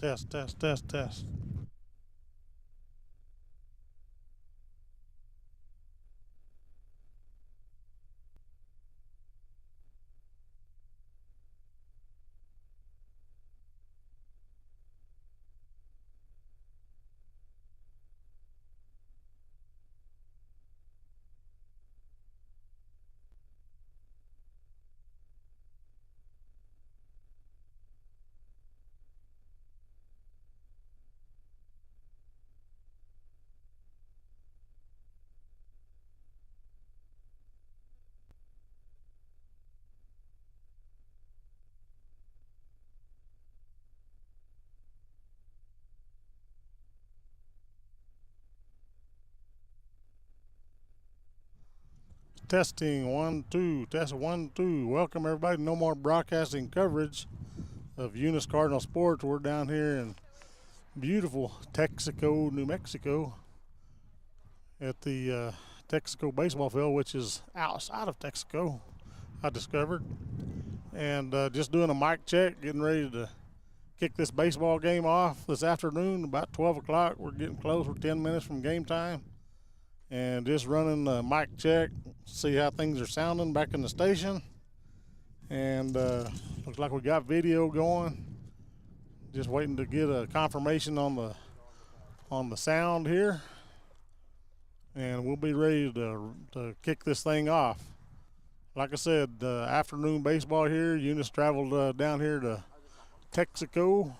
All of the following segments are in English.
Test, test, test, test. Testing, 1, 2, test 1, 2. Welcome everybody. No more broadcasting coverage of Eunice Cardinal sports. We're down here in beautiful Texico, New Mexico, at the Texico baseball field, which is outside of Texico, I discovered. And just doing a mic check, getting ready to kick this baseball game off this afternoon about 12 o'clock. We're getting close. We're 10 minutes from game time. And just running a mic check, see how things are sounding back in the station. And looks like we got video going. Just waiting to get a confirmation on the sound here. And we'll be ready to kick this thing off. Like I said, afternoon baseball here. Eunice traveled down here to Texico,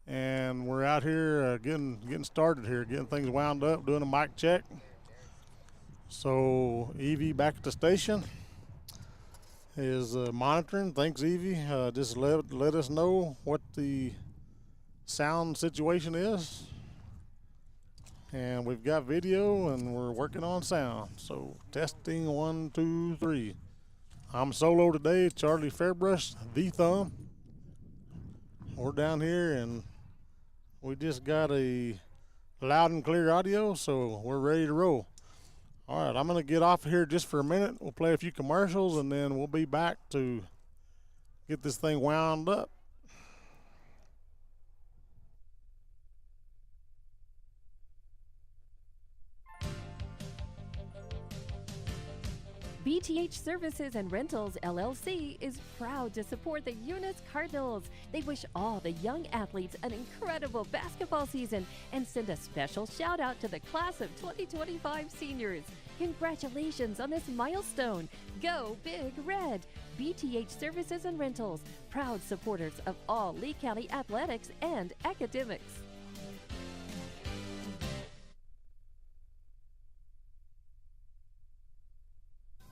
and we're out here getting started here, getting things wound up, doing a mic check. So Evie back at the station is monitoring. Thanks, Evie. Just let us know what the sound situation is. And we've got video, and we're working on sound. So testing, 1, 2, 3. I'm solo today, Charlie Fairbrush, the Thumb. We're down here, and we just got a loud and clear audio, so we're ready to roll. All right, I'm going to get off of here just for a minute. We'll play a few commercials, and then we'll be back to get this thing wound up. BTH Services and Rentals LLC is proud to support the Eunice Cardinals. They wish all the young athletes an incredible basketball season and send a special shout out to the class of 2025 seniors. Congratulations on this milestone. Go Big Red! BTH Services and Rentals, proud supporters of all Lee County athletics and academics.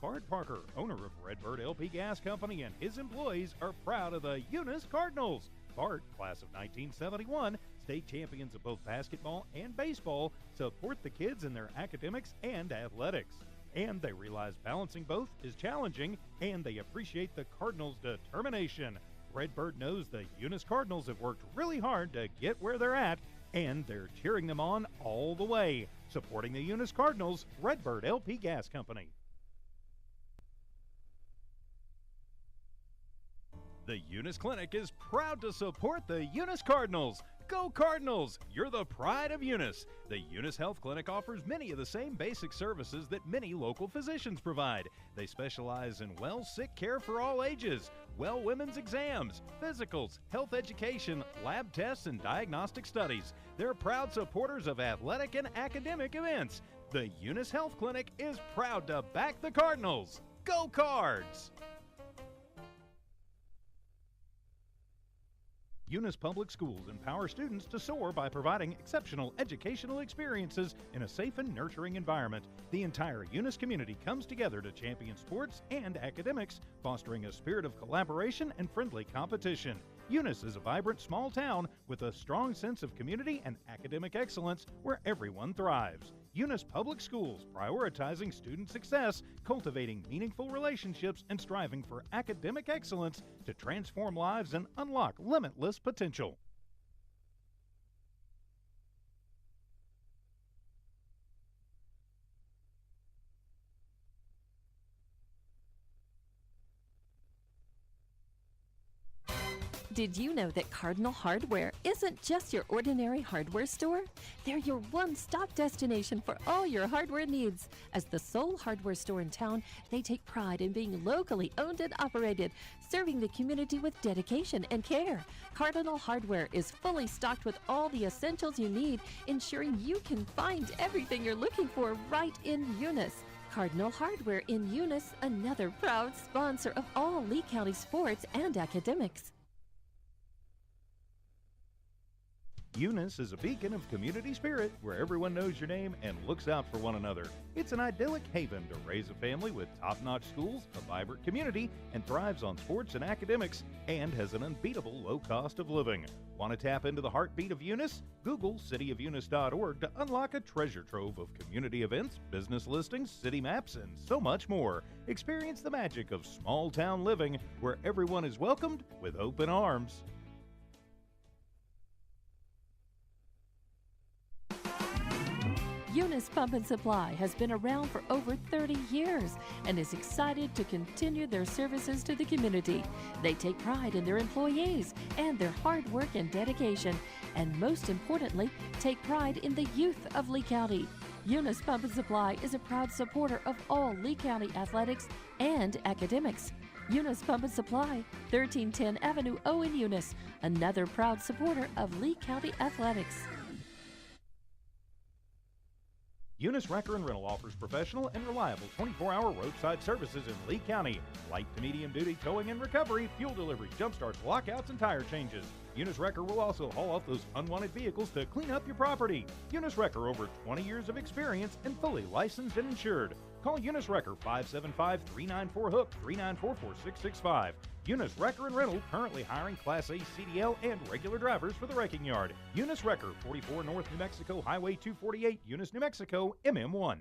Bart Parker, owner of Redbird LP Gas Company, and his employees are proud of the Eunice Cardinals. Bart, class of 1971, state champions of both basketball and baseball, support the kids in their academics and athletics. And they realize balancing both is challenging, and they appreciate the Cardinals' determination. Redbird knows the Eunice Cardinals have worked really hard to get where they're at, and they're cheering them on all the way. Supporting the Eunice Cardinals, Redbird LP Gas Company. The Eunice Clinic is proud to support the Eunice Cardinals. Go Cardinals! You're the pride of Eunice. The Eunice Health Clinic offers many of the same basic services that many local physicians provide. They specialize in sick care for all ages, women's exams, physicals, health education, lab tests, and diagnostic studies. They're proud supporters of athletic and academic events. The Eunice Health Clinic is proud to back the Cardinals. Go Cards! Eunice Public Schools empower students to soar by providing exceptional educational experiences in a safe and nurturing environment. The entire Eunice community comes together to champion sports and academics, fostering a spirit of collaboration and friendly competition. Eunice is a vibrant small town with a strong sense of community and academic excellence where everyone thrives. Eunice Public Schools, prioritizing student success, cultivating meaningful relationships, and striving for academic excellence to transform lives and unlock limitless potential. Did you know that Cardinal Hardware isn't just your ordinary hardware store? They're your one-stop destination for all your hardware needs. As the sole hardware store in town, they take pride in being locally owned and operated, serving the community with dedication and care. Cardinal Hardware is fully stocked with all the essentials you need, ensuring you can find everything you're looking for right in Eunice. Cardinal Hardware in Eunice, another proud sponsor of all Lee County sports and academics. Eunice is a beacon of community spirit where everyone knows your name and looks out for one another. It's an idyllic haven to raise a family with top-notch schools, a vibrant community, and thrives on sports and academics, and has an unbeatable low cost of living. Want to tap into the heartbeat of Eunice? Google cityofunis.org to unlock a treasure trove of community events, business listings, city maps, and so much more. Experience the magic of small-town living where everyone is welcomed with open arms. Eunice Pump and Supply has been around for over 30 years and is excited to continue their services to the community. They take pride in their employees and their hard work and dedication, and most importantly, take pride in the youth of Lee County. Eunice Pump and Supply is a proud supporter of all Lee County athletics and academics. Eunice Pump and Supply, 1310 Avenue O in Eunice, another proud supporter of Lee County athletics. Eunice Wrecker and Rental offers professional and reliable 24-hour roadside services in Lee County. Light to medium duty towing and recovery, fuel delivery, jump starts, lockouts, and tire changes. Eunice Wrecker will also haul off those unwanted vehicles to clean up your property. Eunice Wrecker, over 20 years of experience and fully licensed and insured. Call Eunice Wrecker 575-394-HOOK, 394-4665. Eunice Wrecker and Rental currently hiring Class A CDL and regular drivers for the wrecking yard. Eunice Wrecker, 44 North New Mexico Highway 248, Eunice, New Mexico, MM1.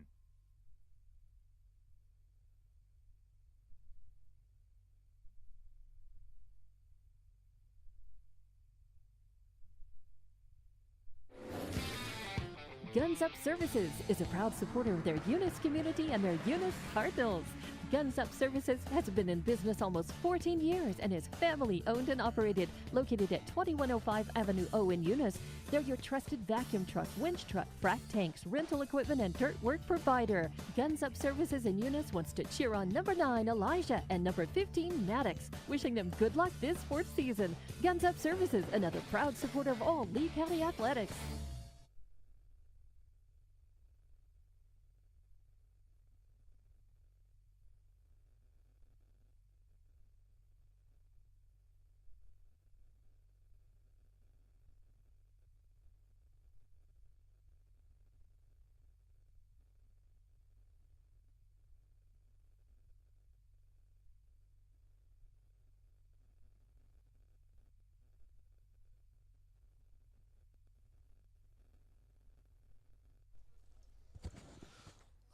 Guns Up Services is a proud supporter of their Eunice community and their Eunice Cardinals. Guns Up Services has been in business almost 14 years and is family owned and operated, located at 2105 Avenue O in Eunice. They're your trusted vacuum truck, winch truck, frac tanks, rental equipment, and dirt work provider. Guns Up Services in Eunice wants to cheer on number 9, Elijah, and number 15, Maddox, wishing them good luck this sports season. Guns Up Services, another proud supporter of all Lee County athletics.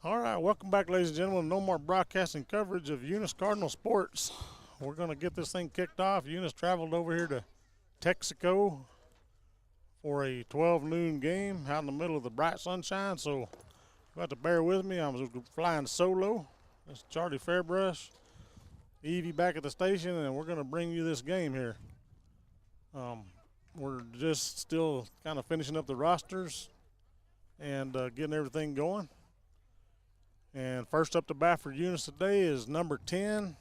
All right, welcome back, ladies and gentlemen. No more broadcasting coverage of Eunice Cardinal sports. We're going to get this thing kicked off. Eunice traveled over here to Texico for a 12 noon game out in the middle of the bright sunshine, so you have to bear with me. I'm flying solo. That's Charlie Fairbrush, Evie back at the station, and we're going to bring you this game here. We're just still kind of finishing up the rosters and getting everything going. And first up to bat for Eunice today is number 10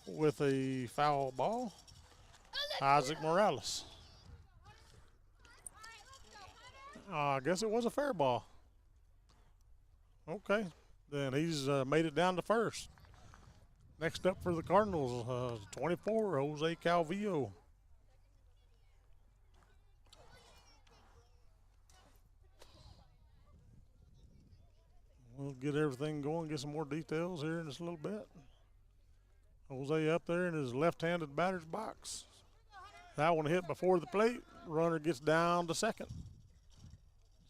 with a foul ball, Isaac Morales. I guess it was a fair ball. Okay, then he's made it down to first. Next up for the Cardinals, 24, Jose Calvillo. We'll get everything going, get some more details here in just a little bit. Jose up there in his left-handed batter's box. That one hit before the plate. Runner gets down to second.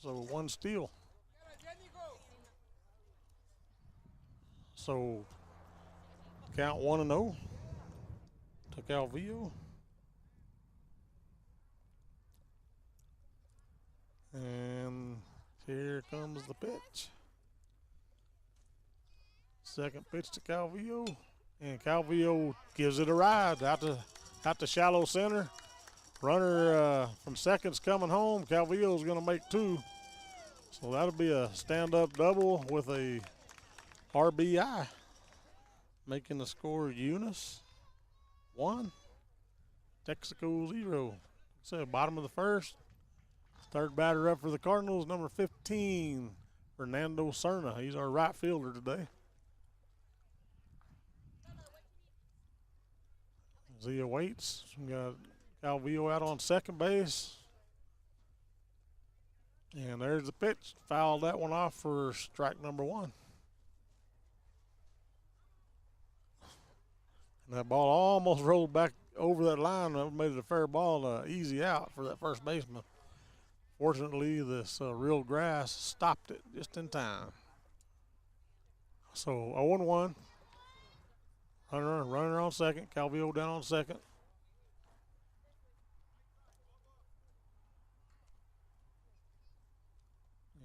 So one steal. So count 1-0 to Calvillo. And here comes the pitch. Second pitch to Calvillo, And Calvillo gives it a ride out to shallow center. Runner from second's coming home. Calvillo's going to make two. So that'll be a stand-up double with a RBI. Making the score Eunice 1, Texico 0. So bottom of the first. Third batter up for the Cardinals, number 15, Fernando Cerna. He's our right fielder today. Zia waits. We got Calvillo out on second base. And there's the pitch. Fouled that one off for strike number 1. And that ball almost rolled back over that line. That made it a fair ball, easy out for that first baseman. Fortunately, this real grass stopped it just in time. So 0-1. Runner on second. Calvillo down on second.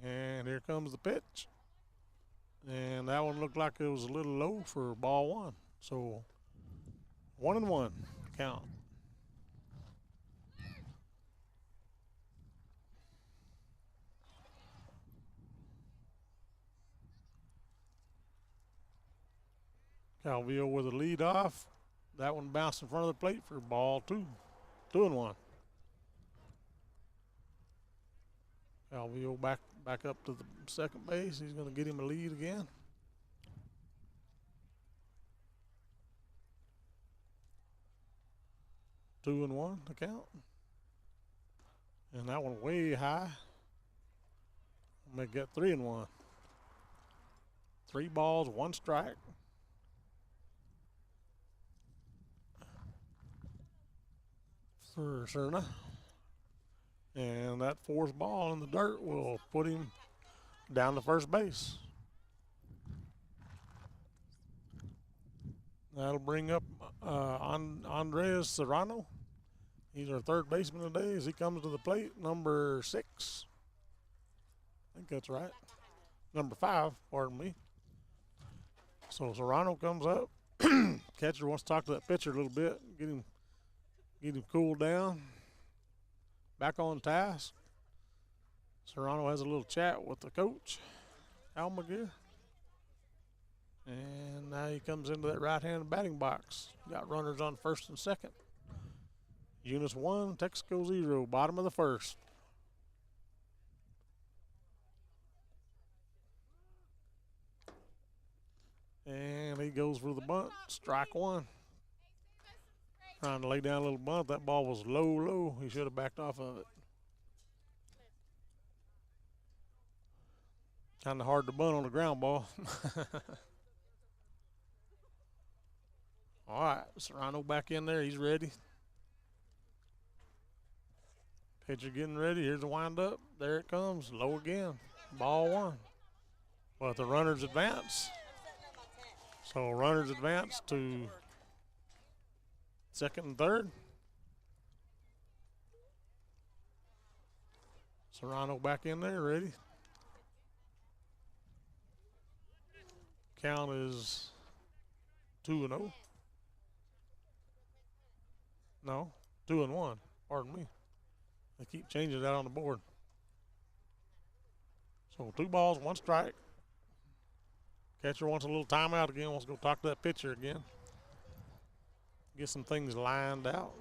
And here comes the pitch. And that one looked like it was a little low for ball 1. So 1-1 count. Calvillo with a lead off. That one bounced in front of the plate for ball 2. 2-1. Calvillo back up to the second base. He's going to get him a lead again. Two and one to count. And that one way high. Make that 3-1. 3 balls, 1 strike. For Cerna. And that 4th ball in the dirt will put him down to first base. That'll bring up Andres Serrano. He's our 3rd baseman today as he comes to the plate, number 6. I think that's right. Number 5, pardon me. So Serrano comes up. Catcher wants to talk to that pitcher a little bit, get him cooled down. Back on task. Serrano has a little chat with the coach, Almaguer. And now he comes into that right-handed batting box. Got runners on first and second. Eunice 1, Texico 0, bottom of the first. And he goes for the bunt, strike 1. Trying to lay down a little bunt. That ball was low. He should have backed off of it. Kind of hard to bunt on a ground ball. All right, Serrano back in there. He's ready. Pitcher getting ready. Here's the windup. There it comes. Low again. Ball 1. But the runners advance. So runners advance to second and third. Serrano back in there, ready. Count is 2-0. No, 2-1. Pardon me. They keep changing that on the board. So 2 balls, 1 strike. Catcher wants a little timeout again. Wants to go talk to that pitcher again. Get some things lined out.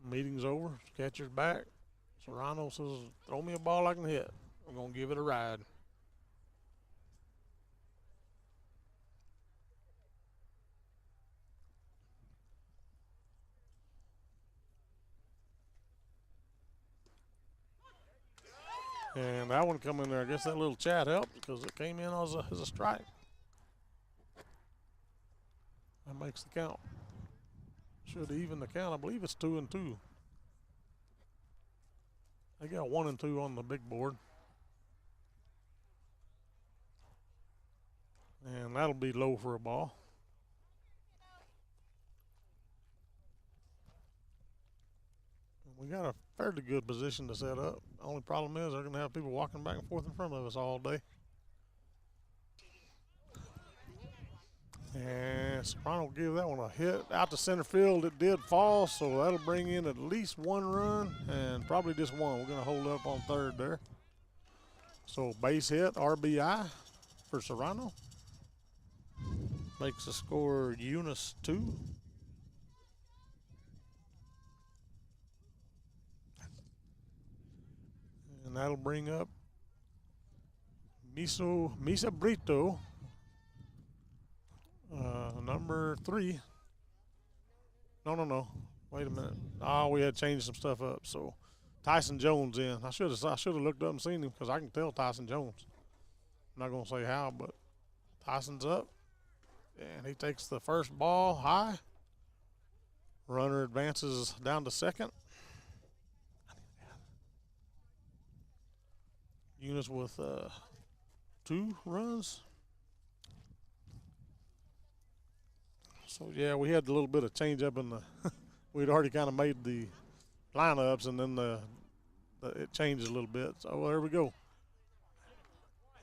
Meeting's over. Catcher's back. Serrano says, throw me a ball I can hit. I'm going to give it a ride. And that one come in there. I guess that little chat helped because it came in as a strike. That makes the count. Should even the count. I believe it's 2-2. They got 1 and 2 on the big board. And that'll be low for a ball. We got a fairly good position to set up. Only problem is they're going to have people walking back and forth in front of us all day. And Soprano will give that one a hit out to center field. It did fall, so that'll bring in at least one run and probably just one. We're going to hold up on third there. So base hit, RBI for Serrano. Makes the score Eunice 2. And that'll bring up Misa Brito, number 3. No. Wait a minute. Oh, we had changed some stuff up. So Tyson Jones in. I should have looked up and seen him because I can tell Tyson Jones. I'm not gonna say how, but Tyson's up, and he takes the first ball high. Runner advances down to second. Eunice with 2 runs. So yeah, we had a little bit of change up in the. We'd already kind of made the lineups, and then it changes a little bit. So there we go.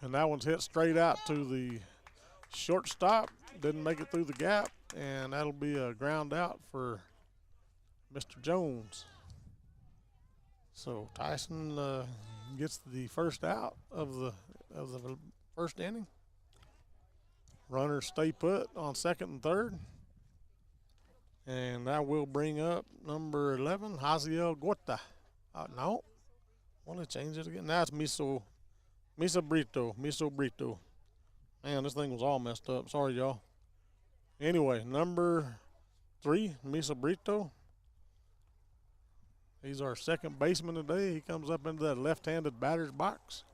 And that one's hit straight out to the shortstop. Didn't make it through the gap, and that'll be a ground out for Mr. Jones. So Tyson gets the first out of the first inning. Runners stay put on second and third. And that will bring up number 11, Haziel Gorta. No. Want to change it again? Now it's Misa Brito. Man, this thing was all messed up. Sorry, y'all. Anyway, number 3, Misa Brito. He's our second baseman today. He comes up into that left-handed batter's box.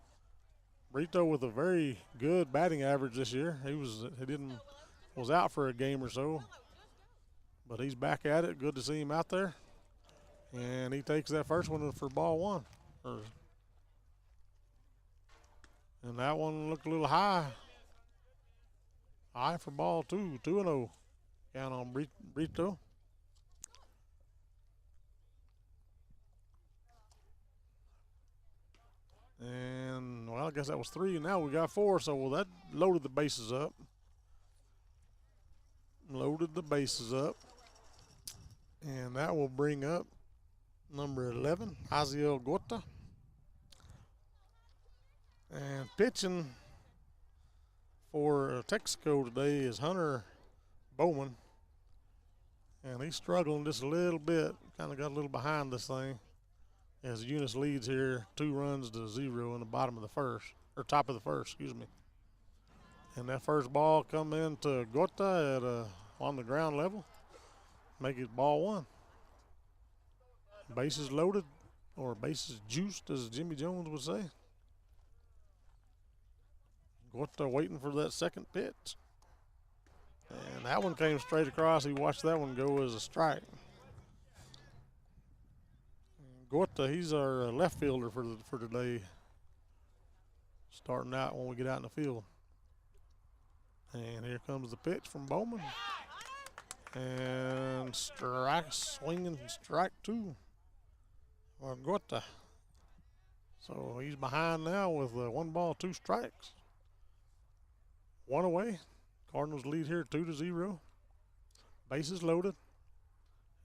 Brito with a very good batting average this year. He was out for a game or so, but he's back at it. Good to see him out there. And he takes that first one for ball 1. And that one looked a little high. High for ball 2. 2-0. Count on Brito. And, well, I guess that was 3, and now we got 4. So, well, that loaded the bases up. And that will bring up number 11, Haziel Gorta. And pitching for Texico today is Hunter Bowman. And he's struggling just a little bit. Kind of got a little behind this thing. As Eunice leads here 2-0 in the bottom of the first, or top of the first, excuse me. And that first ball come into Gorta on the ground level. Make it ball 1. Bases loaded, or bases juiced, as Jimmy Jones would say. Gorta waiting for that second pitch. And that one came straight across. He watched that one go as a strike. Gorta, he's our left fielder for today. Starting out when we get out in the field. And here comes the pitch from Bowman. And swinging strike 2 for Gorta. So he's behind now with 1 ball, 2 strikes. 1 away. Cardinals lead here 2-0. Bases loaded.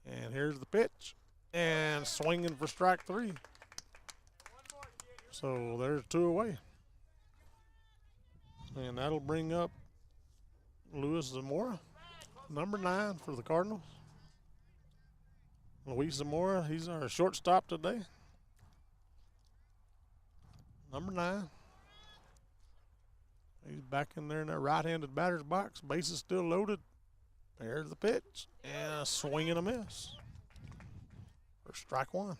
And here's the pitch. And swinging for strike 3. So there's 2 away. And that'll bring up Luis Zamora, number 9 for the Cardinals. Luis Zamora, he's our shortstop today. Number 9. He's back in there in that right-handed batter's box. Bases still loaded. There's the pitch. And a swing and a miss. For strike 1.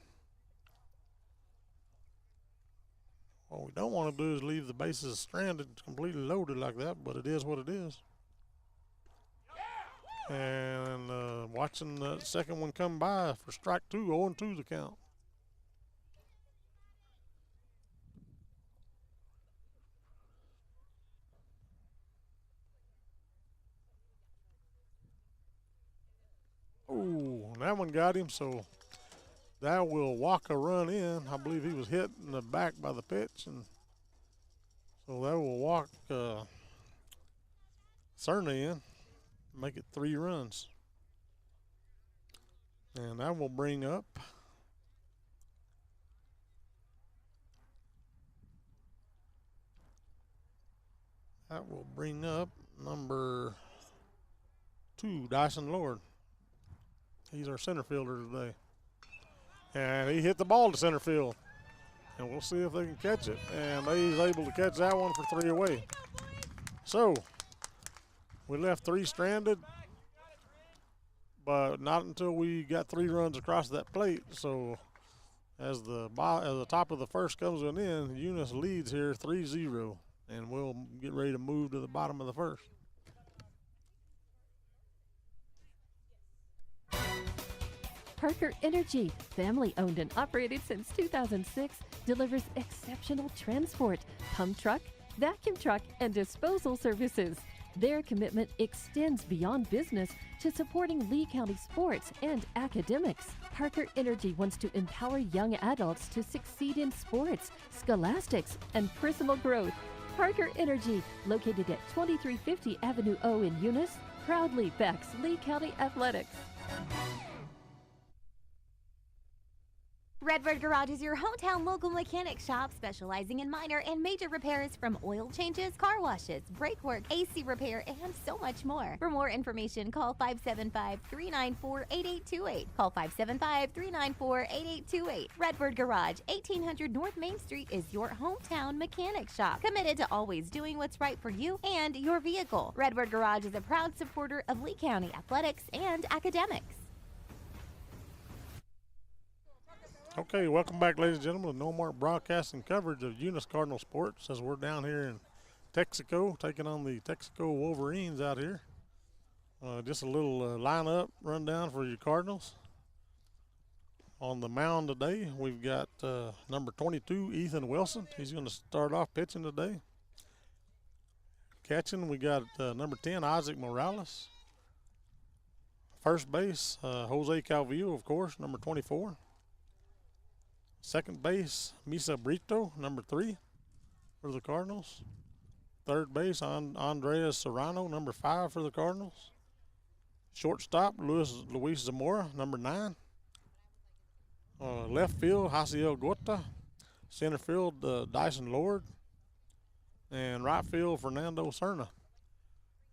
What we don't want to do is leave the bases stranded, completely loaded like that, but it is what it is. And watching the second one come by for strike 2, 0-2 the count. Oh, that one got him, so that will walk a run in. I believe he was hit in the back by the pitch, and so that will walk Cerna in. make it 3 runs. And that will bring up number 2, Dyson Lord. He's our center fielder today. And he hit the ball to center field. And we'll see if they can catch it. And he's able to catch that one for 3 away. So we left 3 stranded, but not until we got 3 runs across that plate. So as the top of the first comes to an end, Eunice leads here 3-0. And we'll get ready to move to the bottom of the first. Parker Energy, family owned and operated since 2006, delivers exceptional transport, pump truck, vacuum truck, and disposal services. Their commitment extends beyond business to supporting Lee County sports and academics. Parker Energy wants to empower young adults to succeed in sports, scholastics, and personal growth. Parker Energy, located at 2350 Avenue O in Eunice, proudly backs Lee County athletics. Redbird Garage is your hometown local mechanic shop specializing in minor and major repairs from oil changes, car washes, brake work, AC repair, and so much more. For more information, call 575-394-8828. Call 575-394-8828. Redbird Garage, 1800 North Main Street is your hometown mechanic shop, committed to always doing what's right for you and your vehicle. Redbird Garage is a proud supporter of Lee County athletics and academics. Okay, welcome back, ladies and gentlemen, to No Mark Broadcasting coverage of Eunice Cardinal Sports as we're down here in Texico, taking on the Texico Wolverines out here. Just a little lineup rundown for your Cardinals. On the mound today, we've got number 22, Ethan Wilson. He's going to start off pitching today. Catching, we got number 10, Isaac Morales. First base, Jose Calvillo, of course, number 24. Second base, Misa Brito, number 3 for the Cardinals. Third base, Andres Serrano, number 5 for the Cardinals. Shortstop, Luis Zamora, number 9. Left field, Hasiel Gota. Center field, Dyson Lord. And right field, Fernando Serna.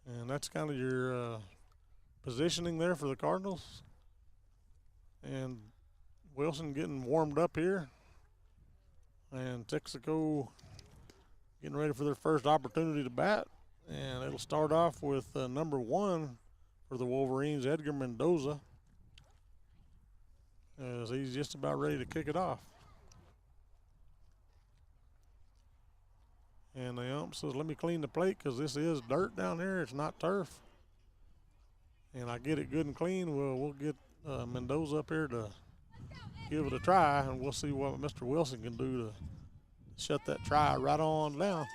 And that's kind of your positioning there for the Cardinals. And Wilson getting warmed up here, and Texico getting ready for their first opportunity to bat. And it'll start off with number 1 for the Wolverines, Edgar Mendoza, as he's just about ready to kick it off. And the ump says, let me clean the plate because this is dirt down here. It's not turf. And I get it good and clean. We'll get Mendoza up here to give it a try, and we'll see what Mr. Wilson can do to shut that try right on down.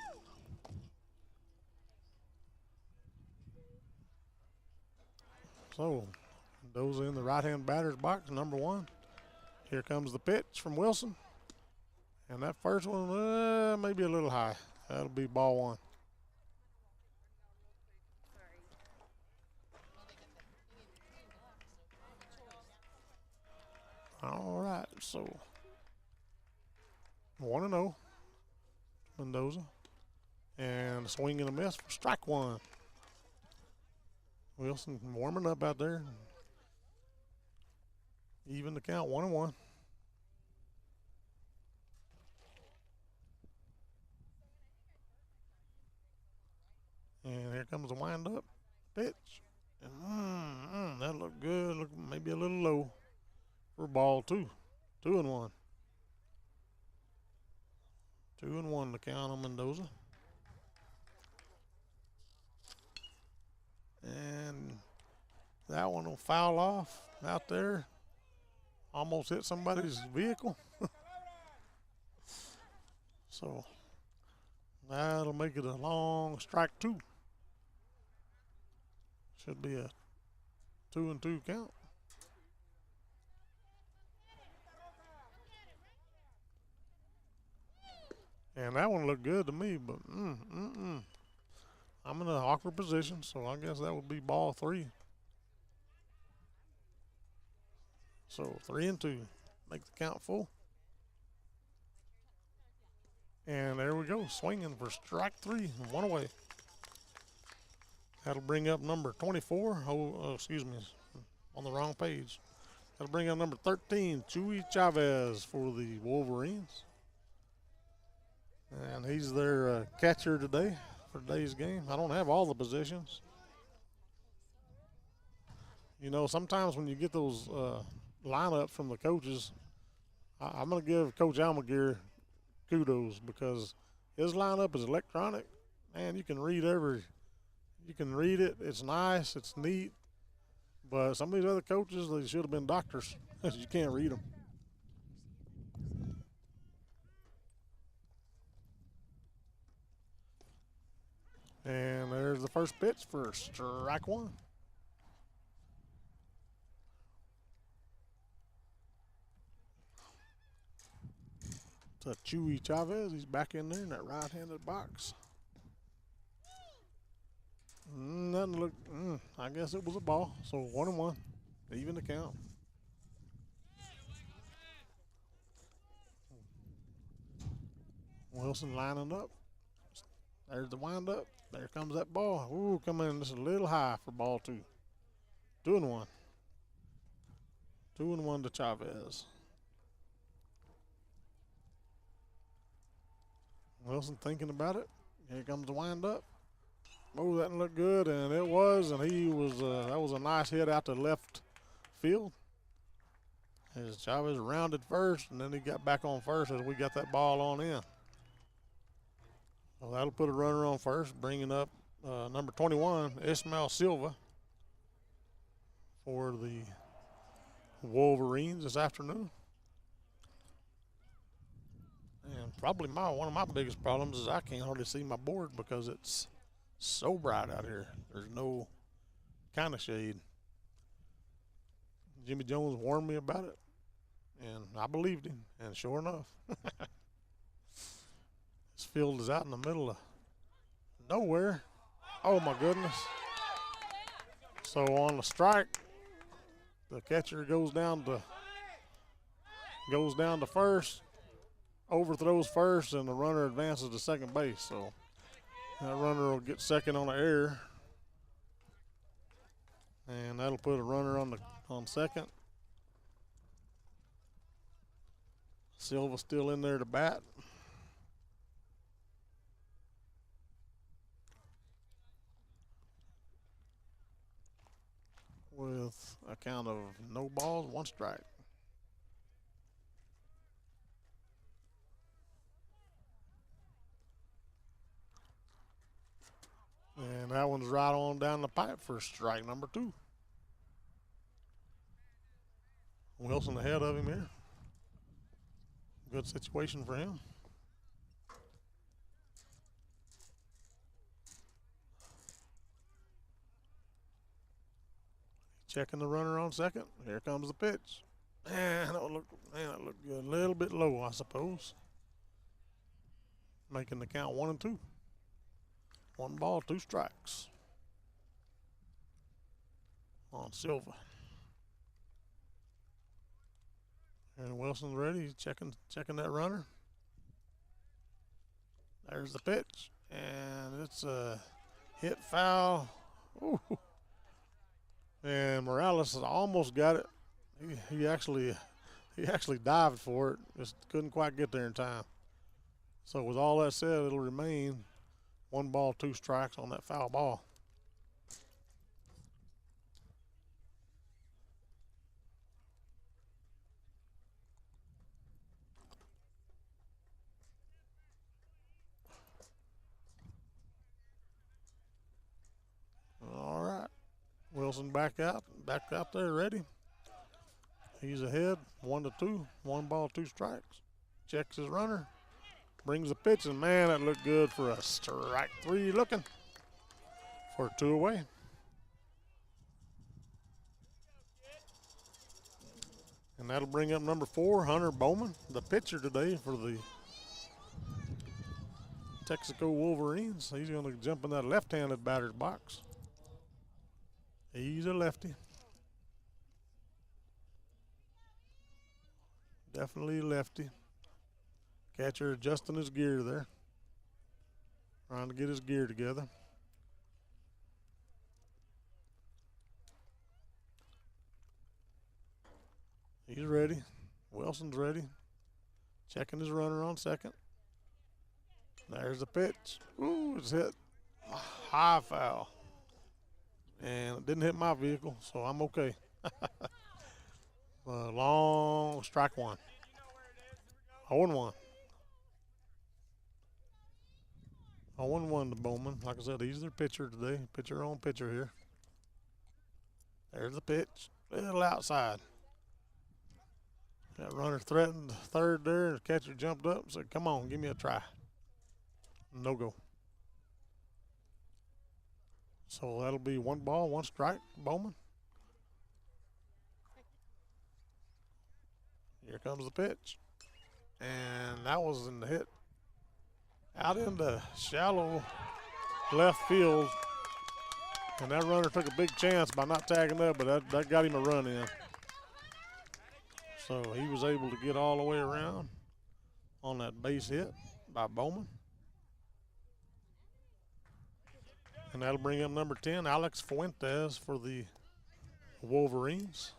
So, Mendoza in the right-hand batter's box, number 1. Here comes the pitch from Wilson. And that first one, maybe a little high. That'll be ball 1. All right, so 1-0, Mendoza, and a swing and a miss for strike 1. Wilson warming up out there. Even the count, 1-1. And here comes the wind-up pitch. And that looked good, look maybe a little low. For ball 2, 2-1. 2-1 to count on Mendoza. And that one will foul off out there. Almost hit somebody's vehicle. So that'll make it a long strike 2. Should be a 2-2 count. And that one looked good to me, but I'm in an awkward position, so I guess that would be ball 3. So 3-2. Make the count full. And there we go, swinging for strike 3, 1 away. That'll bring up number 24. Excuse me, on the wrong page. That'll bring up number 13, Chuy Chavez for the Wolverines. And he's their catcher today for today's game. I don't have all the positions. You know, sometimes when you get those lineups from the coaches, I'm going to give Coach Almaguer kudos because his lineup is electronic. Man, you can read it. It's nice. It's neat. But some of these other coaches, they should have been doctors because you can't read them. And there's the first pitch for strike 1. To Chuy Chavez. He's back in there in that right-handed box. Nothing look. I guess it was a ball. So 1-1. Even the count. Wilson lining up. There's the windup. There comes that ball. Ooh, coming in just a little high for ball 2. 2-1. 2-1 to Chavez. Wilson thinking about it. Here comes the windup. Oh, that didn't look good, and it was, and he was. That was a nice hit out to left field. As Chavez rounded first, and then he got back on first as we got that ball on in. Well, that'll put a runner on first, bringing up number 21, Ismael Silva, for the Wolverines this afternoon. And probably one of my biggest problems is I can't hardly see my board because it's so bright out here. There's no kind of shade. Jimmy Jones warned me about it, and I believed him, and sure enough. This field is out in the middle of nowhere. Oh, my goodness. So on the strike, the catcher goes down to first, overthrows first, and the runner advances to second base. So that runner will get second on the error, and that'll put a runner on second. Silva still in there to bat. With a count of no balls, 1 strike. And that one's right on down the pipe for strike number 2. Wilson ahead of him here. Good situation for him. Checking the runner on second. Here comes the pitch. That looked good. A little bit low, I suppose. Making the count 1-2. 1 ball, 2 strikes on Silva. And Wilson's ready. He's checking that runner. There's the pitch, and it's a hit foul. Ooh. And Morales has almost got it. He actually dived for it. Just couldn't quite get there in time. So with all that said, it'll remain 1 ball, 2 strikes on that foul ball. All right. Wilson back out there ready. He's ahead, 1-2, 1 ball, 2 strikes. Checks his runner, brings the pitch, and man, that looked good for a strike 3 looking for 2 away. And that'll bring up number 4, Hunter Bowman, the pitcher today for the Texico Wolverines. He's going to jump in that left-handed batter's box. He's a lefty. Definitely lefty. Catcher adjusting his gear there. Trying to get his gear together. He's ready. Wilson's ready. Checking his runner on second. There's the pitch. Ooh, it's hit. High foul. And it didn't hit my vehicle, so I'm okay. Long strike one. 0-1. 0-1 to Bowman. Like I said, he's their pitcher today. Pitcher on pitcher here. There's the pitch. A little outside. That runner threatened third there. The catcher jumped up and said, come on, give me a try. No go. So that'll be 1 ball, 1 strike, Bowman. Here comes the pitch. And that was in the hit. Out into shallow left field. And that runner took a big chance by not tagging up, but that got him a run in. So he was able to get all the way around on that base hit by Bowman. And that'll bring up number 10, Alex Fuentes for the Wolverines.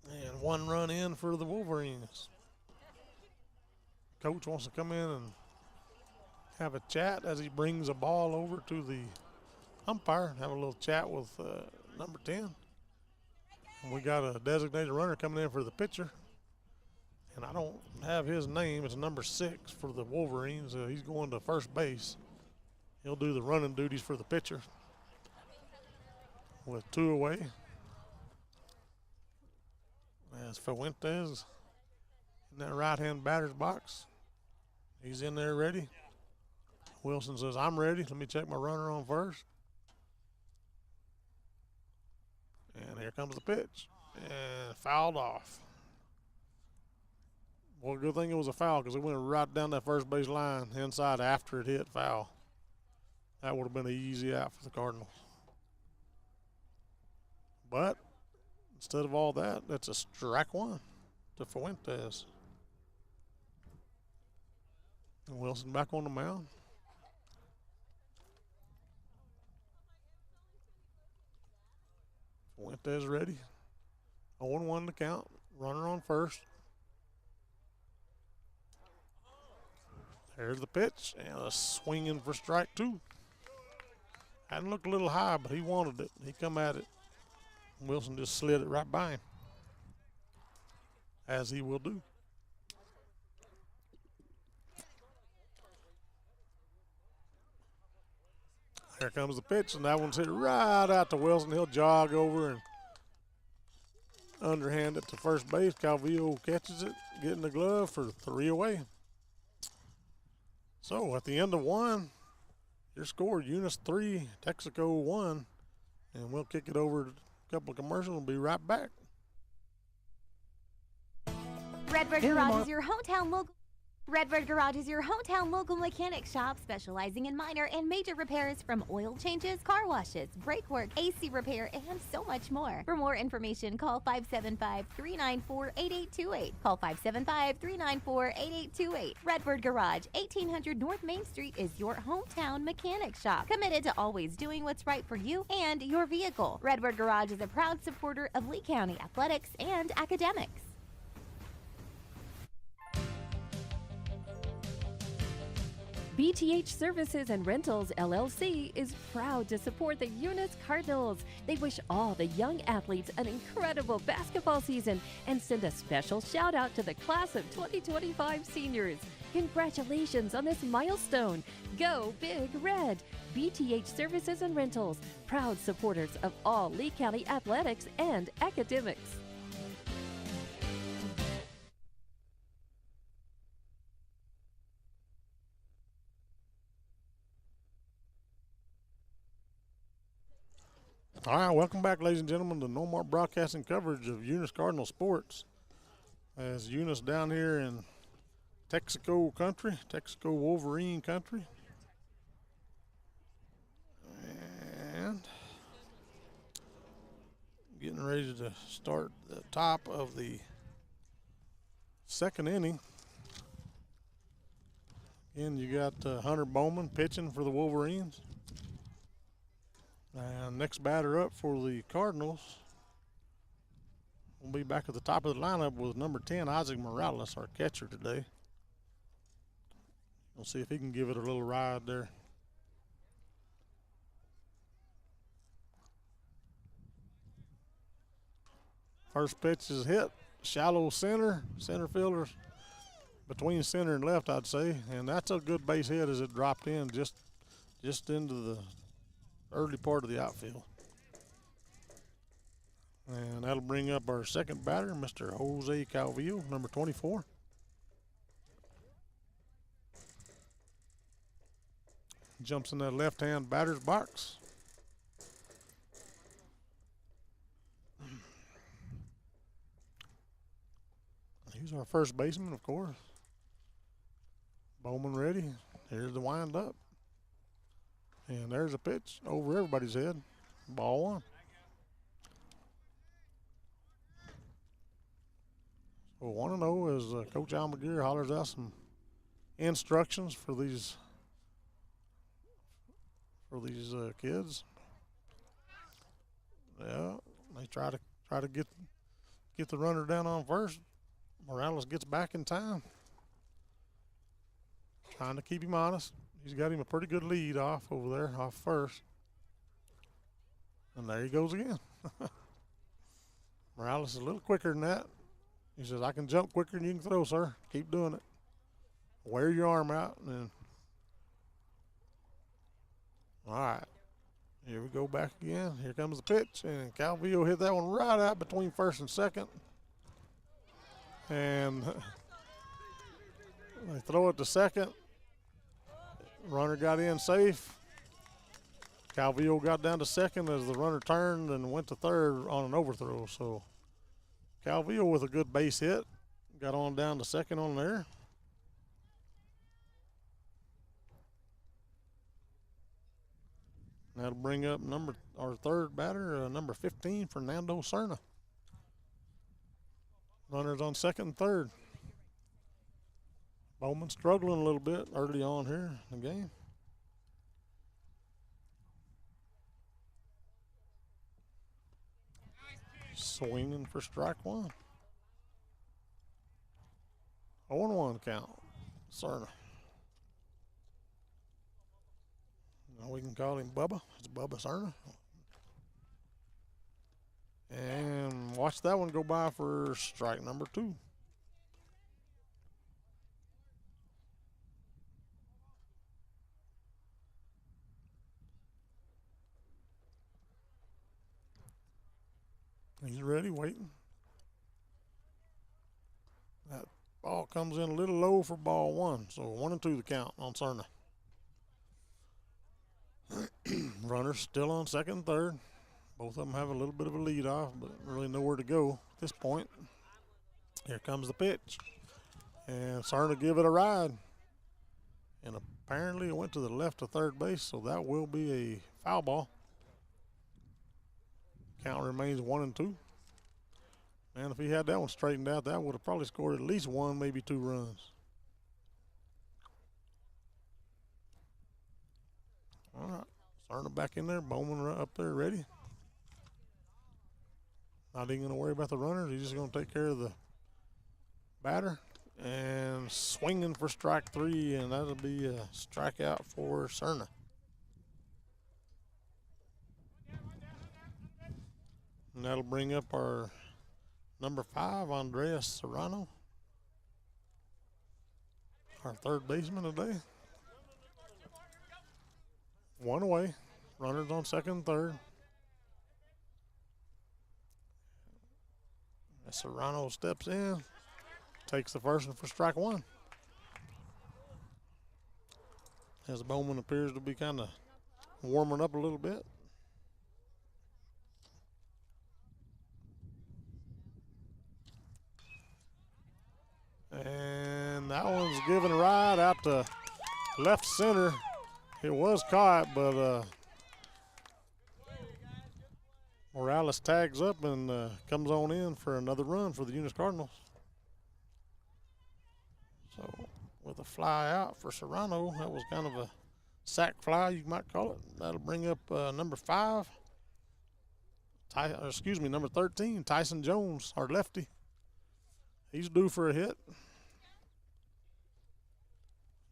And 1 run in for the Wolverines. Coach wants to come in and have a chat as he brings a ball over to the umpire. Have a little chat with number 10. And we got a designated runner coming in for the pitcher. And I don't have his name. It's number 6 for the Wolverines. He's going to first base. He'll do the running duties for the pitcher. With 2 away. As Fuentes in that right-hand batter's box. He's in there ready. Wilson says, I'm ready. Let me check my runner on first. And here comes the pitch. And fouled off. Well, good thing it was a foul because it went right down that first base line inside after it hit foul. That would have been an easy out for the Cardinals. But instead of all that, that's a strike 1 to Fuentes. And Wilson back on the mound. Fuentes ready. 0-1 to count. Runner on first. There's the pitch, and a swinging for strike 2. Hadn't looked a little high, but he wanted it. He come at it. Wilson just slid it right by him, as he will do. Here comes the pitch, and that one's hit right out to Wilson. He'll jog over and underhand it to first base. Calvillo catches it, getting the glove for 3 away. So at the end of 1, your score, Eunice 3, Texico 1, and we'll kick it over to a couple of commercials and be right back. Redbird Garage is your hometown local. Redbird Garage is your hometown local mechanic shop specializing in minor and major repairs from oil changes, car washes, brake work, AC repair, and so much more. For more information, call 575-394-8828. Call 575-394-8828. Redbird Garage, 1800 North Main Street is your hometown mechanic shop. Committed to always doing what's right for you and your vehicle. Redbird Garage is a proud supporter of Lee County athletics and academics. BTH Services and Rentals, LLC is proud to support the Eunice Cardinals. They wish all the young athletes an incredible basketball season and send a special shout out to the class of 2025 seniors. Congratulations on this milestone. Go Big Red. BTH Services and Rentals, proud supporters of all Lee County athletics and academics. All right, welcome back, ladies and gentlemen, to No More Broadcasting coverage of Eunice Cardinal sports. as Eunice down here in Texico country, Texico Wolverine country. And getting ready to start the top of the second inning. Again, you got Hunter Bowman pitching for the Wolverines. And next batter up for the Cardinals will be back at the top of the lineup with number 10, Isaac Morales, our catcher today. We'll see if he can give it a little ride there. First pitch is hit, shallow center fielder, between center and left, I'd say, and that's a good base hit as it dropped in just into the early part of the outfield. And that'll bring up our second batter, Mr. Jose Calvillo, number 24. Jumps in that left-hand batter's box. He's our first baseman, of course. Bowman ready. Here's the wind up. And there's a pitch over everybody's head. Ball one. So 1-0 as Coach Al McGear hollers out some instructions for these kids. Yeah, they try to get the runner down on first. Morales gets back in time. Trying to keep him honest. He's got him a pretty good lead off over there, off first. And there he goes again. Morales is a little quicker than that. He says, I can jump quicker than you can throw, sir. Keep doing it. Wear your arm out. And all right. Here we go back again. Here comes the pitch. And Calvillo hit that one right out between first and second. And they throw it to second. Runner got in safe. Calvillo got down to second as the runner turned and went to third on an overthrow. So Calvillo with a good base hit. Got on down to second on there. That'll bring up our third batter, number 15, Fernando Serna. Runners on second and third. Bowman struggling a little bit early on here in the game. Swinging for strike one. 0-1 count. Serna. Now we can call him Bubba. It's Bubba Serna. And watch that one go by for strike number 2. He's ready, waiting. That ball comes in a little low for ball 1. So 1-2 the count on Serna. Runners still on second and third. Both of them have a little bit of a lead off, but really nowhere to go at this point. Here comes the pitch. And Serna give it a ride. And apparently it went to the left of third base, so that will be a foul ball. Count remains 1-2. And if he had that one straightened out, that would have probably scored at least 1, maybe 2 runs. All right, Serna back in there. Bowman up there ready. Not even going to worry about the runners. He's just going to take care of the batter. And swinging for strike 3, and that'll be a strikeout for Serna. And that'll bring up our number 5, Andres Serrano, our third baseman today. 1 away. Runners on second and third. As Serrano steps in, takes the first one for strike 1. As Bowman appears to be kind of warming up a little bit. given a ride out to left center. It was caught, but Morales tags up and comes on in for another run for the Eunice Cardinals. So with a fly out for Serrano, that was kind of a sack fly, you might call it. That'll bring up number 5. Number 13, Tyson Jones, our lefty. He's due for a hit.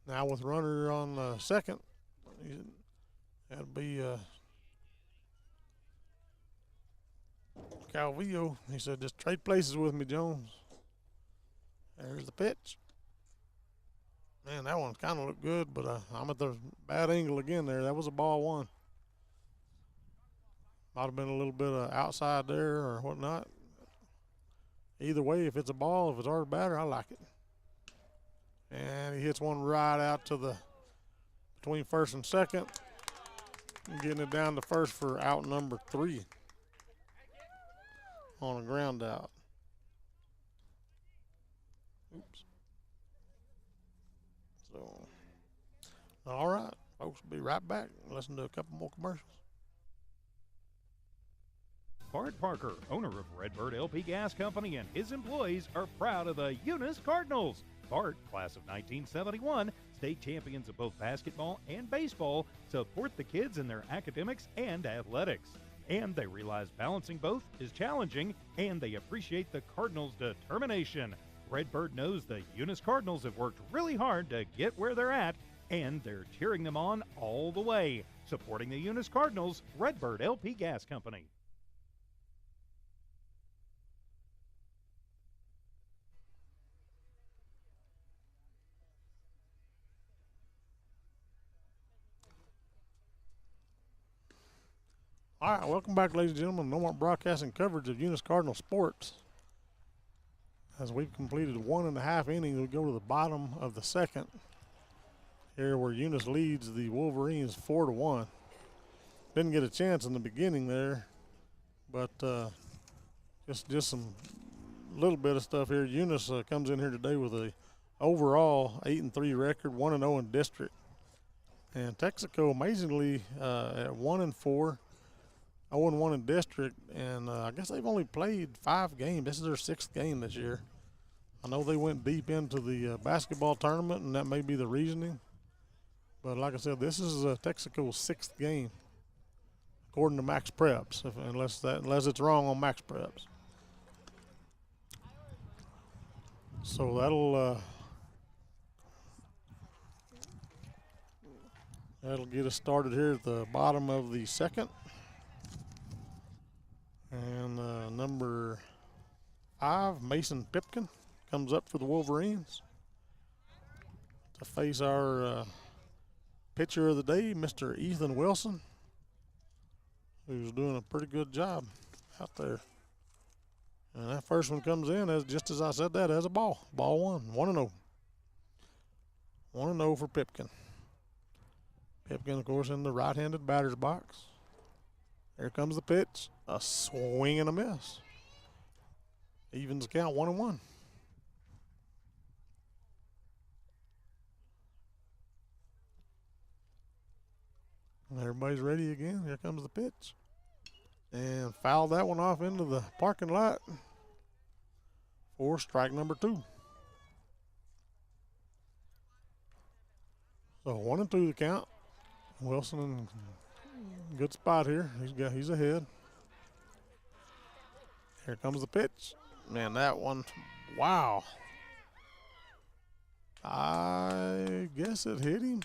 Now with runner on second, that'll be Calvillo. He said, just trade places with me, Jones. There's the pitch. Man, that one kind of looked good, but I'm at the bad angle again there. That was a ball 1. Might have been a little bit of outside there or whatnot. Either way, if it's a ball, if it's our batter, I like it. And he hits one right out to the between first and second. Getting it down to first for out number 3 on a ground out. Oops. So, all right, folks, we'll be right back. Listen to a couple more commercials. Bart Parker, owner of Redbird LP Gas Company, and his employees are proud of the Eunice Cardinals. Bart, class of 1971, state champions of both basketball and baseball, support the kids in their academics and athletics. And they realize balancing both is challenging, and they appreciate the Cardinals' determination. Redbird knows the Eunice Cardinals have worked really hard to get where they're at, and they're cheering them on all the way. Supporting the Eunice Cardinals, Redbird LP Gas Company. All right, welcome back, ladies and gentlemen. No more broadcasting coverage of Eunice Cardinal sports. As we've completed 1.5 innings, we go to the bottom of the second. Here where Eunice leads the Wolverines 4-1. Didn't get a chance in the beginning there, but just some little bit of stuff here. Eunice comes in here today with a overall 8-3 record, 1-0 in district. And Texico amazingly at 1-4. 0-1 in district, and I guess they've only played 5 games. This is their 6th game this year. I know they went deep into the basketball tournament, and that may be the reasoning. But like I said, this is Texico's 6th game, according to Max Preps, unless it's wrong on Max Preps. So that'll get us started here at the bottom of the second. And number 5, Mason Pipkin, comes up for the Wolverines to face our pitcher of the day, Mr. Ethan Wilson, who's doing a pretty good job out there. And that first one comes in, just as I said that, as a ball. Ball 1, 1-0. 1-0 for Pipkin. Pipkin, of course, in the right-handed batter's box. Here comes the pitch. A swing and a miss. Evens the count 1-1. Everybody's ready again. Here comes the pitch. And fouled that one off into the parking lot for strike number 2. So 1-2 the count. Wilson in good spot here. He's ahead. Here comes the pitch. Man, that one, wow. I guess it hit him.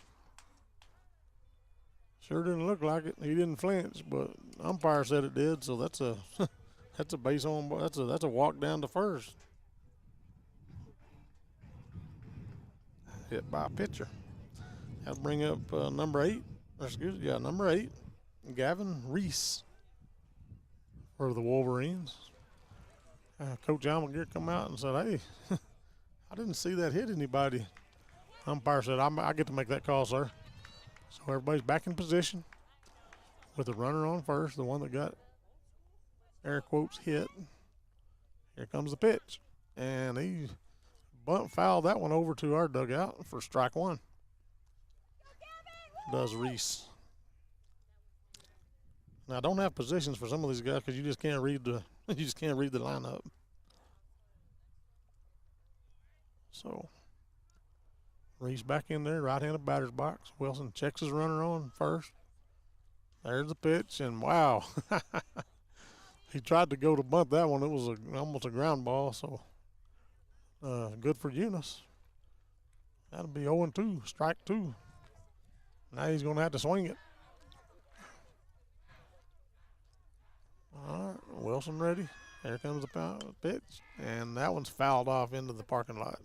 Sure didn't look like it. He didn't flinch, but umpire said it did, so that's a that's a base on. That's a walk down to first. Hit by a pitcher. That'll bring up number 8. Number 8, Gavin Reese for the Wolverines. Coach Almaguer come out and said, "Hey, I didn't see that hit anybody." Umpire said, "I get to make that call, sir." So everybody's back in position with the runner on first, the one that got air quotes hit. Here comes the pitch, and he bunt foul that one over to our dugout for strike one. Does Reese. Now, I don't have positions for some of these guys because you just can't read the lineup. So Reese back in there, right-handed batter's box. Wilson checks his runner on first. There's the pitch, and wow. He tried to go to bunt that one. It was almost a ground ball, so good for Eunice. That'll be 0-2, strike two. Now he's going to have to swing it. All right, Wilson ready. There comes the pitch, and that one's fouled off into the parking lot.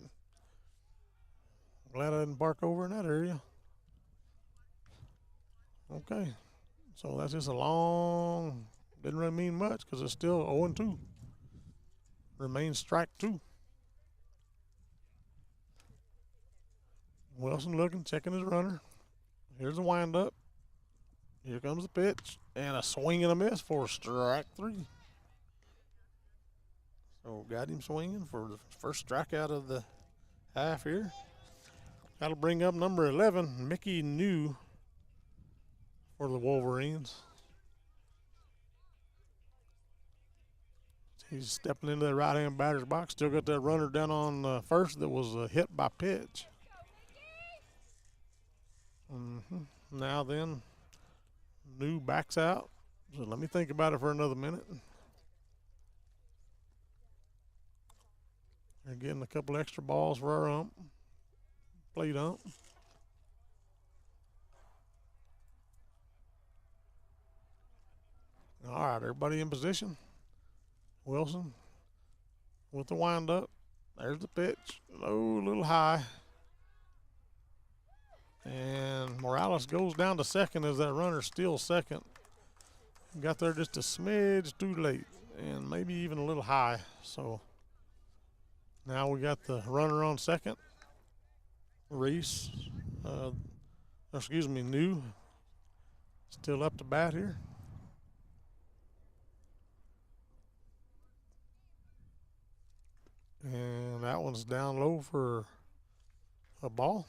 Glad I didn't park over in that area. Okay, so that's just a long, didn't really mean much because it's still 0-2. Remains strike two. Wilson looking, checking his runner. Here's the windup. Here comes the pitch, and a swing and a miss for strike three. So got him swinging for the first strikeout of the half here. That'll bring up number 11, Mickey New, for the Wolverines. He's stepping into the right-hand batter's box. Still got that runner down on first that was hit by pitch. Now then, New backs out. So let me think about it for another minute. They're getting a couple extra balls for our ump. Plate ump. All right, everybody in position. Wilson with the windup. There's the pitch. Low, a little high. And Morales goes down to second as that runner's still second. Got there just a smidge too late and maybe even a little high. So now we got the runner on second. Reese, New, still up to bat here. And that one's down low for a ball.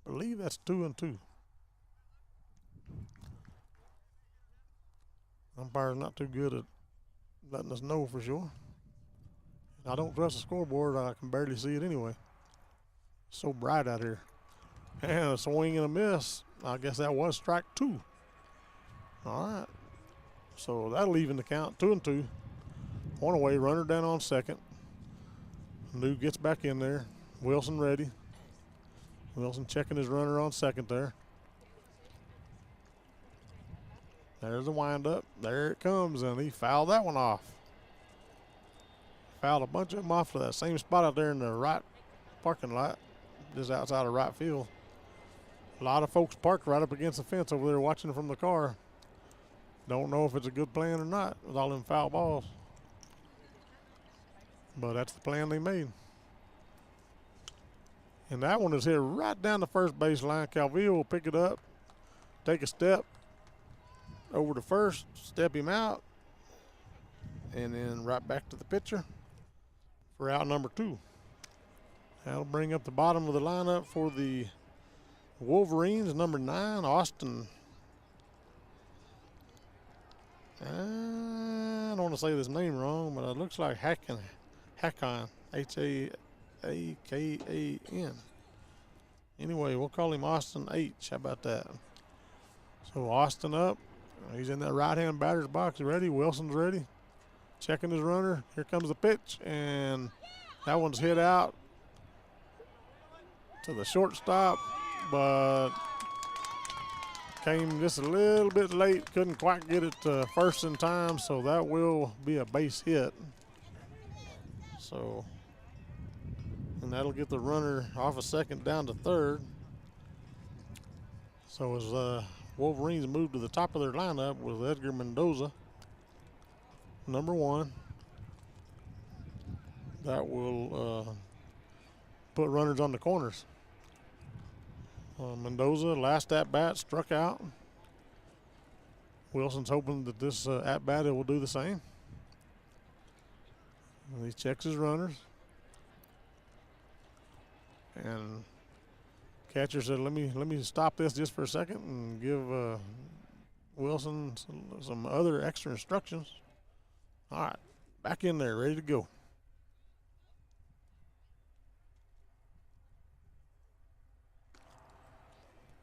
I believe that's 2-2. Umpire's not too good at letting us know for sure. I don't trust the scoreboard. I can barely see it anyway. It's so bright out here. And a swing and a miss. I guess that was strike two. All right. So that'll even the count. 2-2. One away, runner down on second. New gets back in there. Wilson ready. Wilson checking his runner on second there. There's the windup. There it comes, and he fouled that one off. Fouled a bunch of them off to that same spot out there in the right parking lot, just outside of right field. A lot of folks parked right up against the fence over there watching from the car. Don't know if it's a good plan or not with all them foul balls. But that's the plan they made. And that one is hit right down the first baseline. Calvillo will pick it up, take a step over to first, step him out, and then right back to the pitcher for out number two. That'll bring up the bottom of the lineup for the Wolverines, number 9, Austin. I don't want to say this name wrong, but it looks like Hakan, Hakan. Anyway, we'll call him Austin H. How about that? So Austin up. He's in that right-hand batter's box. Ready? Wilson's ready. Checking his runner. Here comes the pitch, and that one's hit out to the shortstop, but came just a little bit late. Couldn't quite get it to first in time, so that will be a base hit. So, and that'll get the runner off a second down to third. So as Wolverines move to the top of their lineup with Edgar Mendoza, number 1. That will put runners on the corners. Mendoza, last at-bat, struck out. Wilson's hoping that this at-bat will do the same. And he checks his runners. And catcher said, let me stop this just for a second and give Wilson some other extra instructions. All right, back in there, ready to go.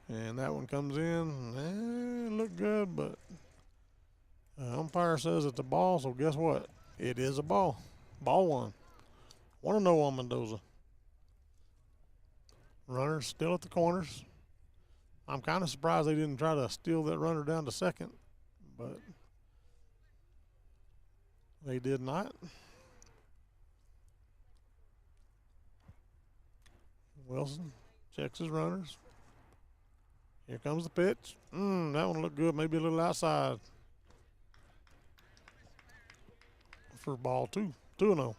And that one comes in. Look good, but umpire says it's a ball, so guess what? It is a ball. Ball one. 1-0 on Mendoza. Runners still at the corners. I'm kind of surprised they didn't try to steal that runner down to second, but they did not. Wilson checks his runners. Here comes the pitch. That one looked good, maybe a little outside. For ball 2, 2-0.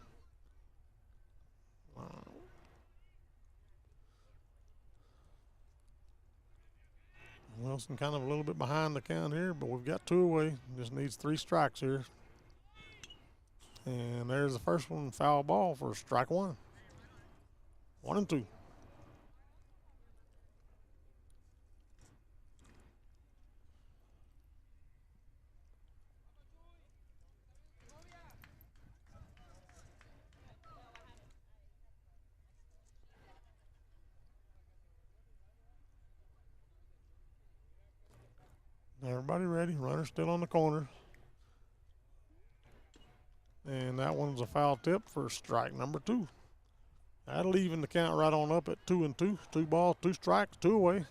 Wilson kind of a little bit behind the count here, but we've got 2 away. Just needs 3 strikes here. And there's the first one, foul ball for strike 1. 1-2. Everybody ready. Runner still on the corner. And that one's a foul tip for strike number 2. That'll even the count right on up at 2-2. 2 balls, 2 strikes, 2 away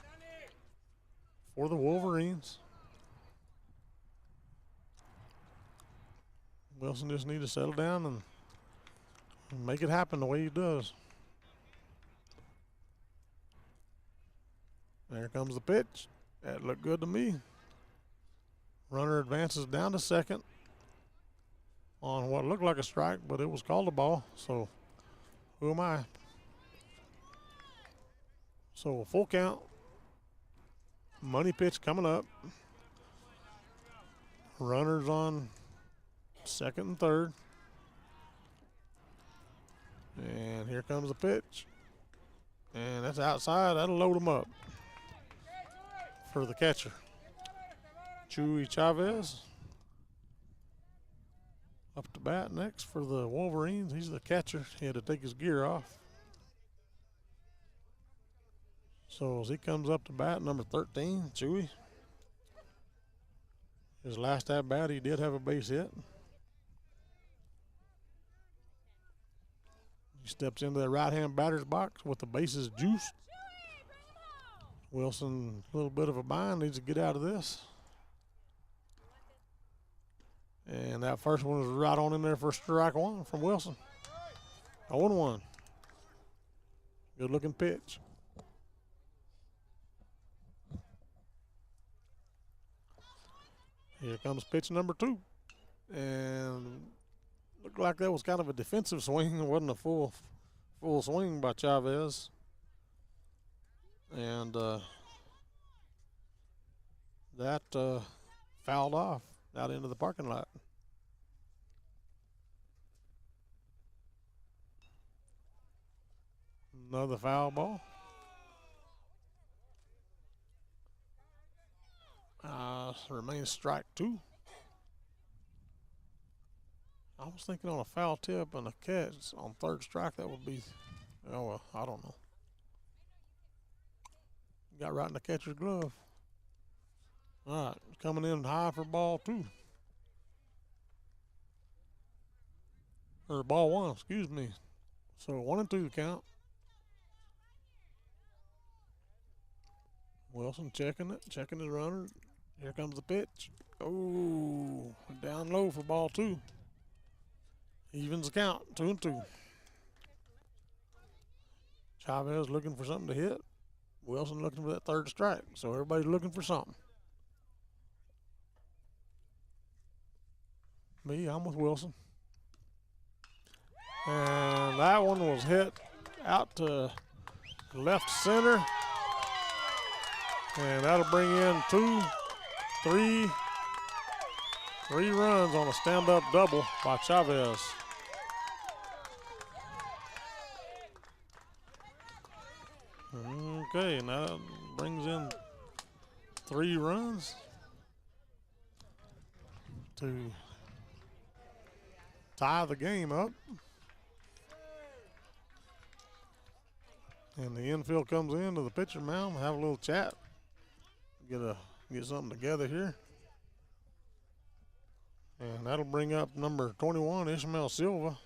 for the Wolverines. Wilson just needs to settle down and make it happen the way he does. There comes the pitch. That looked good to me. Runner advances down to second on what looked like a strike, but it was called a ball, so who am I? So a full count. Money pitch coming up. Runners on second and third. And here comes the pitch. And that's outside. That'll load them up for the catcher. Chuy Chavez up to bat next for the Wolverines. He's the catcher. He had to take his gear off. So as he comes up to bat, number 13, Chuy. His last at bat, he did have a base hit. He steps into the right-hand batter's box with the bases juiced. Wilson, a little bit of a bind, needs to get out of this. And that first one was right on in there for strike 1 from Wilson. 0-1. Good looking pitch. Here comes pitch number 2. And looked like that was kind of a defensive swing. It wasn't a full swing by Chavez. And that fouled off out into the parking lot. Another foul ball. Remains strike 2. I was thinking on a foul tip and a catch on third strike, that would be, oh, well, I don't know. Got right in the catcher's glove. All right, coming in high for ball 2. Or ball 1, excuse me. So 1-2 count. Wilson checking his runner. Here comes the pitch. Oh, down low for ball 2. Evens the count, 2-2. Chavez looking for something to hit. Wilson looking for that third strike. So everybody's looking for something. Me, I'm with Wilson. And that one was hit out to left center. And that'll bring in 3 runs on a stand-up double by Chavez. Okay, and that brings in 3 runs to tie the game up. And the infield comes into the pitcher mound, have a little chat, get something together here. And that'll bring up number 21, Ishmael Silva.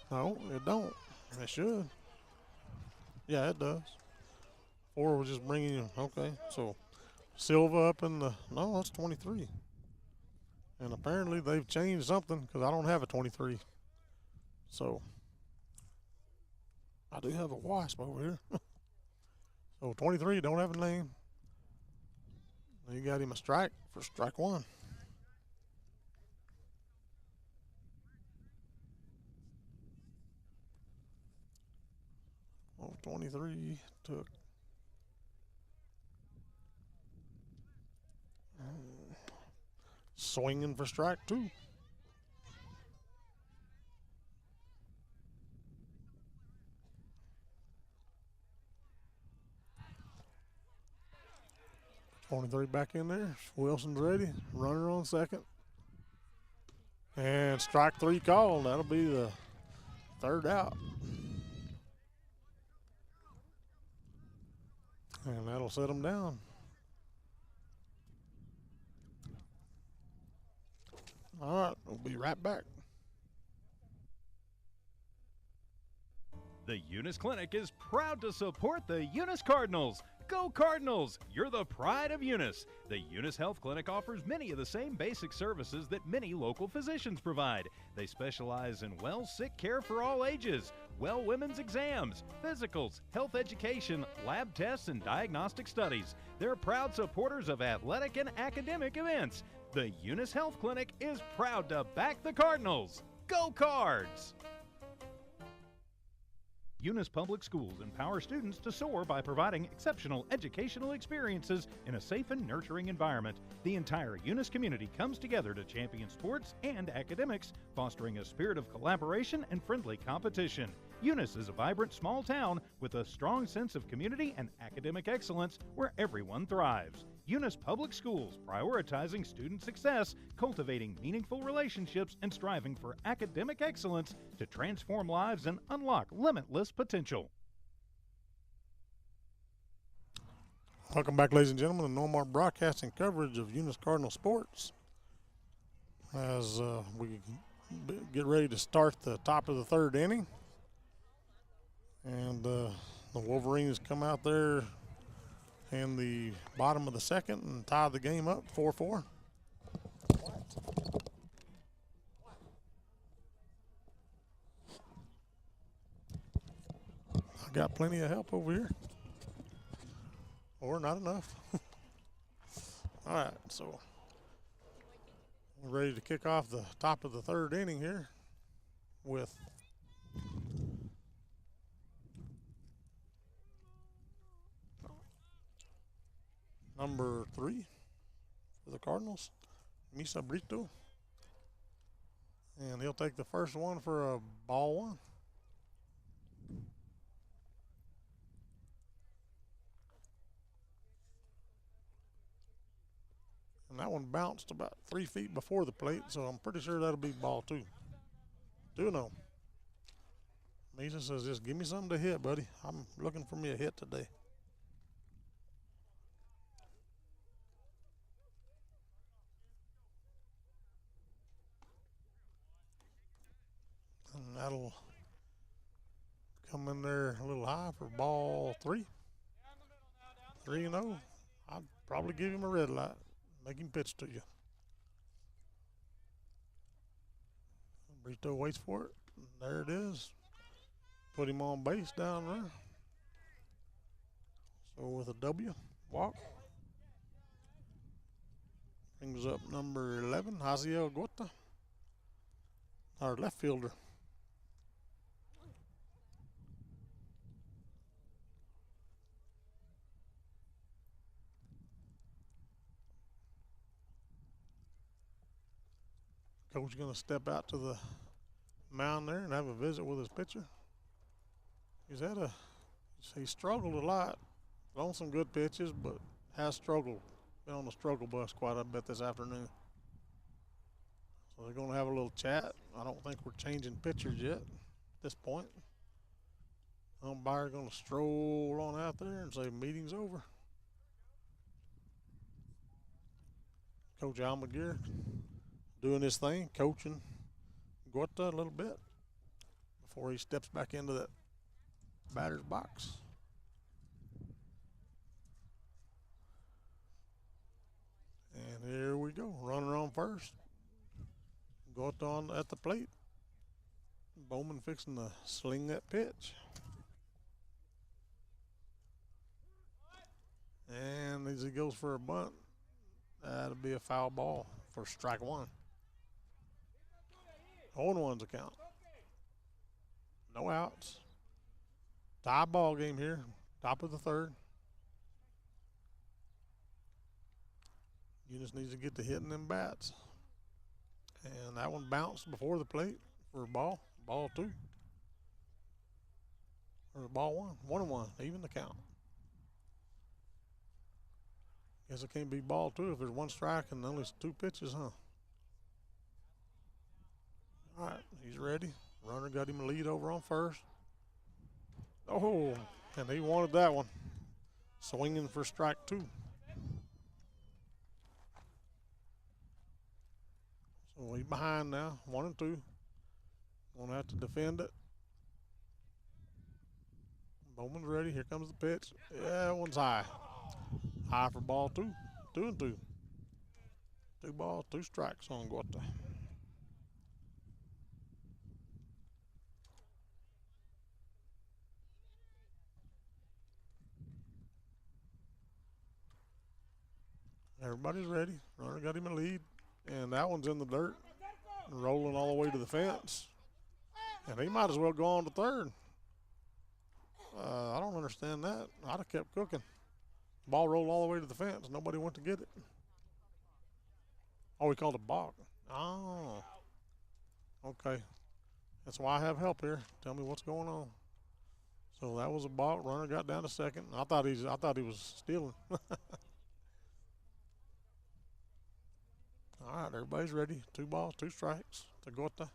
No, it don't. It should. Yeah, it does. 4 was just bringing you. Okay, so Silva up in the, no, that's 23. And apparently they've changed something because I don't have a 23. So I do have a wasp over here. So 23 don't have a name. You got him a strike for strike 1. Oh, 23 took. Swinging for strike 2. Twenty-three back in there. Wilson's ready. Runner on second. And strike 3 called. That'll be the 3rd out. And that'll set them down. All right, we'll be right back. The Eunice Clinic is proud to support the Eunice Cardinals. Go Cardinals! You're the pride of Eunice. The Eunice Health Clinic offers many of the same basic services that many local physicians provide. They specialize in sick care for all ages, women's exams, physicals, health education, lab tests, and diagnostic studies. They're proud supporters of athletic and academic events. The Eunice Health Clinic is proud to back the Cardinals. Go Cards! Eunice Public Schools empower students to soar by providing exceptional educational experiences in a safe and nurturing environment. The entire Eunice community comes together to champion sports and academics, fostering a spirit of collaboration and friendly competition. Eunice is a vibrant small town with a strong sense of community and academic excellence where everyone thrives. Eunice Public Schools, prioritizing student success, cultivating meaningful relationships, and striving for academic excellence to transform lives and unlock limitless potential. Welcome back, ladies and gentlemen, to No More Broadcasting coverage of Eunice Cardinal sports. As we get ready to start the top of the 3rd inning. And the Wolverines come out there in the bottom of the 2nd and tie the game up 4-4. I got plenty of help over here. Or not enough. All right, so we're ready to kick off the top of the 3rd inning here with number 3 for the Cardinals, Misa Brito. And he'll take the first one for a ball 1. And that one bounced about 3 feet before the plate, so I'm pretty sure that'll be ball 2. 2-0. Misa says, just give me something to hit, buddy. I'm looking for me a hit today. And that'll come in there a little high for ball 3. 3-0. I'd probably give him a red light. Make him pitch to you. Brito waits for it. There it is. Put him on base down there. So with a W, walk. Brings up number 11, Haziel Gota, our left fielder. Coach going to step out to the mound there and have a visit with his pitcher. He's He struggled a lot. On some good pitches, but has struggled. Been on the struggle bus quite a bit this afternoon. So they're going to have a little chat. I don't think we're changing pitchers yet at this point. Umpire's going to stroll on out there and say meeting's over. Coach Almaguer doing his thing, coaching Gorta a little bit before he steps back into that batter's box. And here we go, runner on first. Gorta on at the plate. Bowman fixing to sling that pitch. And as he goes for a bunt, that'll be a foul ball for strike one. 0-1's a count. No outs. Tie ball game here. Top of the third. Eunice needs to get to hitting them bats. And that one bounced before the plate for a ball. Ball two. Or ball one. 1-1. Even the count. Guess it can't be ball two if there's one strike and only two pitches, huh? All right, he's ready. Runner got him a lead over on first. Oh, and he wanted that one. Swinging for strike two. So he's behind now, 1-2. Gonna have to defend it. Bowman's ready. Here comes the pitch. Yeah, that one's high. High for ball two. 2-2. 2 balls, 2 strikes on Gorta. Everybody's ready. Runner got him a lead. And that one's in the dirt. Rolling all the way to the fence. And he might as well go on to third. I don't understand that. I'd have kept cooking. Ball rolled all the way to the fence. Nobody went to get it. Oh, he called a balk. Oh. Okay. That's why I have help here. Tell me what's going on. So that was a balk. Runner got down to second. I thought he was stealing. All right, everybody's ready. 2 balls, 2 strikes to Gorta.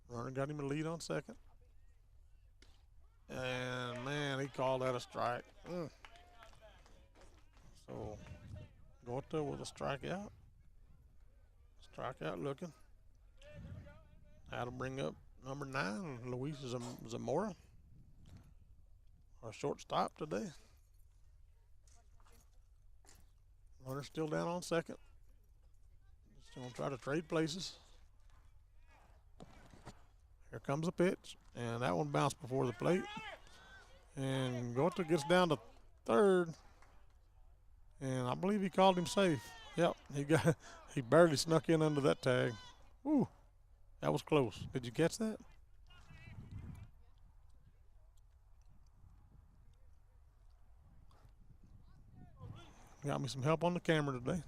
Runner got him a lead on second. And, man, he called that a strike. So, Gorta with a strikeout. Strikeout looking. That'll bring up number 9, Luis Zamora. Our shortstop today. Runner still down on second. Just going to try to trade places. Here comes the pitch. And that one bounced before the plate. And Gorta gets down to third. And I believe he called him safe. Yep, he barely snuck in under that tag. Woo, that was close. Did you catch that? Got me some help on the camera today.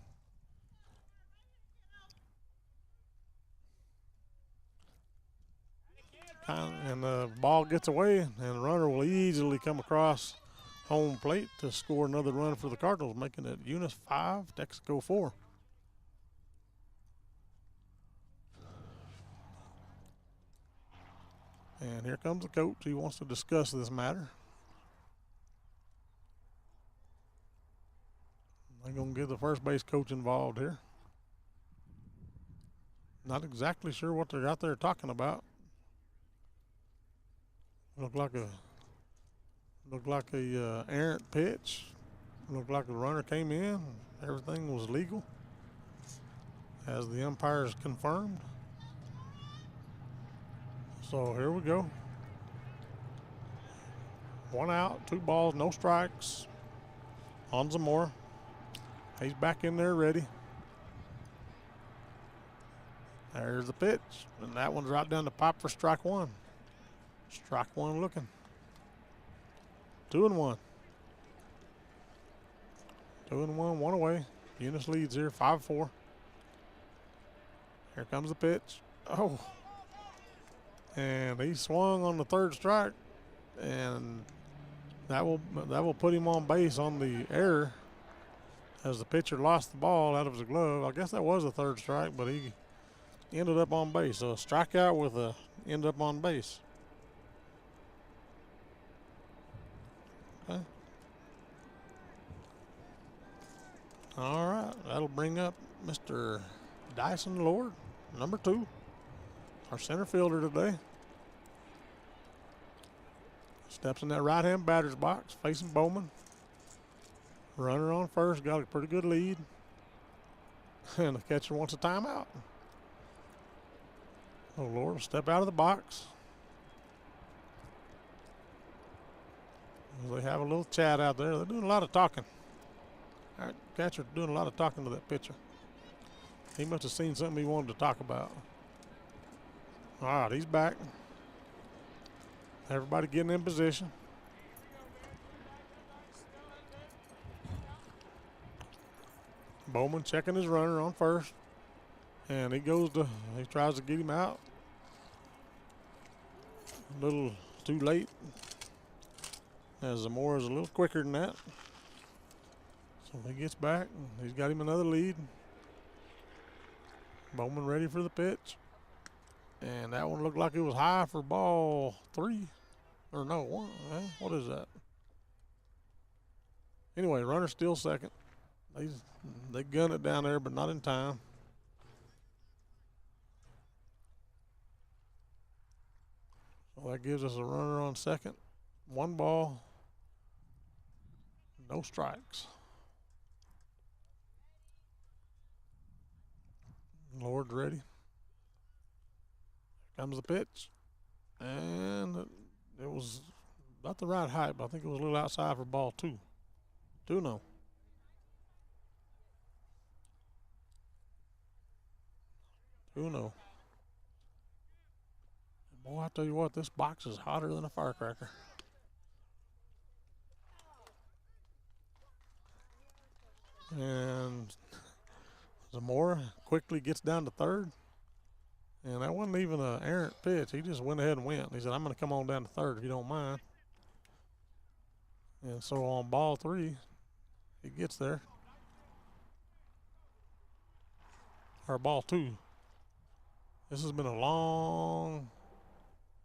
And the ball gets away, and the runner will easily come across home plate to score another run for the Cardinals, making it Eunice 5, Texico 4. And here comes the coach. He wants to discuss this matter. They're going to get the first base coach involved here. Not exactly sure what they're out there talking about. Looked like a errant pitch. Looked like the runner came in. Everything was legal, as the umpires confirmed. So here we go. 1 out, 2 balls, no strikes on Zamora. He's back in there ready. There's the pitch, and that one's right down the pipe for strike 1. Strike 1 looking. 2-1. 2-1, 1 away. Eunice leads here, 5-4. Here comes the pitch. Oh. And he swung on the third strike. and that will put him on base on the error as the pitcher lost the ball out of his glove. I guess that was a third strike, but he ended up on base. So a strikeout with a end up on base. Okay. All right, that'll bring up Mr. Dyson Lord, number 2, our center fielder today. Steps in that right-hand batter's box, facing Bowman. Runner on first, got a pretty good lead. And the catcher wants a timeout. Oh, Lord, step out of the box. They have a little chat out there. They're doing a lot of talking. All right, catcher's doing a lot of talking to that pitcher. He must have seen something he wanted to talk about. All right, he's back. Everybody getting in position. Bowman checking his runner on first. And he tries to get him out. A little too late. As Zamora is a little quicker than that. So he gets back. He's got him another lead. Bowman ready for the pitch. And that one looked like it was high for ball 3. Or no, 1. What is that? Anyway, runner still second. They gun it down there, but not in time. So that gives us a runner on second. 1 ball. No strikes. Lord's ready. Here comes the pitch. And it was not the right height, but I think it was a little outside for ball 2. 2-0. Boy, I tell you what, this box is hotter than a firecracker. And Zamora quickly gets down to third. And that wasn't even an errant pitch. He just went ahead and went. He said, I'm going to come on down to third if you don't mind. And so on ball 3, he gets there. Or ball 2. This has been a long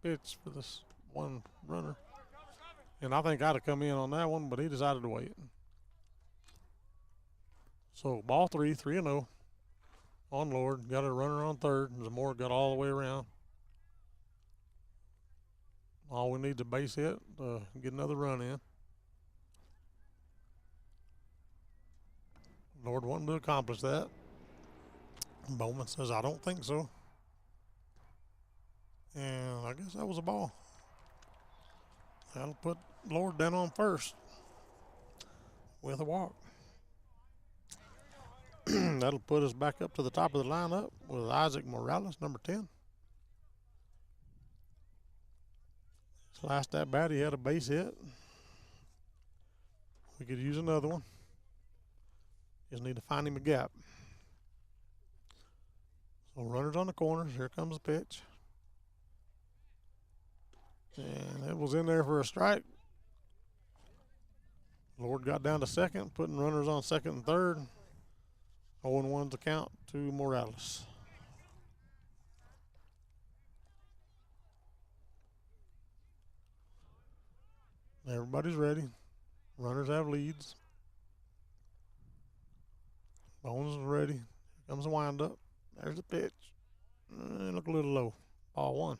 pitch for this one runner. And I think I'd have come in on that one, but he decided to wait. So ball 3, 3-0 on Lord. Got a runner on third. Zamora got all the way around. All we need is a base hit to get another run in. Lord wanting to accomplish that. Bowman says, I don't think so. And I guess that was a ball. That'll put Lord down on first with a walk. That'll put us back up to the top of the lineup with Isaac Morales, number 10. His last at bat, he had a base hit. We could use another one. Just need to find him a gap. So runners on the corners. Here comes the pitch. And it was in there for a strike. Lord got down to second, putting runners on second and third. 0-1 to count to Morales. Everybody's ready. Runners have leads. Bones is ready. Here comes the windup. There's the pitch. Look a little low. Ball 1.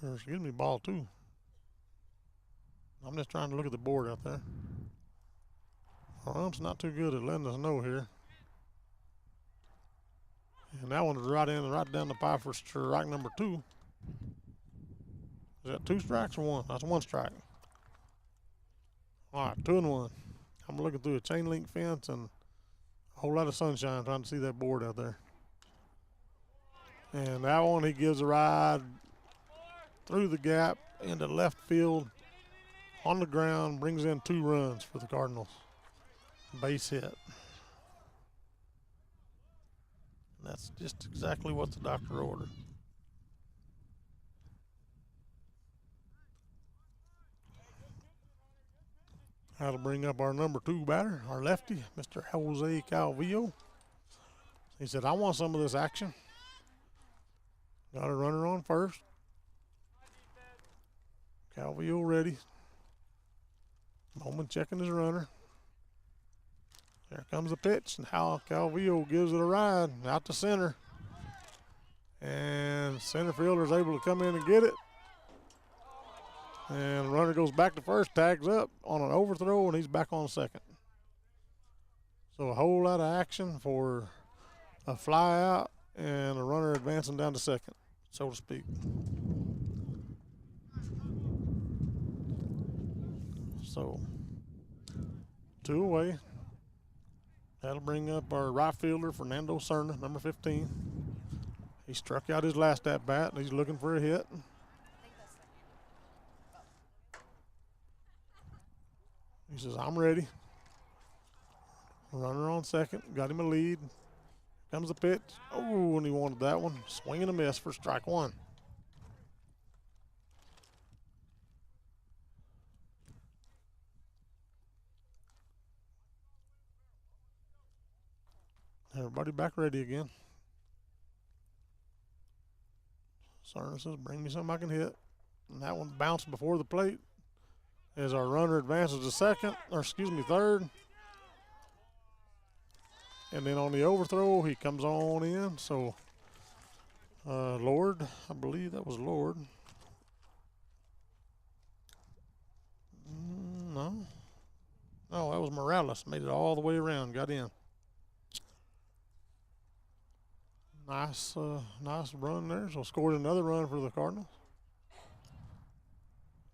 Or excuse me, ball 2. I'm just trying to look at the board out there. It's not too good at letting us know here. And that one is right down the pipe for strike number 2. Is that 2 strikes or 1? That's 1 strike. All right, 2-1. I'm looking through a chain link fence and a whole lot of sunshine trying to see that board out there. And that one, he gives a ride through the gap into left field on the ground, brings in 2 runs for the Cardinals. Base hit. That's just exactly what the doctor ordered. That'll bring up our number 2 batter, our lefty, Mr. Jose Calvillo. He said, I want some of this action. Got a runner on first. Calvillo ready. Bowman checking his runner. There comes the pitch, and how Calvillo gives it a ride out to center. And center fielder is able to come in and get it. And the runner goes back to first, tags up on an overthrow, and he's back on second. So a whole lot of action for a fly out and a runner advancing down to second, so to speak. So 2 away. That'll bring up our right fielder, Fernando Cerna, number 15. He struck out his last at-bat, and he's looking for a hit. He says, I'm ready. Runner on second, got him a lead. Comes the pitch. Oh, and he wanted that one. Swing and a miss for strike 1. Everybody back ready again. Cerna says, bring me something I can hit. And that one bounced before the plate as our runner advances to third. And then on the overthrow, he comes on in. So, Lord, I believe that was Lord. No, that was Morales. Made it all the way around, got in. Nice run there. So scored another run for the Cardinals,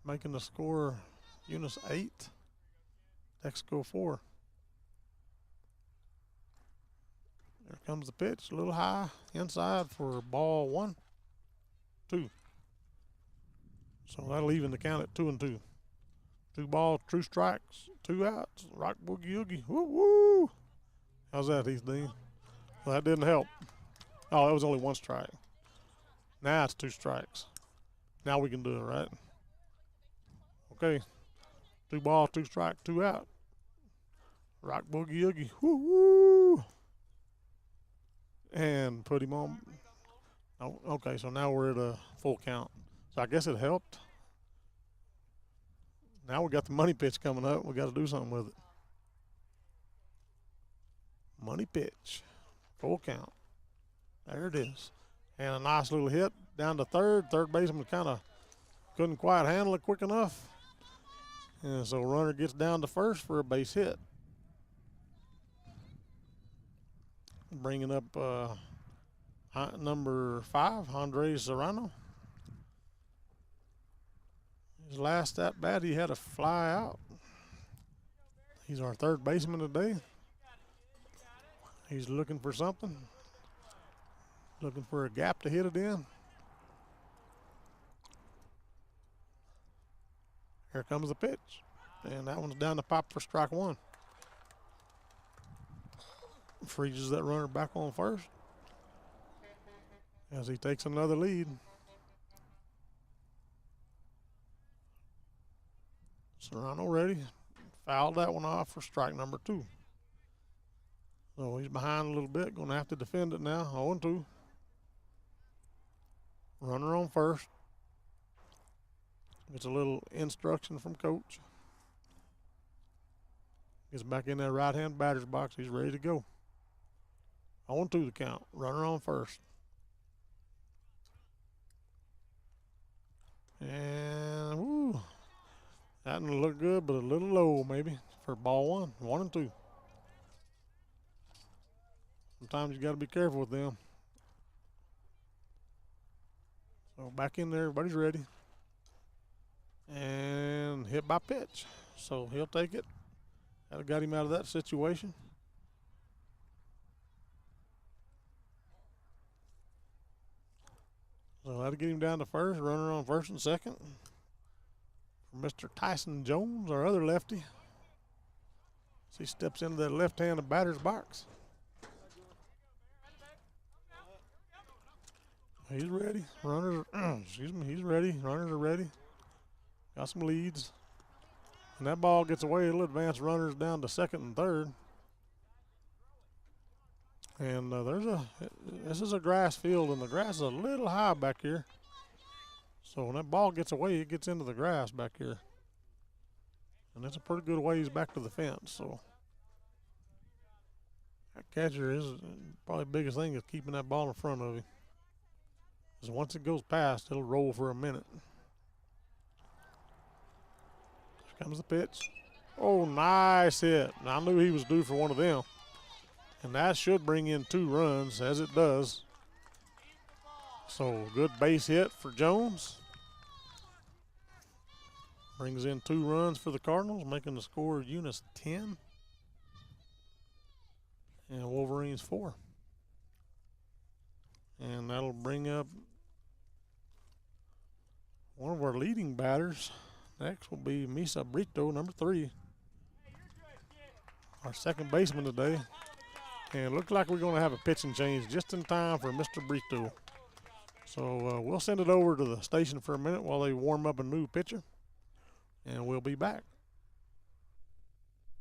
making the score Eunice 8, Texico 4. There comes the pitch, a little high inside for ball 1, 2. So that'll even the count at 2-2. 2 balls, 2 strikes, 2 outs. Rock boogie oogie. Woo woo. How's that, Heath Dean? Well, that didn't help. Oh, that was only 1 strike. Now it's 2 strikes. Now we can do it, right? Okay. 2 balls, 2 strikes, 2 out. Rock boogie oogie. Woo woo. And put him on. Oh, okay, so now we're at a full count. So I guess it helped. Now we got the money pitch coming up. We got to do something with it. Money pitch. Full count. There it is. And a nice little hit down to third. Third baseman kind of couldn't quite handle it quick enough. And so runner gets down to first for a base hit. Bringing up number 5, Andres Serrano. His last at bat, he had a fly out. He's our third baseman today. He's looking for something. Looking for a gap to hit it in. Here comes the pitch. And that one's down the pipe for strike 1. Freezes that runner back on first as he takes another lead. Serrano ready. Fouled that one off for strike number 2. So he's behind a little bit. Going to have to defend it now. 0-2. Runner on first. Gets a little instruction from coach. Gets back in that right-hand batter's box. He's ready to go. 0-2 the count. Runner on first. And woo, that didn't look good, but a little low maybe for ball 1. 1-2. Sometimes you got to be careful with them. So back in there, everybody's ready. And hit by pitch. So he'll take it. That got him out of that situation. So that'll get him down to first. Runner on first and second. For Mr. Tyson Jones, our other lefty. As he steps into that left-handed batter's box. He's ready. Runners, he's ready. Runners are ready. Got some leads. And that ball gets away, it'll advance runners down to second and third. And this is a grass field, and the grass is a little high back here. So when that ball gets away, it gets into the grass back here. And it's a pretty good ways back to the fence. So that catcher is probably the biggest thing is keeping that ball in front of him. Because once it goes past, it'll roll for a minute. Here comes the pitch. Oh, nice hit. I knew he was due for one of them. And that should bring in 2 runs, as it does. So good base hit for Jones. Brings in 2 runs for the Cardinals, making the score Eunice 10 and Wolverines 4. And that'll bring up one of our leading batters. Next will be Misa Brito, number 3. Our second baseman today. And it looks like we're going to have a pitching change just in time for Mr. Brito. So we'll send it over to the station for a minute while they warm up a new pitcher. And we'll be back.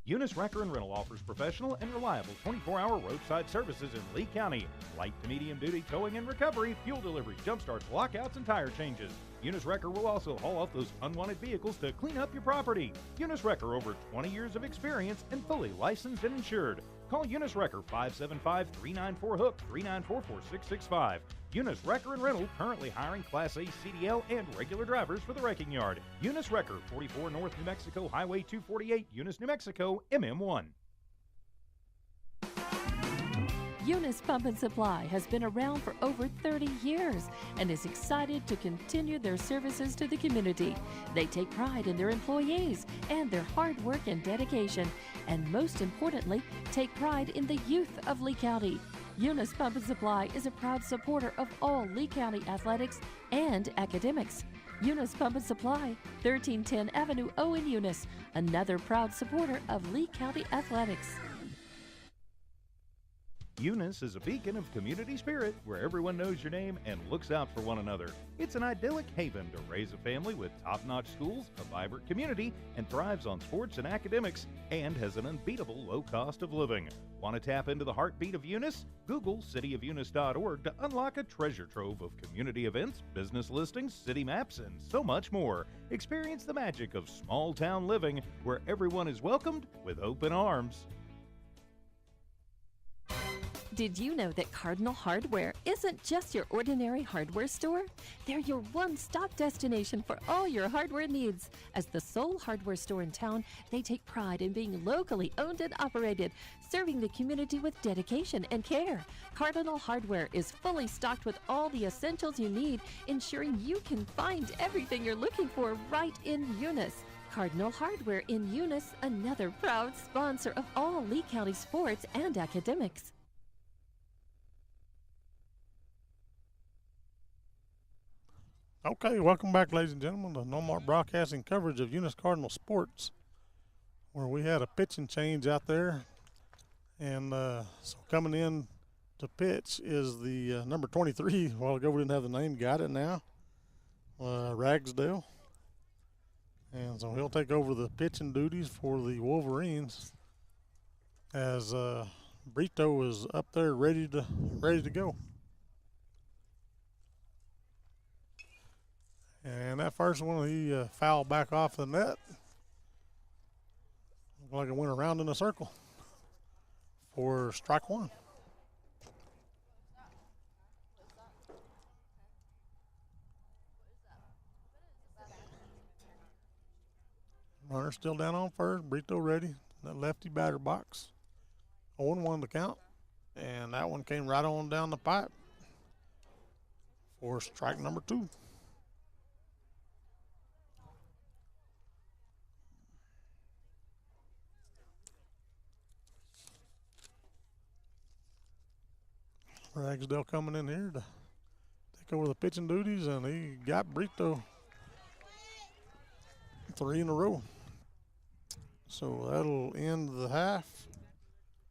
Eunice Wrecker and Rental offers professional and reliable 24-hour roadside services in Lee County. Light to medium duty towing and recovery, fuel delivery, jump starts, lockouts, and tire changes. Eunice Wrecker will also haul off those unwanted vehicles to clean up your property. Eunice Wrecker, over 20 years of experience and fully licensed and insured. Call Eunice Wrecker 575-394-HOOK, 394-4665. Eunice Wrecker and Rental currently hiring Class A CDL and regular drivers for the wrecking yard. Eunice Wrecker, 44 North New Mexico Highway 248, Eunice, New Mexico, MM1. Eunice Pump and Supply has been around for over 30 years and is excited to continue their services to the community. They take pride in their employees and their hard work and dedication, and most importantly, take pride in the youth of Lee County. Eunice Pump and Supply is a proud supporter of all Lee County athletics and academics. Eunice Pump and Supply, 1310 Avenue O in Eunice, another proud supporter of Lee County athletics. Eunice is a beacon of community spirit where everyone knows your name and looks out for one another. It's an idyllic haven to raise a family with top-notch schools, a vibrant community, and thrives on sports and academics, and has an unbeatable low cost of living. Want to tap into the heartbeat of Eunice? Google cityofunis.org to unlock a treasure trove of community events, business listings, city maps, and so much more. Experience the magic of small-town living where everyone is welcomed with open arms. Did you know that Cardinal Hardware isn't just your ordinary hardware store? They're your one-stop destination for all your hardware needs. As the sole hardware store in town, they take pride in being locally owned and operated, serving the community with dedication and care. Cardinal Hardware is fully stocked with all the essentials you need, ensuring you can find everything you're looking for right in Eunice. Cardinal Hardware in Eunice, another proud sponsor of all Lee County sports and academics. Okay, welcome back, ladies and gentlemen, to No More Broadcasting coverage of Eunice Cardinal sports, where we had a pitching change out there. And so coming in to pitch is the number 23. A while ago we didn't have the name, got it now, Ragsdale. And so he'll take over the pitching duties for the Wolverines as Brito is up there ready to go. And that first one, he fouled back off the net. Looked like it went around in a circle for strike one. Runner still down on first. Brito ready. That lefty batter box. 0-1 the count. And that one came right on down the pipe for strike number 2. Ragsdale coming in here to take over the pitching duties, and he got Brito 3 in a row. So that'll end the half.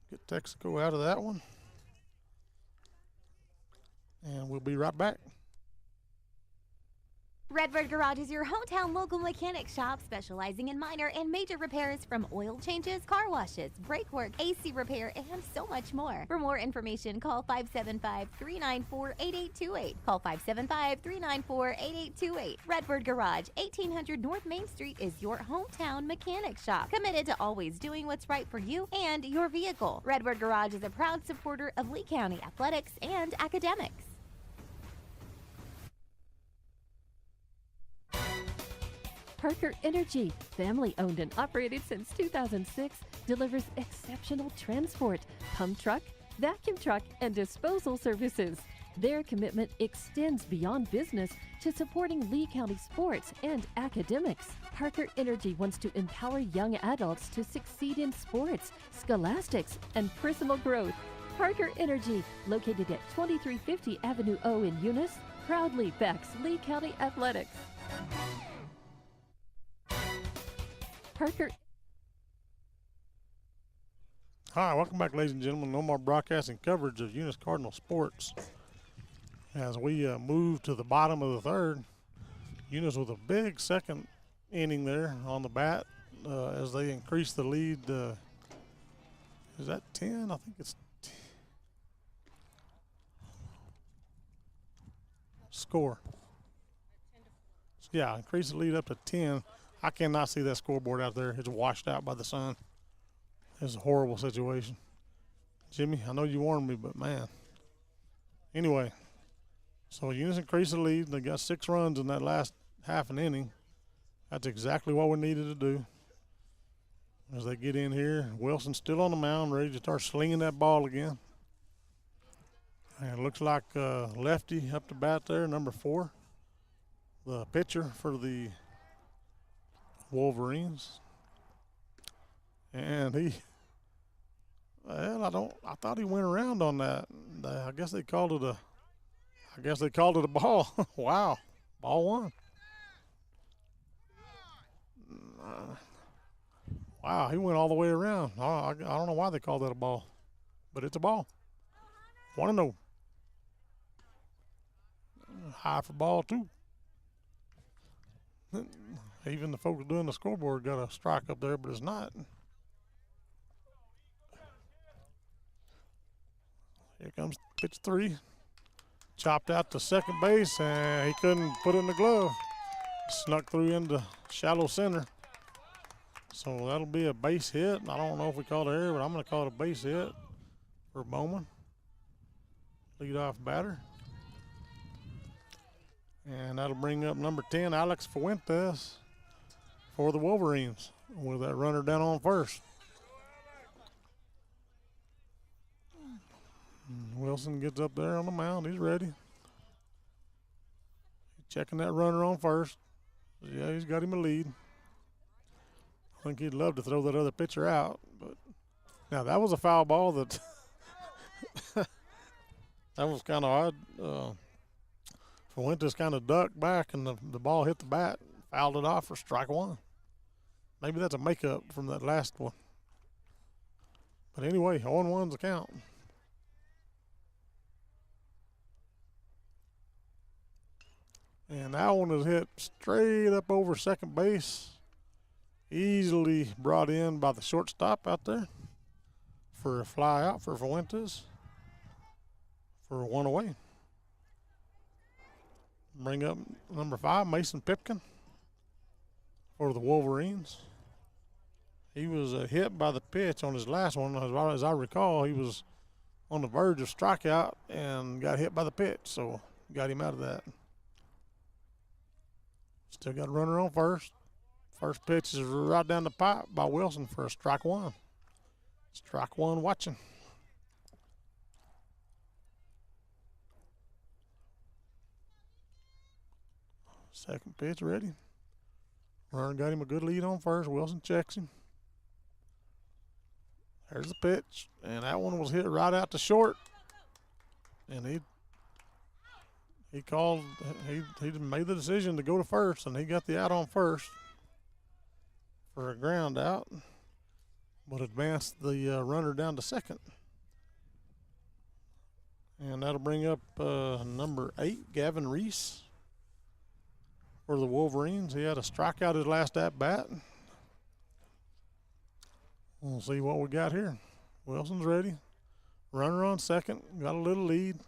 Get Texico out of that one. And we'll be right back. Redbird Garage is your hometown local mechanic shop specializing in minor and major repairs from oil changes, car washes, brake work, AC repair, and so much more. For more information, call 575-394-8828. Call 575-394-8828. Redbird Garage, 1800 North Main Street is your hometown mechanic shop, committed to always doing what's right for you and your vehicle. Redbird Garage is a proud supporter of Lee County athletics and academics. Parker Energy, family owned and operated since 2006, delivers exceptional transport, pump truck, vacuum truck, and disposal services. Their commitment extends beyond business to supporting Lee County sports and academics. Parker Energy wants to empower young adults to succeed in sports, scholastics, and personal growth. Parker Energy, located at 2350 Avenue O in Eunice, proudly backs Lee County athletics. Parker. Hi, welcome back, ladies and gentlemen. No more broadcasting coverage of Eunice Cardinal sports. As we move to the bottom of the third, Eunice with a big second inning there on the bat as they increase the lead. Is that 10? I think it's 10. Score. Yeah, increase the lead up to 10. I cannot see that scoreboard out there. It's washed out by the sun. It's a horrible situation. Jimmy, I know you warned me, but man. Anyway, so Eunice increased the lead. They got 6 runs in that last half an inning. That's exactly what we needed to do. As they get in here, Wilson's still on the mound, ready to start slinging that ball again. And it looks like lefty up to bat there, number 4. The pitcher for the Wolverines. And I thought he went around on that. I guess they called it a ball. Wow. Ball 1. Wow, he went all the way around. I don't know why they called that a ball, but it's a ball. 1-0. High for ball 2. Even the folks doing the scoreboard got a strike up there, but it's not. Here comes pitch 3. Chopped out to second base, and he couldn't put it in the glove. Snuck through into shallow center. So that'll be a base hit. I don't know if we call it error, but I'm going to call it a base hit for Bowman. Leadoff batter. And that'll bring up number 10, Alex Fuentes, for the Wolverines with that runner down on first. Wilson gets up there on the mound. He's ready. Checking that runner on first. Yeah, he's got him a lead. I think he'd love to throw that other pitcher out. But now that was a foul ball that that was kind of odd. Fuentes kind of ducked back, and the ball hit the bat, fouled it off for strike 1. Maybe that's a makeup from that last one. But anyway, 0-1's the count. And that one is hit straight up over second base. Easily brought in by the shortstop out there for a fly out for Fuentes for 1 away. Bring up number 5, Mason Pipkin, for the Wolverines. He was hit by the pitch on his last one. As I recall, he was on the verge of strikeout and got hit by the pitch, so got him out of that. Still got a runner on first. First pitch is right down the pipe by Wilson for a strike 1. Strike 1 watching. Second pitch ready. Runner got him a good lead on first. Wilson checks him. There's the pitch, and that one was hit right out to short. And he made the decision to go to first, and he got the out on first for a ground out, but advanced the runner down to second. And that'll bring up number 8, Gavin Reese, for the Wolverines. He had a strikeout his last at bat. We'll see what we got here. Wilson's ready. Runner on second. Got a little lead.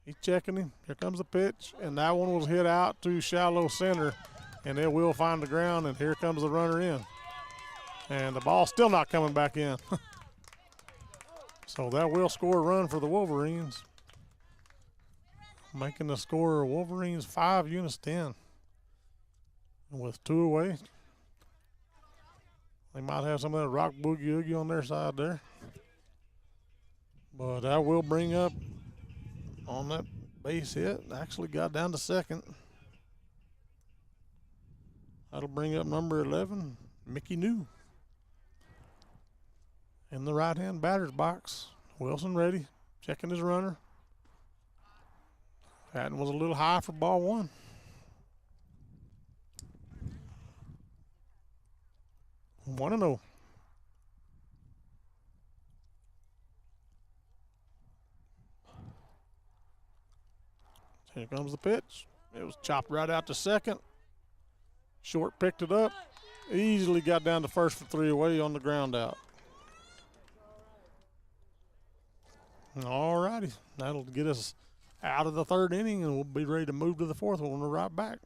He's checking him. Here comes the pitch. And that one was hit out to shallow center. And it will find the ground. And here comes the runner in. And the ball's still not coming back in. So that will score a run for the Wolverines. Making the score Wolverines 5, Eunice 10. And with 2 away. They might have some of that rock boogie oogie on their side there. But that will bring up on that base hit. Actually got down to second. That'll bring up number 11, Mickey New. In the right-hand batter's box. Wilson ready. Checking his runner. That was a little high for ball 1. One and 0. Here comes the pitch. It was chopped right out to second. Short picked it up. Easily got down to first for 3 away on the ground out. All righty. That'll get us out of the 3rd inning, and we'll be ready to move to the 4th one when we're right back.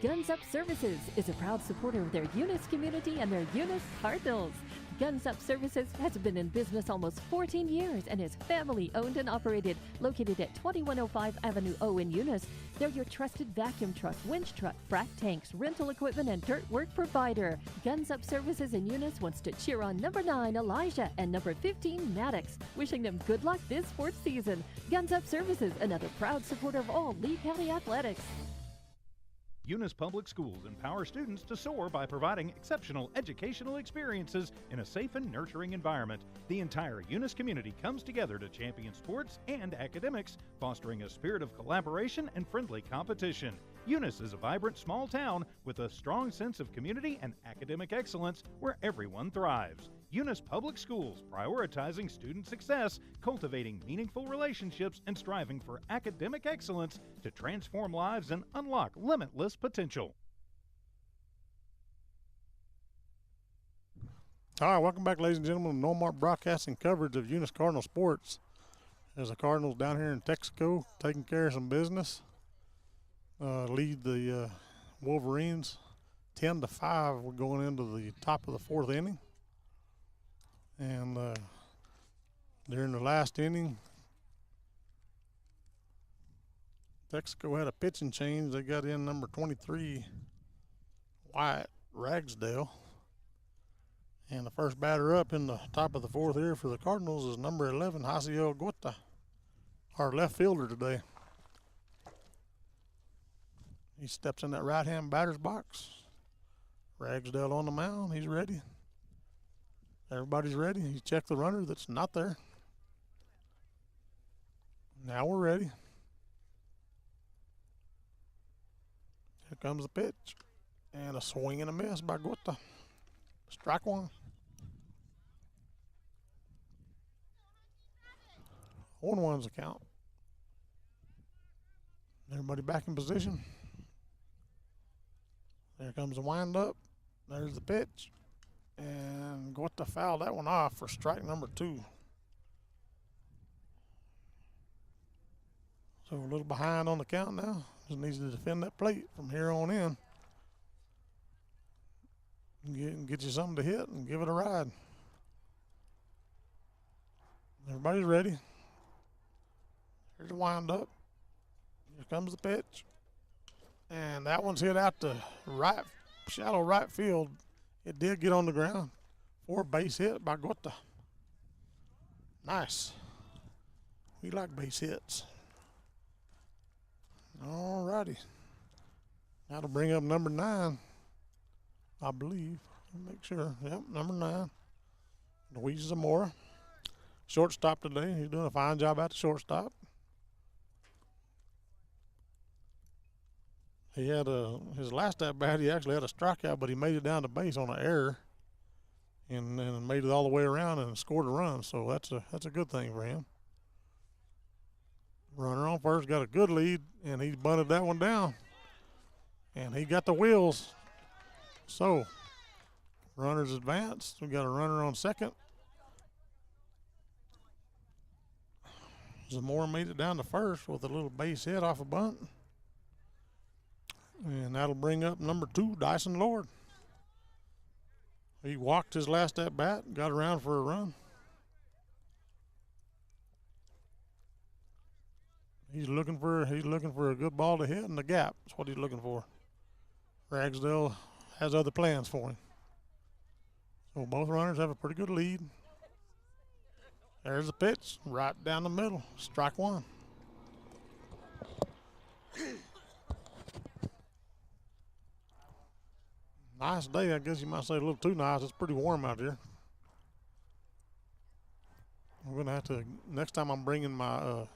Guns Up Services is a proud supporter of their Eunice community and their Eunice Cardinals. Guns Up Services has been in business almost 14 years and is family owned and operated, located at 2105 Avenue O in Eunice. They're your trusted vacuum truck, winch truck, frac tanks, rental equipment, and dirt work provider. Guns Up Services in Eunice wants to cheer on number 9, Elijah, and number 15, Maddox, wishing them good luck this sports season. Guns Up Services, another proud supporter of all Lee County athletics. Eunice Public Schools empower students to soar by providing exceptional educational experiences in a safe and nurturing environment. The entire Eunice community comes together to champion sports and academics, fostering a spirit of collaboration and friendly competition. Eunice is a vibrant small town with a strong sense of community and academic excellence where everyone thrives. Eunice Public Schools, prioritizing student success, cultivating meaningful relationships, and striving for academic excellence to transform lives and unlock limitless potential. All right, welcome back, ladies and gentlemen, to Nomart Broadcasting coverage of Eunice Cardinal sports. There's the Cardinals down here in Texico taking care of some business. Lead the Wolverines 10-5. We're going into the top of the 4th inning. And during the last inning, Texico had a pitching change. They got in number 23, Wyatt Ragsdale. And the first batter up in the top of the 4th here for the Cardinals is number 11, Hasiel Guetta, our left fielder today. He steps in that right-hand batter's box. Ragsdale on the mound. He's ready. Everybody's ready. He checked the runner that's not there. Now we're ready. Here comes the pitch. And a swing and a miss by Guetta. Strike 1. 1-1's the count. Everybody back in position. There comes the windup. There's the pitch. And Guetta fouled that one off for strike number 2. So a little behind on the count now. Just needs to defend that plate from here on in. Get you something to hit and give it a ride. Everybody's ready. Here's the windup. Here comes the pitch. And that one's hit out to right, shallow right field. It did get on the ground for a base hit by Guetta. Nice. We like base hits. All righty. That'll bring up number 9, I believe. Make sure. Yep, number 9. Luis Zamora. Shortstop today. He's doing a fine job at the shortstop. He had his last at bat, he actually had a strikeout, but he made it down to base on an error and made it all the way around and scored a run. So that's a good thing for him. Runner on first got a good lead, and he bunted that one down. And he got the wheels. So, runners advanced. We got a runner on second. Zamora made it down to first with a little base hit off a bunt. And that'll bring up number 2, Dyson Lord. He walked his last at bat, got around for a run. He's looking for a good ball to hit in the gap. That's what he's looking for. Ragsdale has other plans for him. So both runners have a pretty good lead. There's the pitch, right down the middle. Strike 1. Nice day, I guess you might say a little too nice. It's pretty warm out here. I'm going to have to, next time I'm bringing my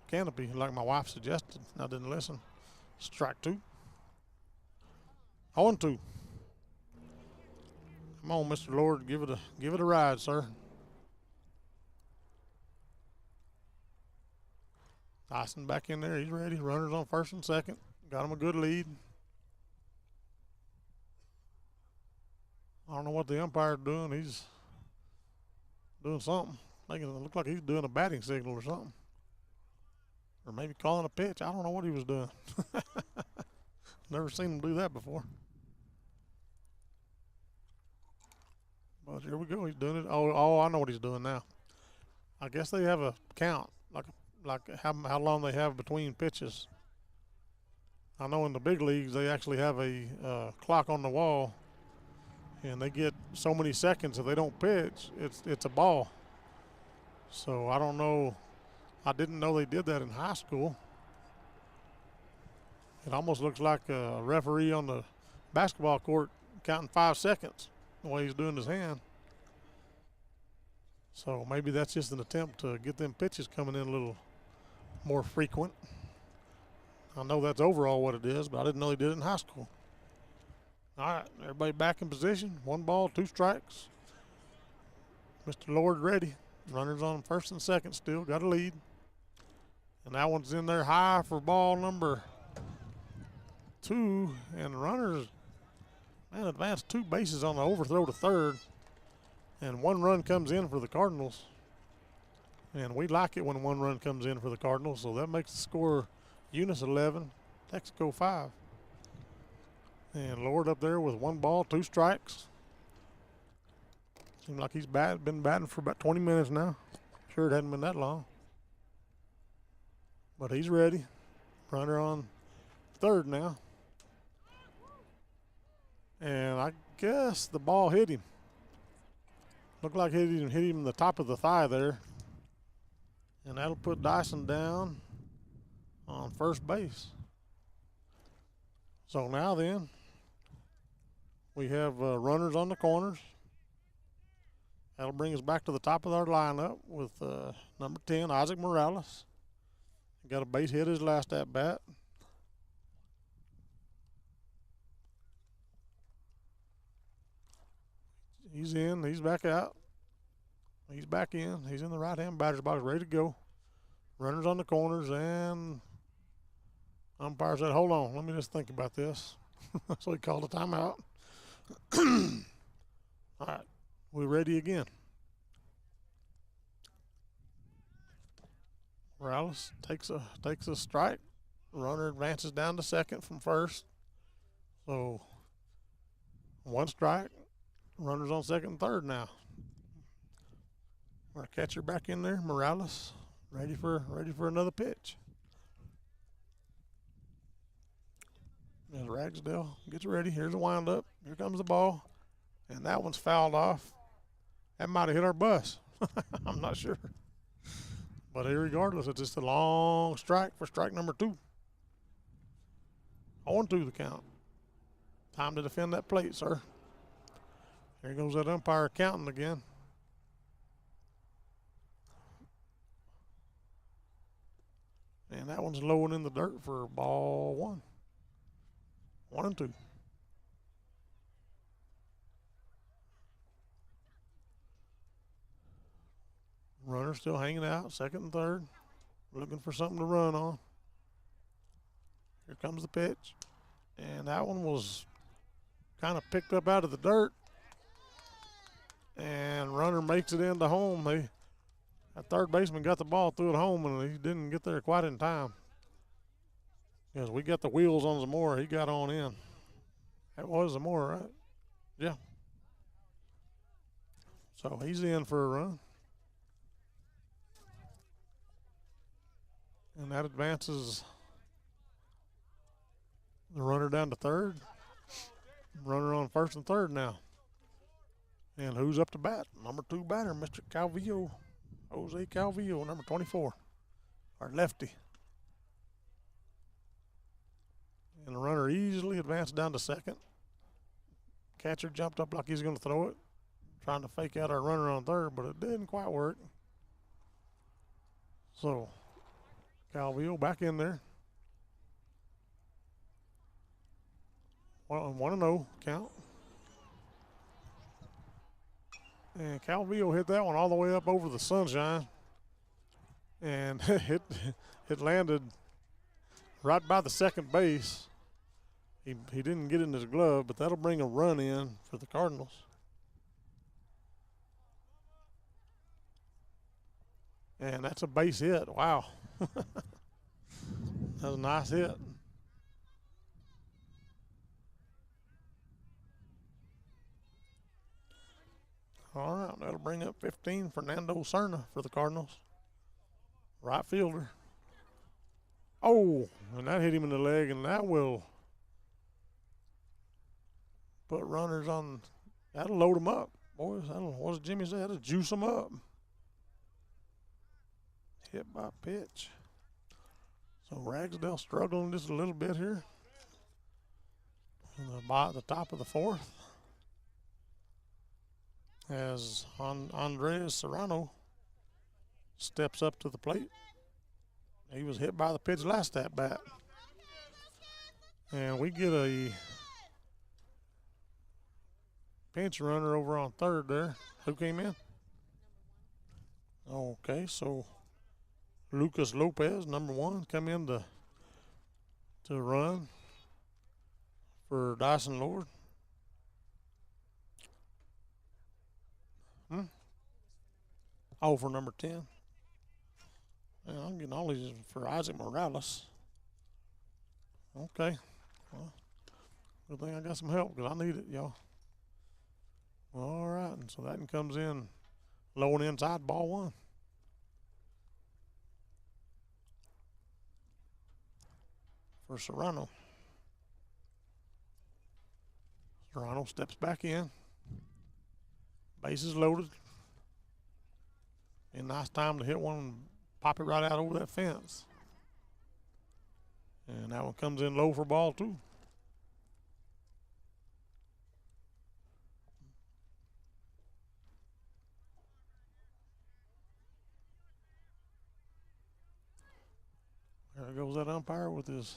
canopy, like my wife suggested. I didn't listen. Strike 2. 0-2. Come on, Mr. Lord, give it a ride, sir. Dyson back in there. He's ready. Runners on first and second. Got him a good lead. I don't know what the umpire's doing. He's doing something. Making it look like he's doing a batting signal or something. Or maybe calling a pitch. I don't know what he was doing. Never seen him do that before. But here we go. He's doing it. Oh, I know what he's doing now. I guess they have a count, like how long they have between pitches. I know in the big leagues they actually have a clock on the wall, and they get so many seconds. If they don't pitch, it's a ball. So I don't know. I didn't know they did that in high school. It almost looks like a referee on the basketball court counting 5 seconds the way he's doing his hand. So maybe that's just an attempt to get them pitches coming in a little more frequent. I know that's overall what it is, but I didn't know they did it in high school. All right, everybody back in position. 1 ball, 2 strikes. Mr. Lord ready. Runners on first and second still. Got a lead. And that one's in there high for ball number 2. And the runners, man, advanced 2 bases on the overthrow to third. And 1 run comes in for the Cardinals. And we like it when 1 run comes in for the Cardinals. So that makes the score Eunice 11, Texico 5. And Lord up there with 1 ball, 2 strikes. Seems like he's been batting for about 20 minutes now. Sure it hadn't been that long. But he's ready. Runner on third now. And I guess the ball hit him. Looked like it hit him in the top of the thigh there. And that'll put Dyson down on first base. So now then, we have runners on the corners. That'll bring us back to the top of our lineup with number 10, Isaac Morales. Got a base hit his last at bat. He's in. He's back out. He's back in. He's in the right-hand batter's box, ready to go. Runners on the corners, and umpire said, hold on, let me just think about this. So he called a timeout. All right, we're ready again. Morales takes a strike. Runner advances down to second from first. So 1 strike. Runners on second and third now. Our catcher back in there, Morales, ready for another pitch. As Ragsdale gets ready, here's a windup. Here comes the ball, and that one's fouled off. That might have hit our bus. I'm not sure. But regardless, it's just a long strike for strike number 2. 0-2 the count. Time to defend that plate, sir. Here goes that umpire counting again. And that one's low and in the dirt for ball 1. 1-2. Runner still hanging out, second and third. looking for something to run on. Here comes the pitch. And that one was kind of picked up out of the dirt. And runner makes it into home. That third baseman got the ball, threw it home, and he didn't get there quite in time. Because we got the wheels on Zamora. He got on in. That was Zamora, right? Yeah. So he's in for a run. And that advances the runner down to third. Runner on first and third now. And who's up to bat? Number 2 batter, Mr. Calvillo. Jose Calvillo, number 24. Our lefty. And the runner easily advanced down to second. Catcher jumped up like he's going to throw it, trying to fake out our runner on third, but it didn't quite work. So, Calvillo back in there. 1-0 count. And Calvillo hit that one all the way up over the sunshine. And it landed right by the second base. He didn't get in his glove, but that'll bring a run in for the Cardinals. And that's a base hit. Wow. That's a nice hit. All right, that'll bring up 15, Fernando Cerna for the Cardinals. Right fielder. Oh, and that hit him in the leg, and that will put runners on. That'll load them up, boys. What does Jimmy say? That'll juice them up. Hit by pitch. So Ragsdale struggling just a little bit here. At the top of the fourth, as Andres Serrano steps up to the plate. He was hit by the pitch last at bat. And we get a pinch runner over on third there. Who came in? Okay, so Lucas Lopez, number 1, come in to run for Dyson Lord. Oh, for number 10. Yeah, I'm getting all these for Isaac Morales. Okay. Well, good thing I got some help because I need it, y'all. All right, and so that one comes in low and inside, ball 1. For Serrano. Serrano steps back in. Bases loaded. And nice time to hit one and pop it right out over that fence. And that one comes in low for ball 2. There goes that umpire with his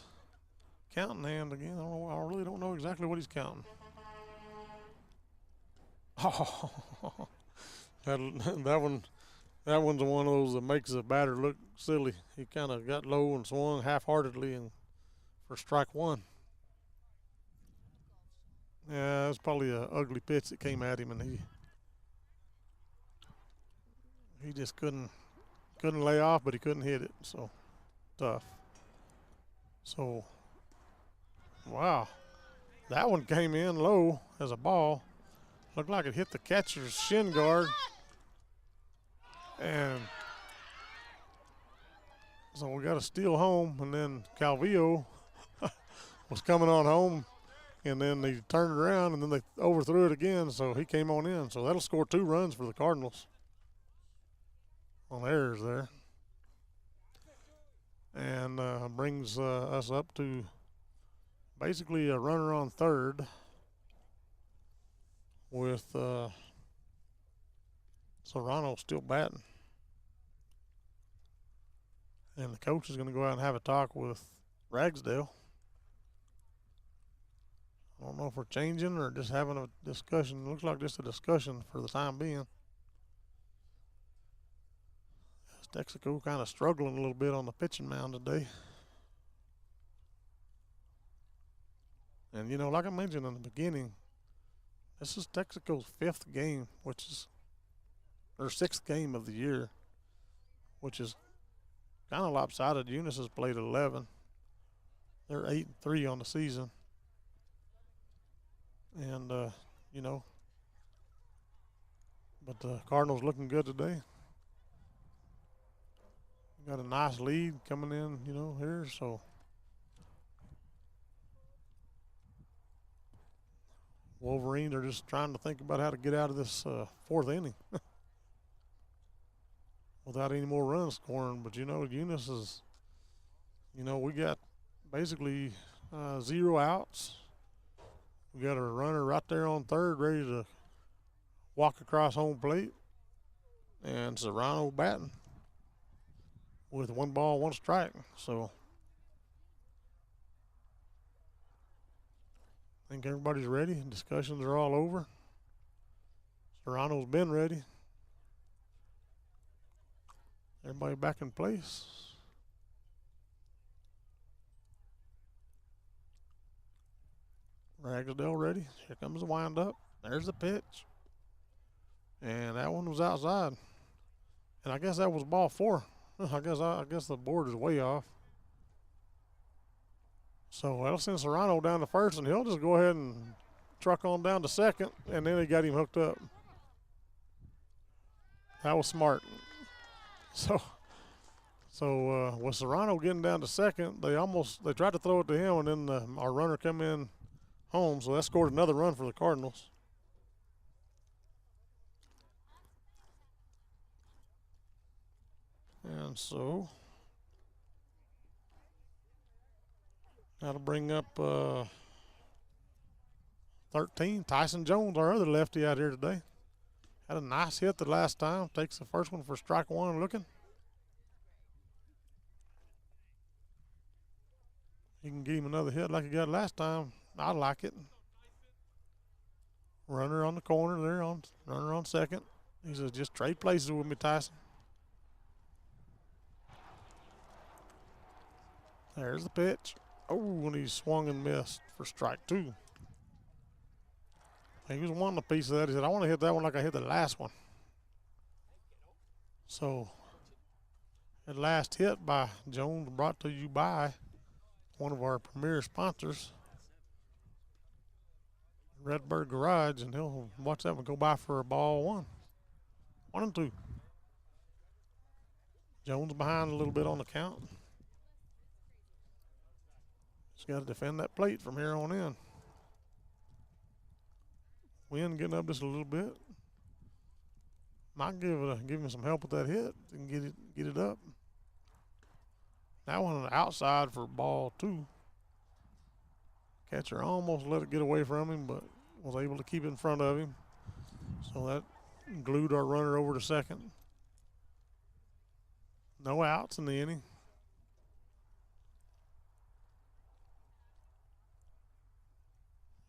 counting hand again. I really don't know exactly what he's counting. Oh, that one's one of those that makes the batter look silly. He kind of got low and swung half-heartedly and for strike 1. Yeah, it was probably an ugly pitch that came at him, and he just couldn't lay off, but he couldn't hit it. So tough. So wow, that one came in low as a ball. Looked like it hit the catcher's shin guard. And so we got a steal home, and then Calvillo was coming on home, and then they turned it around, and then they overthrew it again, so he came on in. So that'll score 2 runs for the Cardinals on errors there. And brings us up to basically a runner on third with Serrano still batting. And the coach is going to go out and have a talk with Ragsdale. I don't know if we're changing or just having a discussion. It looks like just a discussion for the time being. As Texico kind of struggling a little bit on the pitching mound today. And, you know, like I mentioned in the beginning, this is Texico's 5th game, which is their 6th game of the year, which is kind of lopsided. Eunice has played 11. They're 8-3 on the season. And, you know, but the Cardinals looking good today. Got a nice lead coming in, you know, here, so. Wolverine, they're just trying to think about how to get out of this 4th inning without any more runs scoring. But, you know, Eunice is, you know, we got basically 0 outs. We got a runner right there on third ready to walk across home plate. And Serrano batting with 1 ball, 1 strike. So I think everybody's ready. Discussions are all over. Serrano's been ready. Everybody back in place. Ragsdale ready. Here comes the windup. There's the pitch. And that one was outside. And I guess that was ball 4. I guess the board is way off. So that'll send Serrano down to first, and he'll just go ahead and truck on down to second, and then he got him hooked up. That was smart. So with Serrano getting down to second, they tried to throw it to him, and then our runner come in home, so that scored another run for the Cardinals. And so that'll bring up 13. Tyson Jones, our other lefty out here today. Had a nice hit the last time. Takes the first one for strike 1 looking. You can give him another hit like he got last time. I like it. Runner on the corner there, runner on second. He says, just trade places with me, Tyson. There's the pitch. Oh, and he swung and missed for strike 2. He was wanting a piece of that. He said, I want to hit that one like I hit the last one. So, that last hit by Jones brought to you by one of our premier sponsors, Redbird Garage, and he'll watch that one go by for a ball 1. 1 and 2. Jones behind a little bit on the count. He's got to defend that plate from here on in. Wind getting up just a little bit. Might give him some help with that hit and get it up. That one on the outside for ball 2. Catcher almost let it get away from him, but was able to keep it in front of him. So that glued our runner over to second. No outs in the inning.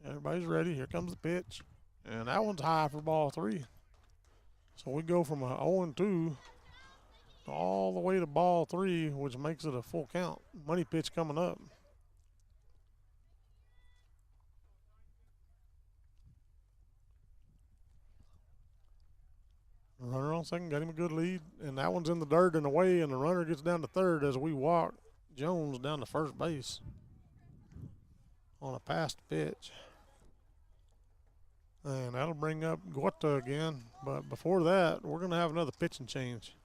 Everybody's ready. Here comes the pitch. And that one's high for ball 3. So we go from a 0-2 all the way to ball 3, which makes it a full count. Money pitch coming up. Runner on second, got him a good lead. And that one's in the dirt and away, and the runner gets down to third as we walk Jones down to first base on a passed pitch. And that'll bring up Guata again. But before that, we're going to have another pitching change.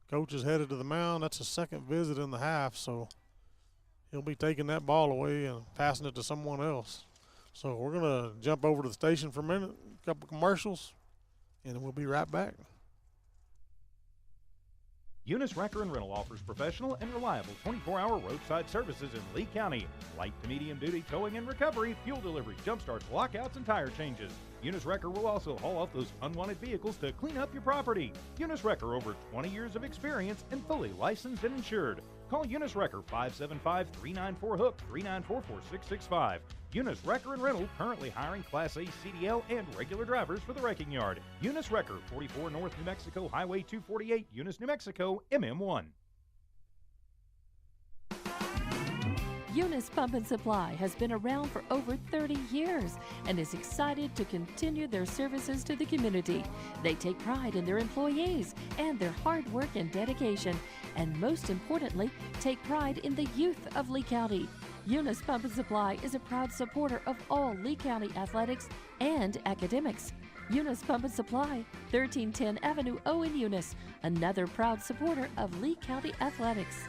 Coach is headed to the mound. That's his second visit in the half, so he'll be taking that ball away and passing it to someone else. So we're going to jump over to the station for a minute, a couple commercials, and then we'll be right back. Eunice Wrecker and Rental offers professional and reliable 24-hour roadside services in Lee County. Light to medium duty towing and recovery, fuel delivery, jump starts, lockouts, and tire changes. Eunice Wrecker will also haul off those unwanted vehicles to clean up your property. Eunice Wrecker, over 20 years of experience and fully licensed and insured. Call Eunice Wrecker 575-394-HOOK, 394-4665. Eunice Wrecker and Rental currently hiring Class A CDL and regular drivers for the wrecking yard. Eunice Wrecker, 44 North New Mexico Highway 248, Eunice, New Mexico, MM1. Eunice Pump and Supply has been around for over 30 years and is excited to continue their services to the community. They take pride in their employees and their hard work and dedication, and most importantly, take pride in the youth of Lee County. Eunice Pump and Supply is a proud supporter of all Lee County athletics and academics. Eunice Pump and Supply, 1310 Avenue O in Eunice, another proud supporter of Lee County athletics.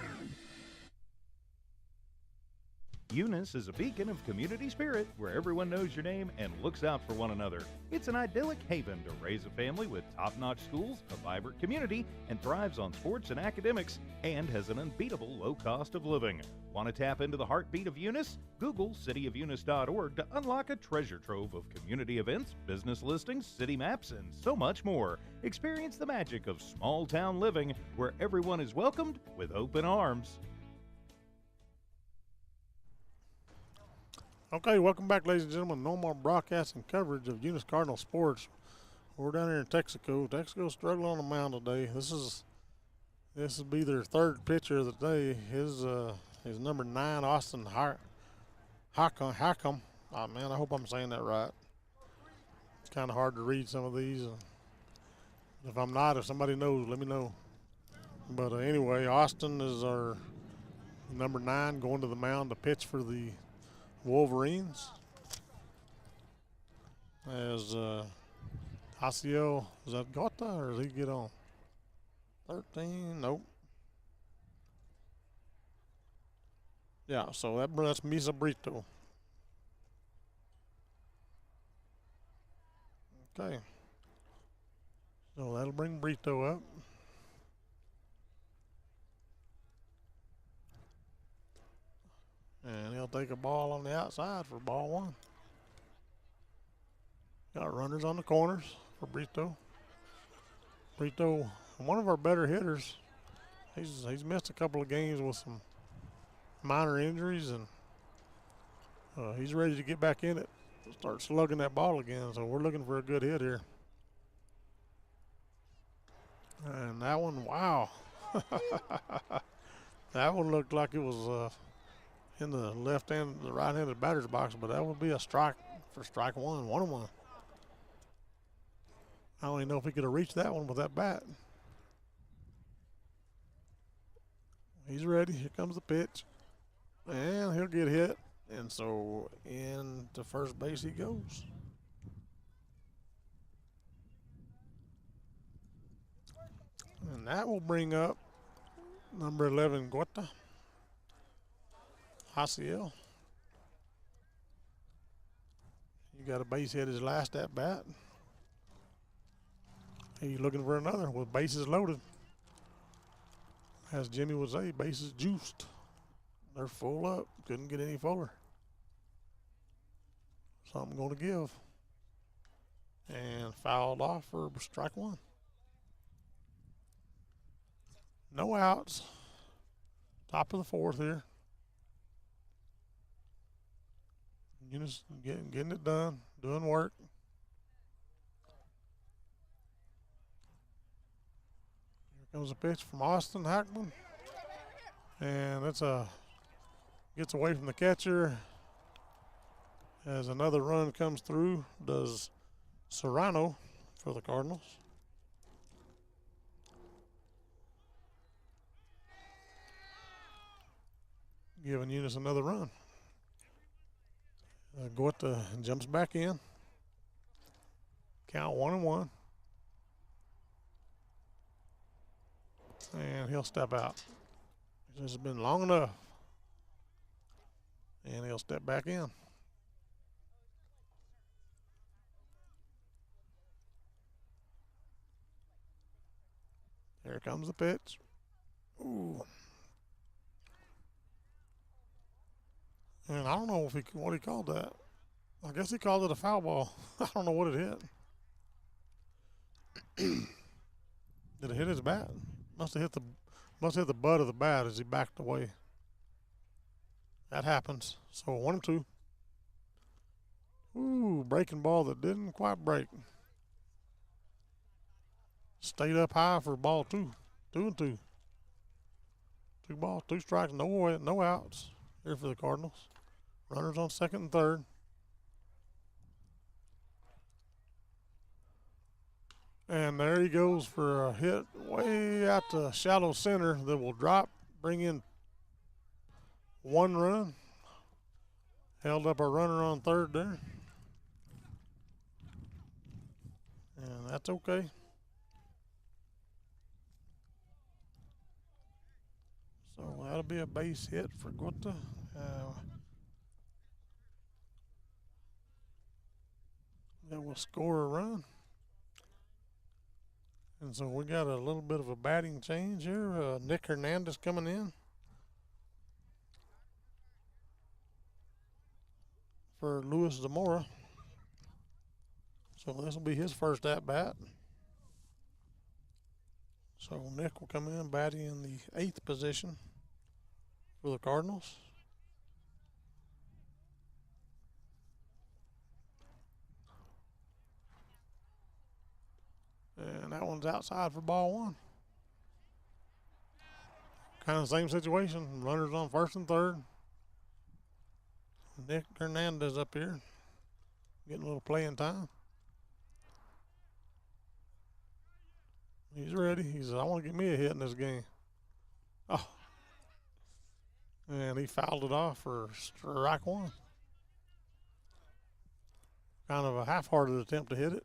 Eunice is a beacon of community spirit where everyone knows your name and looks out for one another. It's an idyllic haven to raise a family with top-notch schools, a vibrant community, and thrives on sports and academics, and has an unbeatable low cost of living. Want to tap into the heartbeat of Eunice? Google cityofunis.org to unlock a treasure trove of community events, business listings, city maps, and so much more. Experience the magic of small-town living where everyone is welcomed with open arms. Okay, welcome back, ladies and gentlemen. No more broadcasting coverage of Eunice Cardinal sports. We're down here in Texico. Texaco's struggling on the mound today. This will be their third pitcher of the day. His number 9, Austin Hackham. Oh man, I hope I'm saying that right. It's kind of hard to read some of these. If I'm not, if somebody knows, let me know. But anyway, Austin is our number 9 going to the mound to pitch for the Wolverines. As Haciel, is that Gota or does he get on? 13, nope. Yeah, so that's Misa Brito. Okay. So that'll bring Brito up. And he'll take a ball on the outside for ball 1. Got runners on the corners for Brito. Brito, one of our better hitters. He's missed a couple of games with some minor injuries, and he's ready to get back in it, start slugging that ball again. So we're looking for a good hit here. And that one, wow. That one looked like it was in the the right-handed batter's box, but that would be a strike for strike 1, 1-1. I don't even know if he could have reached that one with that bat. He's ready. Here comes the pitch. And he'll get hit. And so into first base he goes. And that will bring up number 11, Guata. Haciel. You got a base hit his last at bat. He's looking for another with bases loaded. As Jimmy would say, bases juiced. They're full up. Couldn't get any fuller. Something going to give. And fouled off for strike 1. No outs. Top of the 4th here. Eunice getting it done, doing work. Here comes a pitch from Austin Hackman. And that's gets away from the catcher as another run comes through. Does Serrano for the Cardinals. Giving Eunice another run. Gorta jumps back in. Count 1-1. And he'll step out. This has been long enough. And he'll step back in. Here comes the pitch. Ooh. And I don't know what he called that. I guess he called it a foul ball. I don't know what it hit. Did it hit his bat? Must have hit the Must hit the butt of the bat as he backed away. That happens. So 1-2. Ooh, breaking ball that didn't quite break. Stayed up high for ball 2. 2-2. 2 balls, 2 strikes, no outs here for the Cardinals. Runners on second and third. And there he goes for a hit way out to shallow center that will drop, bring in 1 run. Held up a runner on third there. And that's okay. So that'll be a base hit for Guta. That will score a run. And so we got a little bit of a batting change here. Nick Hernandez coming in for Luis Zamora. So this will be his first at-bat. So Nick will come in batting in the 8th position for the Cardinals. And that one's outside for ball 1. Kind of the same situation. Runners on first and third. Nick Hernandez up here getting a little playing time. He's ready. He says, I want to get me a hit in this game. Oh. And he fouled it off for strike 1. Kind of a half-hearted attempt to hit it.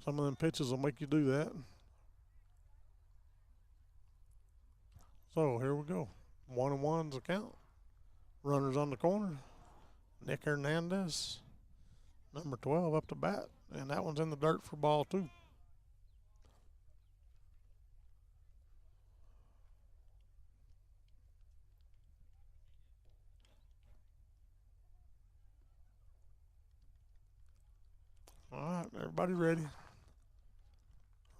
Some of them pitches will make you do that. So here we go. 1-1's the count. Runners on the corner. Nick Hernandez, number 12, up to bat. And that one's in the dirt for ball 2. All right, everybody ready.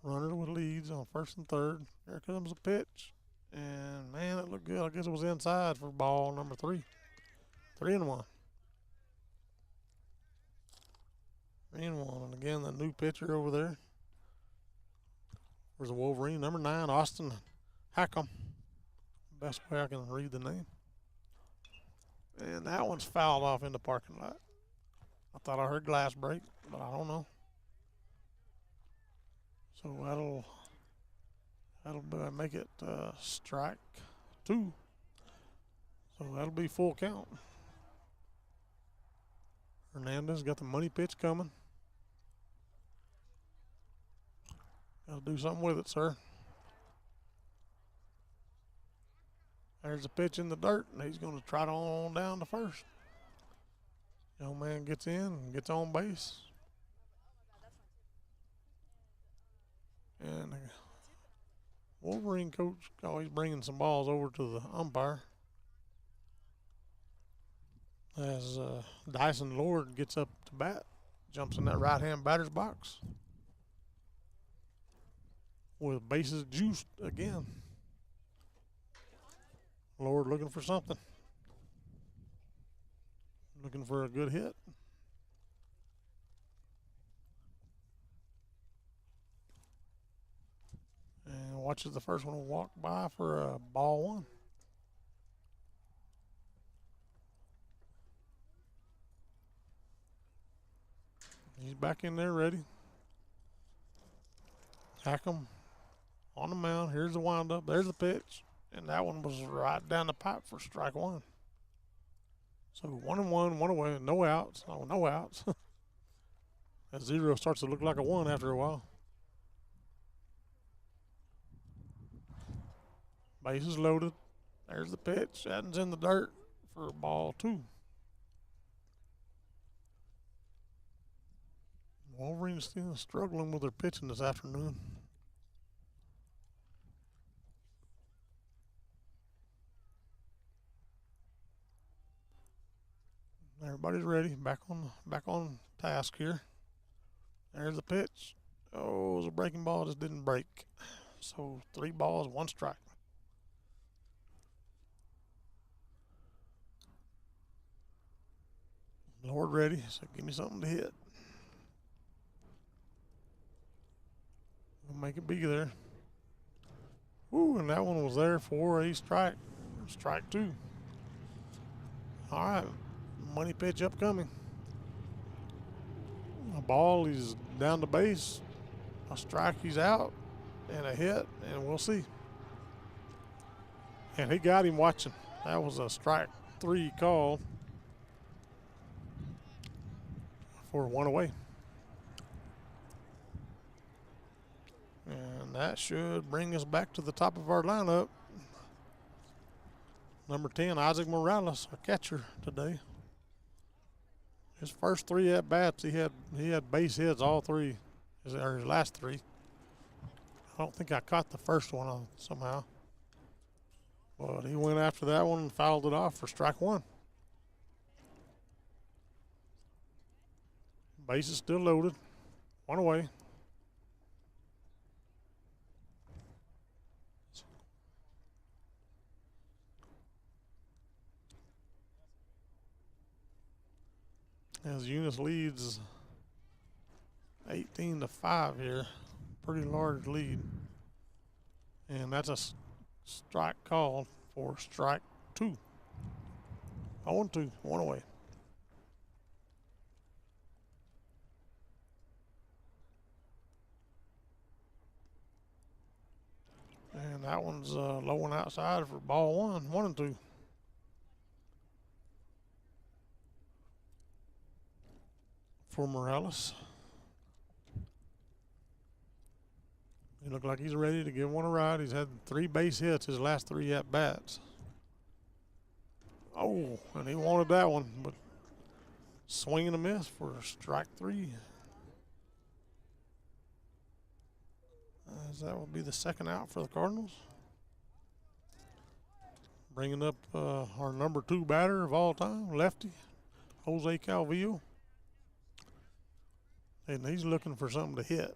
Runner with leads on first and third. Here comes the pitch. And, man, it looked good. I guess it was inside for ball number 3. 3-1. 3-1. And, again, the new pitcher over there. There's a Wolverine, number 9, Austin Hackham. Best way I can read the name. And that one's fouled off in the parking lot. I thought I heard glass break, but I don't know. So that'll make it strike 2. So that'll be full count. Hernandez got the money pitch coming. Got to do something with it, sir. There's a pitch in the dirt, and he's going to trot on down to first. Young man gets in and gets on base. And the Wolverine coach always bringing some balls over to the umpire. As Dyson Lord gets up to bat, jumps in that right-hand batter's box with bases juiced again. Lord looking for something. Looking for a good hit. And watches the first one walk by for a ball 1. He's back in there ready. Hackham on the mound. Here's the windup. There's the pitch. And that one was right down the pipe for strike 1. So 1-1, 1 away, no outs. Oh, no outs. That 0 starts to look like a 1 after a while. Bases loaded. There's the pitch. That one's in the dirt for ball 2. Wolverines still struggling with their pitching this afternoon. Everybody's ready. Back on task here. There's the pitch. Oh, it was a breaking ball, just didn't break. So 3 balls, 1 strike. Lord ready, so give me something to hit. We'll make it be there. Ooh, and that one was there for a strike. Strike 2. All right, money pitch upcoming. A ball, he's down the base. A strike, he's out. And a hit, and we'll see. And he got him watching. That was a strike 3 call for 1 away. And that should bring us back to the top of our lineup. Number 10, Isaac Morales, a catcher today. His first 3 at-bats, he had base hits all 3, or his last 3. I don't think I caught the first one on somehow. But he went after that one and fouled it off for strike 1. Base is still loaded. 1 away. As Eunice leads 18-5 here. Pretty large lead. And that's a strike called for strike 2. 0-2, 1 away. And that one's low and outside for ball 1, 1-2. For Morales. He looked like he's ready to give one a ride. He's had 3 base hits his last 3 at-bats. Oh, and he wanted that one, but swing and a miss for strike 3. As that will be the second out for the Cardinals. Bringing up our number 2 batter of all time, lefty, Jose Calvillo. And he's looking for something to hit.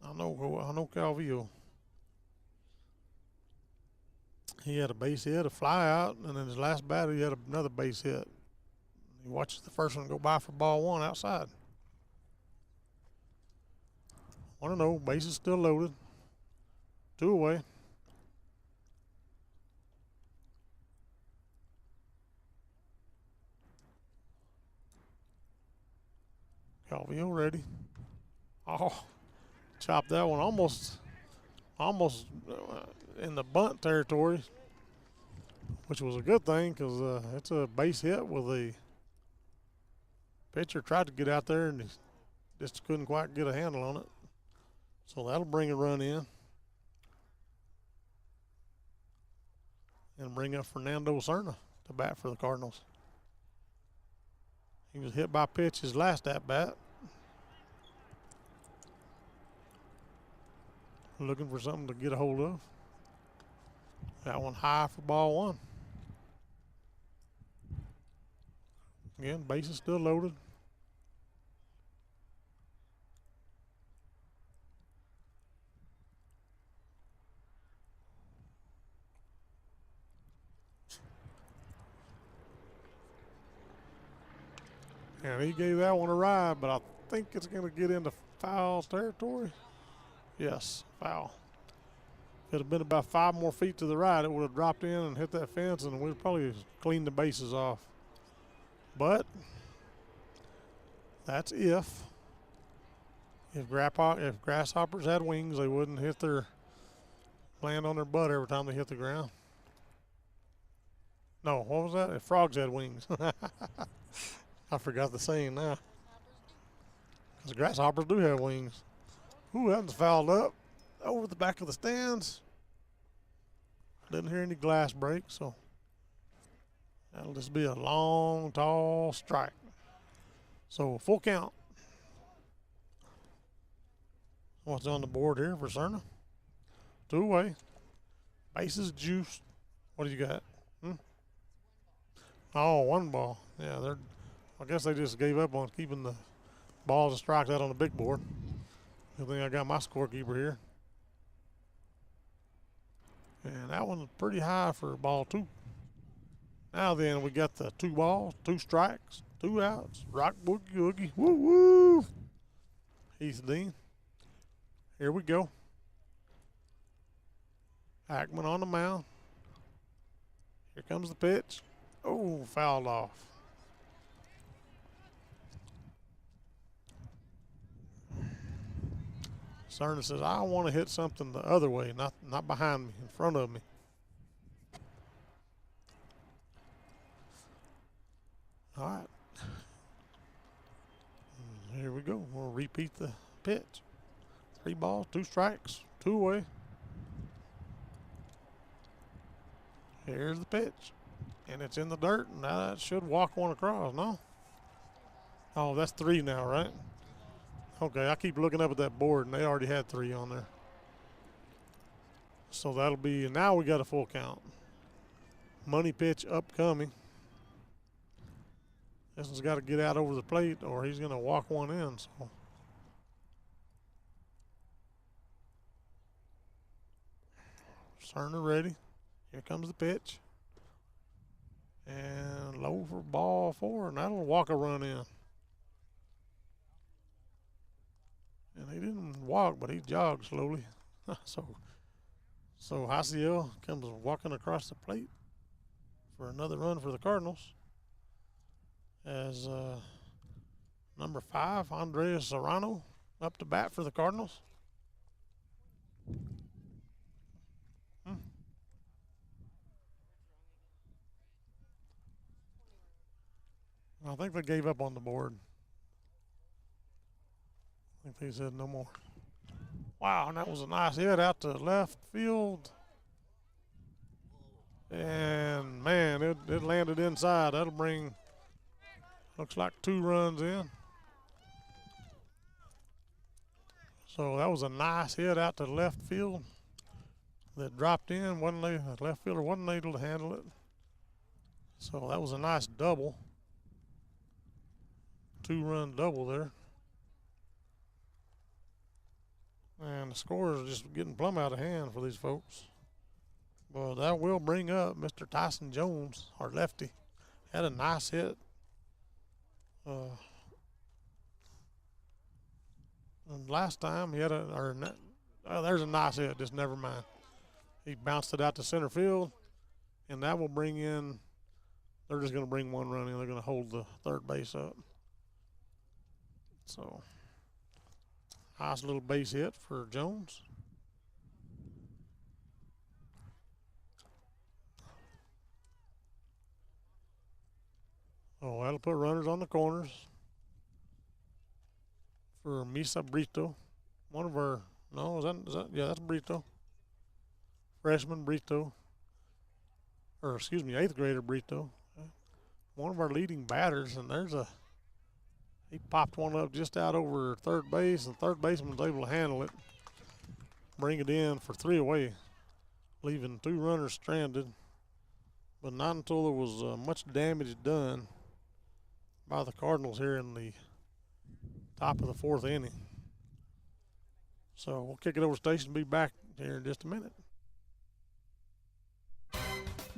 I know Calvillo. He had a base hit, a fly out, and in his last batter he had another base hit. He watches the first one go by for ball 1 outside. 1-0, base is still loaded. 2 away. Calvillo ready. Oh, chopped that one almost in the bunt territory, which was a good thing because it's a base hit with a pitcher tried to get out there and he just couldn't quite get a handle on it. So that'll bring a run in. And bring up Fernando Cerna to bat for the Cardinals. He was hit by pitch his last at-bat. Looking for something to get a hold of. That one high for ball 1. Again, base is still loaded. And he gave that one a ride, but I think it's going to get into foul territory. Yes, foul. If it had been about 5 more feet to the right, it would have dropped in and hit that fence, and we'd probably cleaned the bases off. But that's if grasshoppers had wings, they wouldn't land on their butt every time they hit the ground. No, what was that? If frogs had wings. I forgot the saying now. Because grasshoppers do have wings. Ooh, that one's fouled up over the back of the stands. Didn't hear any glass break, so that'll just be a long, tall strike. So full count. What's on the board here for Cerna? 2 away. Bases juiced. What do you got? Oh, 1 ball. Yeah, I guess they just gave up on keeping the balls and strikes out on the big board. Good thing I got my scorekeeper here. And that one's pretty high for ball 2. Now then, we got the 2 balls, 2 strikes, 2 outs. Rock boogie woogie. Woo woo. Heath Dean. Here we go. Hackman on the mound. Here comes the pitch. Oh, fouled off. Cerna says, I want to hit something the other way, not behind me, in front of me. All right. Here we go. We'll repeat the pitch. 3 balls, 2 strikes, 2 away. Here's the pitch. And it's in the dirt. Now that should walk one across, no? Oh, that's 3 now, right? Okay, I keep looking up at that board, and they already had 3 on there. So that'll be, now we got a full count. Money pitch upcoming. This one's got to get out over the plate, or he's going to walk one in. So Cerna ready. Here comes the pitch. And low for ball 4, and that'll walk a run in. And he didn't walk, but he jogged slowly. so Haciel comes walking across the plate for another run for the Cardinals. As number 5, Andres Serrano, up to bat for the Cardinals. I think they gave up on the board. I think they said no more. Wow, and that was a nice hit out to left field. And, man, it landed inside. That'll bring, looks like 2 runs in. So that was a nice hit out to left field that dropped in. The left fielder wasn't able to handle it. So that was a nice double. 2-run double there. And the score is just getting plumb out of hand for these folks. Well, that will bring up Mr. Tyson Jones, our lefty. Had a nice hit. And last time he had there's a nice hit, just never mind. He bounced it out to center field, and that will bring in, they're just going to bring 1 run in. They're going to hold the third base up. So, nice little base hit for Jones. Oh, that'll put runners on the corners for Misa Brito. One of our, no, is that, yeah, that's Brito. Freshman Brito. Or, excuse me, 8th grader Brito. One of our leading batters, and he popped one up just out over third base, and third baseman's able to handle it, bring it in for 3 away, leaving 2 runners stranded. But not until there was much damage done by the Cardinals here in the top of the 4th inning. So we'll kick it over station, be back here in just a minute.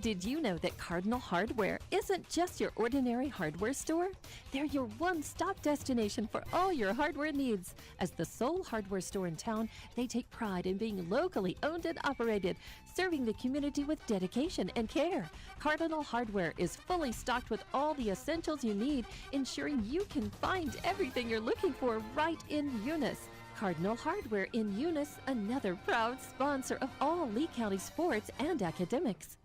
Did you know that Cardinal Hardware isn't just your ordinary hardware store? They're your one-stop destination for all your hardware needs. As the sole hardware store in town, they take pride in being locally owned and operated, serving the community with dedication and care. Cardinal Hardware is fully stocked with all the essentials you need, ensuring you can find everything you're looking for right in Eunice. Cardinal Hardware in Eunice, another proud sponsor of all Lee County sports and academics.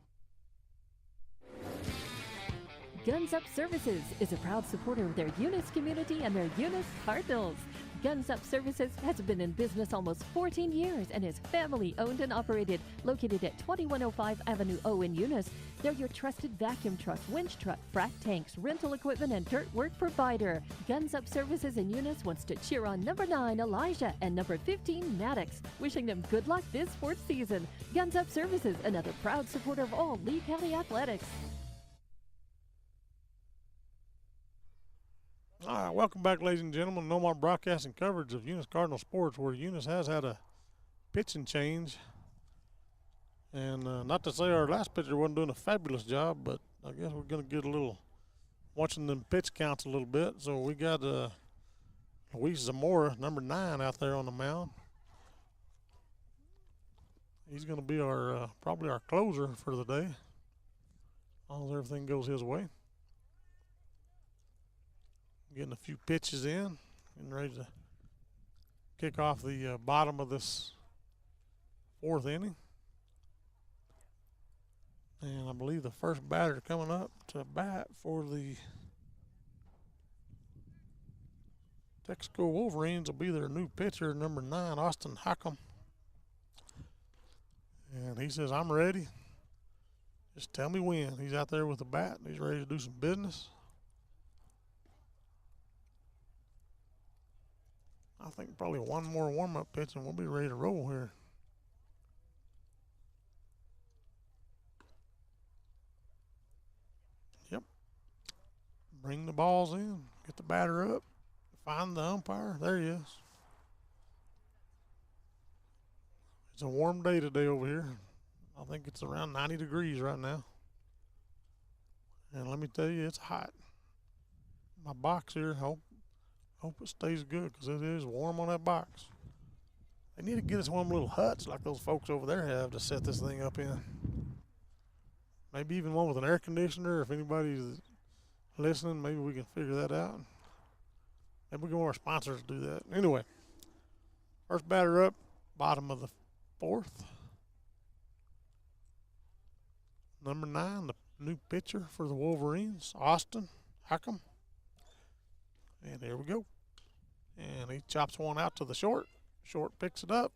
Guns Up Services is a proud supporter of their Eunice community and their Eunice Cardinals. Guns Up Services has been in business almost 14 years and is family owned and operated, located at 2105 Avenue O in Eunice. They're your trusted vacuum truck, winch truck, frac tanks, rental equipment, and dirt work provider. Guns Up Services in Eunice wants to cheer on number 9 Elijah and number 15 Maddox, wishing them good luck this sports season. Guns Up Services, another proud supporter of all Lee County athletics. All right, welcome back, ladies and gentlemen. No more broadcasting coverage of Eunice Cardinal Sports, where Eunice has had a pitching change. And not to say our last pitcher wasn't doing a fabulous job, but I guess we're going to get a little watching them pitch counts a little bit. So we got Luis Zamora, number 9, out there on the mound. He's going to be our probably our closer for the day, as long as everything goes his way. Getting a few pitches in, getting ready to kick off the bottom of this 4th inning. And I believe the first batter coming up to bat for the Texico Wolverines will be their new pitcher, number 9, Austin Hackham. And he says, I'm ready. Just tell me when. He's out there with the bat, and he's ready to do some business. I think probably one more warm-up pitch, and we'll be ready to roll here. Yep. Bring the balls in. Get the batter up. Find the umpire. There he is. It's a warm day today over here. I think it's around 90 degrees right now. And let me tell you, it's hot. My box here, hope it stays good, because it is warm on that box. They need to get us one of them little huts like those folks over there have to set this thing up in. Maybe even one with an air conditioner. If anybody's listening, maybe we can figure that out. Maybe we can get our sponsors to do that. Anyway, first batter up, bottom of the 4th. Number 9, the new pitcher for the Wolverines, Austin Hackham. And here we go. And he chops one out to the short. Short picks it up.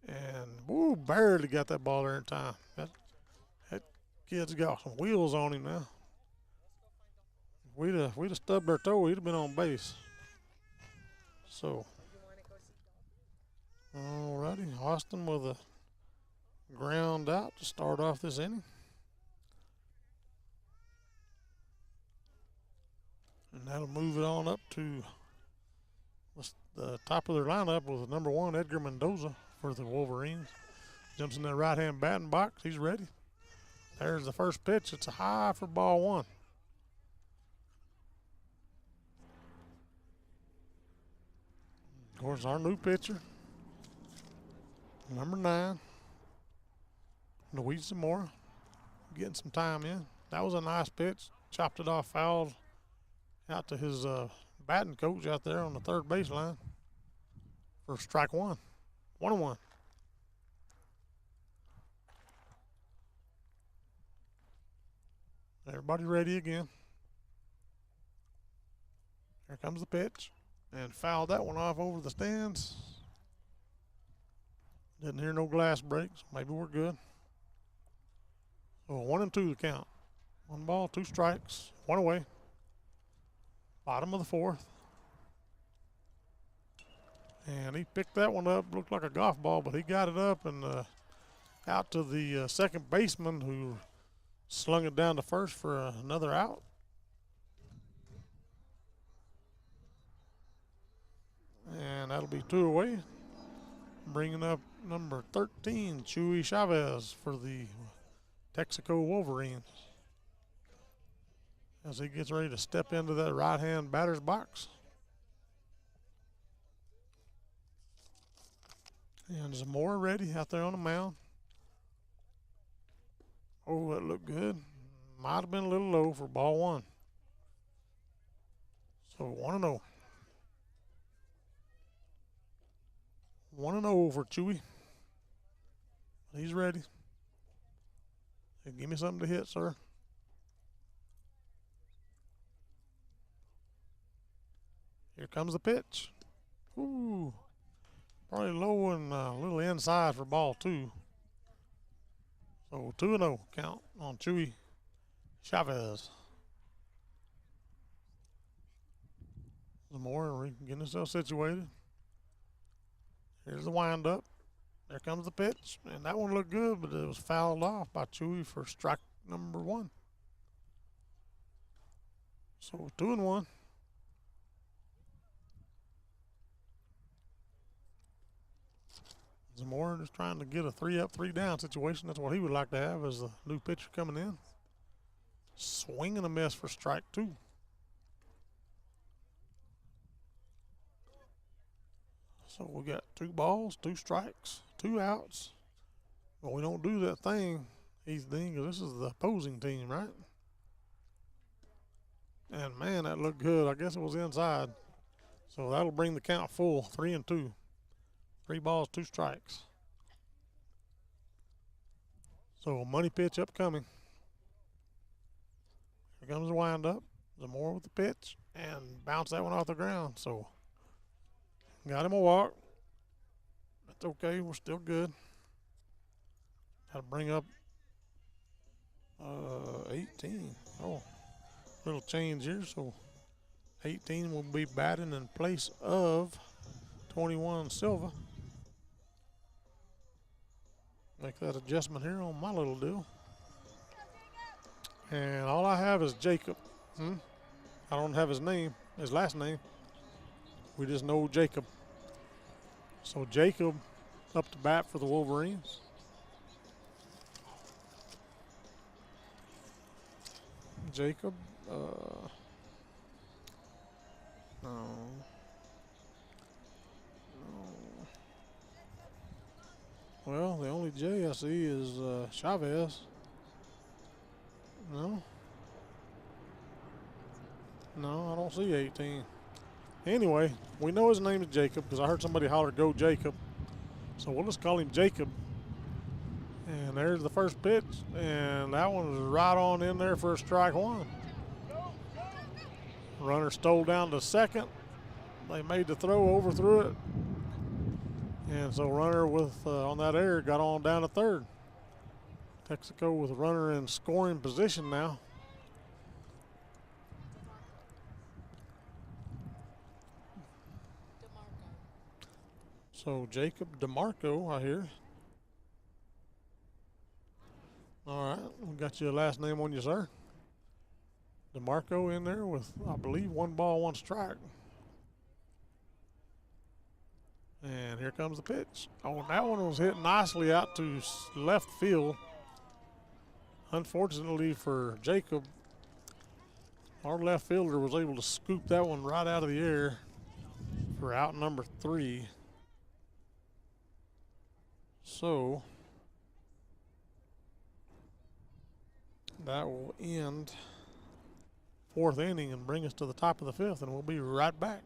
And, woo, barely got that ball there in time. That kid's got some wheels on him now. If we'd have stubbed our toe, he'd have been on base. So, all righty. Austin with a ground out to start off this inning. And that'll move it on up to the top of their lineup with number 1, Edgar Mendoza for the Wolverines. Jumps in that right-hand batting box. He's ready. There's the first pitch. It's a high for ball 1. Of course, our new pitcher, number 9, Luis Zamora, getting some time in. That was a nice pitch. Chopped it off, fouled out to his batting coach out there on the third baseline for strike 1. 1-1. Everybody ready again. Here comes the pitch. And fouled that one off over the stands. Didn't hear no glass breaks. Maybe we're good. So 1-2 the count. 1 ball, 2 strikes, 1 away. Bottom of the 4th. And he picked that one up. Looked like a golf ball, but he got it up and out to the second baseman, who slung it down to first for another out. And that'll be 2 away. Bringing up number 13, Chuy Chavez for the Texico Wolverines, as he gets ready to step into that right-hand batter's box. And Zamora ready out there on the mound. Oh, that looked good. Might have been a little low for ball 1. So 1-0. 1-0 for Chewy. He's ready. Hey, give me something to hit, sir. Here comes the pitch. Ooh. Probably low and a little inside for ball 2. So 2-0 count on Chuy Chavez. Zamora getting himself situated. Here's the windup. There comes the pitch. And that one looked good, but it was fouled off by Chuy for strike number 1. So 2-1. Zamora just trying to get a 3-up, 3-down situation. That's what he would like to have as the new pitcher coming in. Swing and a miss for strike 2. So we got 2 balls, 2 strikes, 2 outs. But we don't do that thing he's doing because this is the opposing team, right? And man, that looked good. I guess it was inside. So that'll bring the count full, 3-2. 3 balls, 2 strikes. So money pitch upcoming. Here comes the windup. Zamora with the pitch and bounce that one off the ground. So got him a walk. That's okay. We're still good. That'll bring up 18. Oh, little change here. So 18 will be batting in place of 21 Silva. Make that adjustment here on my little deal. And all I have is Jacob. I don't have his name, his last name. We just know Jacob. So Jacob up to bat for the Wolverines. Jacob, no. Well, the only J I see is Chavez. No, I don't see 18. Anyway, we know his name is Jacob because I heard somebody holler, "Go Jacob." So we'll just call him Jacob. And there's the first pitch, and that one is right on in there for a strike 1. Runner stole down to second. They made the throw, overthrew it. And so runner with on that error got on down to third. Texico with a runner in scoring position now. So Jacob DeMarco, I hear. All right, we got your last name on you, sir. DeMarco in there with, I believe, 1 ball, 1 strike. And here comes the pitch. Oh, that one was hit nicely out to left field. Unfortunately for Jacob, our left fielder was able to scoop that one right out of the air for out number 3. So that will end 4th inning and bring us to the top of the 5th, and we'll be right back.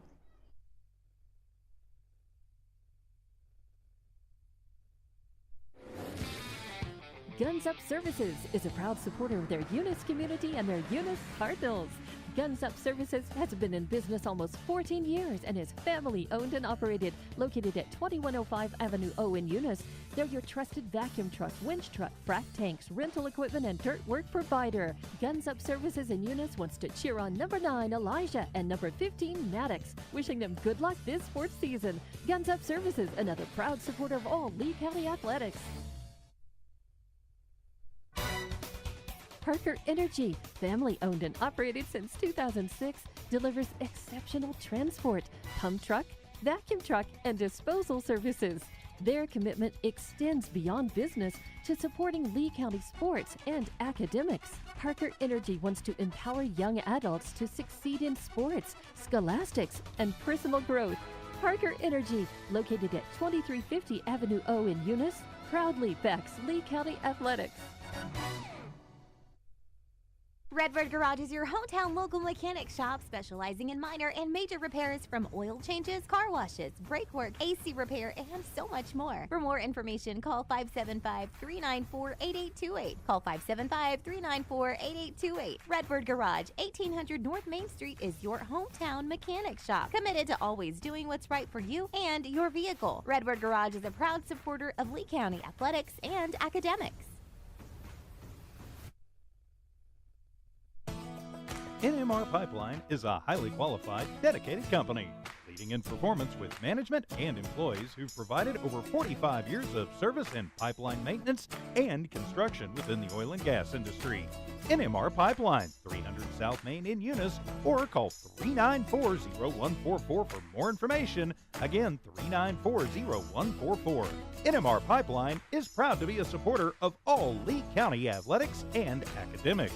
Guns Up Services is a proud supporter of their Eunice community and their Eunice Cardinals. Guns Up Services has been in business almost 14 years and is family owned and operated, located at 2105 Avenue O in Eunice. They're your trusted vacuum truck, winch truck, frac tanks, rental equipment, and dirt work provider. Guns Up Services in Eunice wants to cheer on number 9 Elijah and number 15 Maddox, wishing them good luck this sports season. Guns Up Services, another proud supporter of all Lee County athletics. Parker Energy, family owned and operated since 2006, delivers exceptional transport, pump truck, vacuum truck, and disposal services. Their commitment extends beyond business to supporting Lee County sports and academics. Parker Energy wants to empower young adults to succeed in sports, scholastics, and personal growth. Parker Energy, located at 2350 Avenue O in Eunice, proudly backs Lee County athletics. Redbird Garage is your hometown local mechanic shop specializing in minor and major repairs from oil changes, car washes, brake work, AC repair, and so much more. For more information, call 575-394-8828. Call 575-394-8828. Redbird Garage, 1800 North Main Street is your hometown mechanic shop, committed to always doing what's right for you and your vehicle. Redbird Garage is a proud supporter of Lee County athletics and academics. NMR Pipeline is a highly qualified, dedicated company, leading in performance with management and employees who've provided over 45 years of service in pipeline maintenance and construction within the oil and gas industry. NMR Pipeline, 300 South Main in Eunice, or call 394-0144 for more information. Again, 394-0144. NMR Pipeline is proud to be a supporter of all Lee County athletics and academics.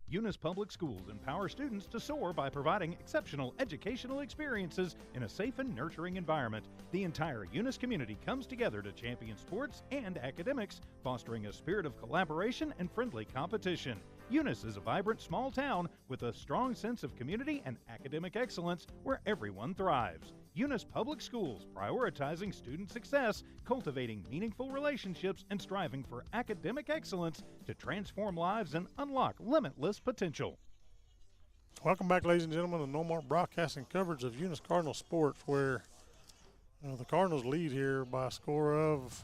Eunice Public Schools empower students to soar by providing exceptional educational experiences in a safe and nurturing environment. The entire Eunice community comes together to champion sports and academics, fostering a spirit of collaboration and friendly competition. Eunice is a vibrant small town with a strong sense of community and academic excellence where everyone thrives. Eunice Public Schools, prioritizing student success, cultivating meaningful relationships, and striving for academic excellence to transform lives and unlock limitless potential. Welcome back, ladies and gentlemen, to No More Broadcasting coverage of Eunice Cardinals sports, where the Cardinals lead here by a score of,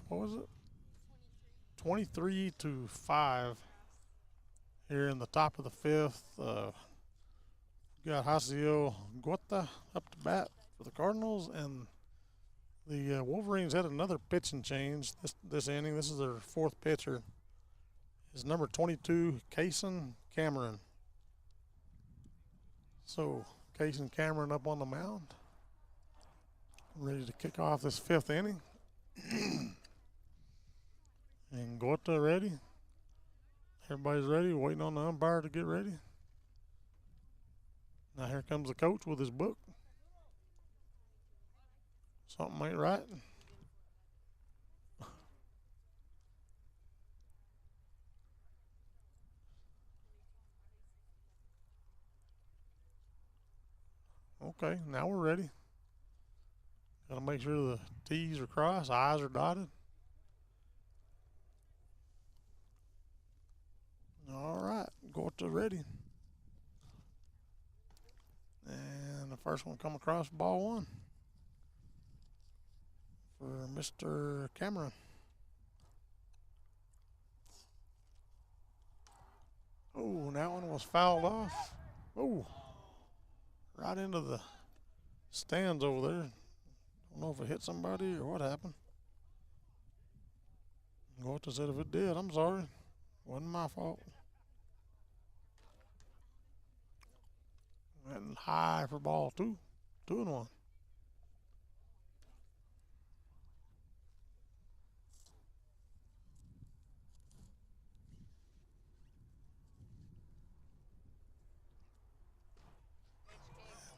23-5 here in the top of the fifth. We got Jaciel Gota up to bat for the Cardinals, and the Wolverines had another pitching change this inning. This is their fourth pitcher. Is number 22, Kason Cameron. So, Kason Cameron up on the mound, ready to kick off this fifth inning. And Gota ready. Everybody's ready, waiting on the umpire to get ready. Now here comes the coach with his book. Something ain't right. Okay, now we're ready. Got to make sure the T's are crossed, I's are dotted. All right, Gota ready. And the first one come across, ball one for Mr. Cameron. Oh, that one was fouled off. Oh, right into the stands over there. Don't know if it hit somebody or what happened. Gota said if it did, I'm sorry. Wasn't my fault. And high for ball two. 2-1.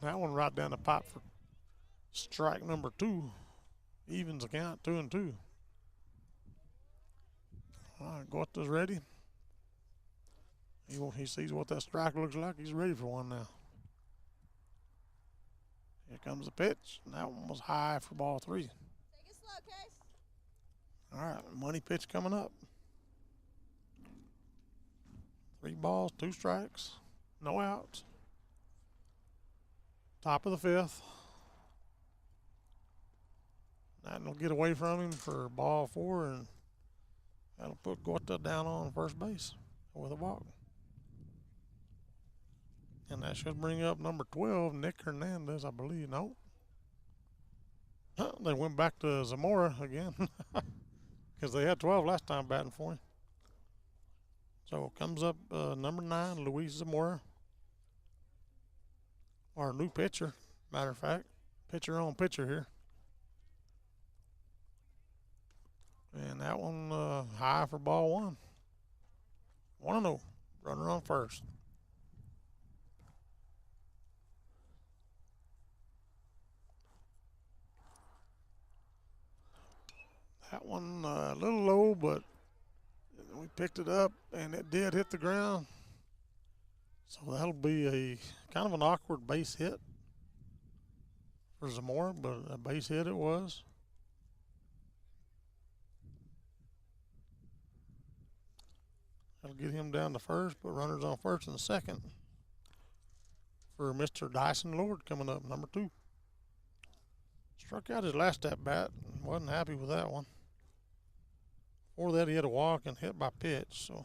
That one right down the pipe for strike number 2. Evens the count, 2-2. All right, Gota's ready. He sees what that strike looks like. He's ready for one now. Here comes the pitch. And that one was high for ball 3. Take it slow, Case. All right, money pitch coming up. 3 balls, 2 strikes, no outs. Top of the fifth. That'll get away from him for ball 4, and that'll put Gota down on first base with a walk. And that should bring up number 12, Nick Hernandez, I believe. No. They went back to Zamora again because they had 12 last time batting for him. So comes up number 9, Luis Zamora. Our new pitcher, matter of fact. Pitcher on pitcher here. And that one high for ball 1. 1-0. Runner on first. That one a little low, but we picked it up, and it did hit the ground. So that'll be a kind of an awkward base hit for Zamora, but a base hit it was. That'll get him down to first, but runners on first and second for Mr. Dyson Lord coming up, number 2. Struck out his last at bat and wasn't happy with that one. Before that, he had a walk and hit by pitch. So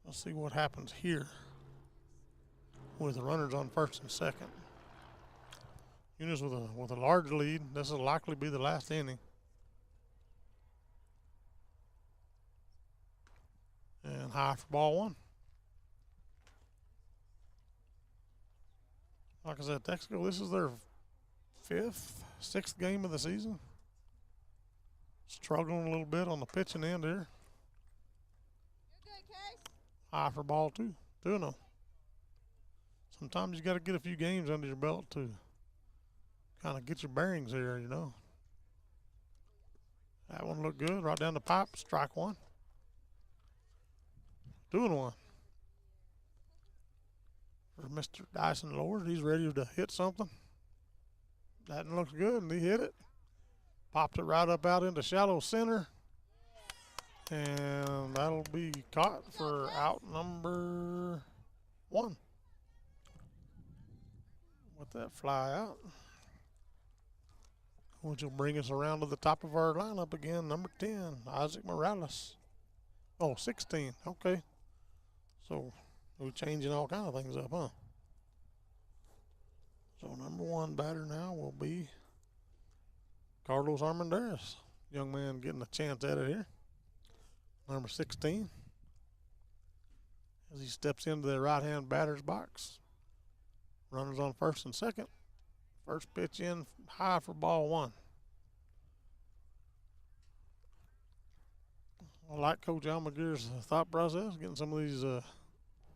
let's see what happens here with the runners on first and second. Eunice with a large lead. This will likely be the last inning. And High for ball one. Like I said, Texico, this is their sixth game of the season. Struggling a little bit on the pitching end here. High for ball two. 2-0. Sometimes you got to get a few games under your belt to kind of get your bearings here, you know. That one looked good. Right down the pipe. Strike one. 2-1. For Mr. Dyson Lord. He's ready to hit something. That one looks good, and he hit it. Popped it right up out into shallow center. And that'll be caught for out number one. Let that fly out. Which will bring us around to the top of our lineup again. Number 10, Isaac Morales. Oh, 16. Okay. So we're changing all kind of things up, huh? So number one batter now will be Carlos Armendariz. Young man getting a chance at it here. Number 16. As he steps into the right-hand batter's box. Runners on first and second. First pitch in high for ball one. I like Coach Almaguer's thought process, getting some of these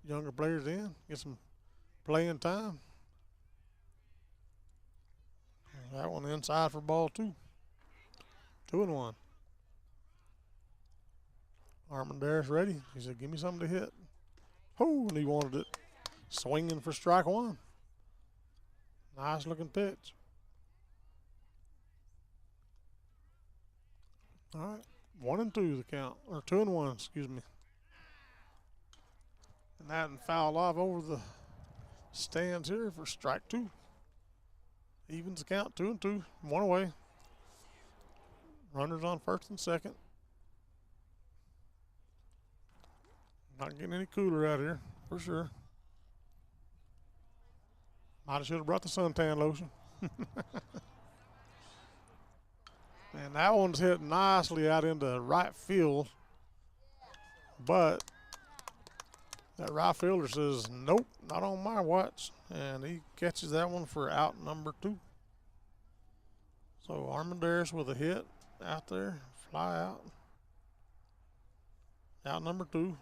younger players in, get some playing time. That one inside for ball two. 2-1. Armendariz ready. He said, give me something to hit. Oh, and he wanted it. Swinging for strike one. Nice looking pitch. All right. 1-2 the count. Or 2-1, excuse me. And that fouled off over the stands here for strike two. Evens the count. 2-2. One away. Runners on first and second. Not getting any cooler out here, for sure. Might have should have brought the suntan lotion. And that one's hit nicely out into right field. But that right fielder says, nope, not on my watch. And he catches that one for out number two. So Armendariz with a hit out there, fly out. Out number two.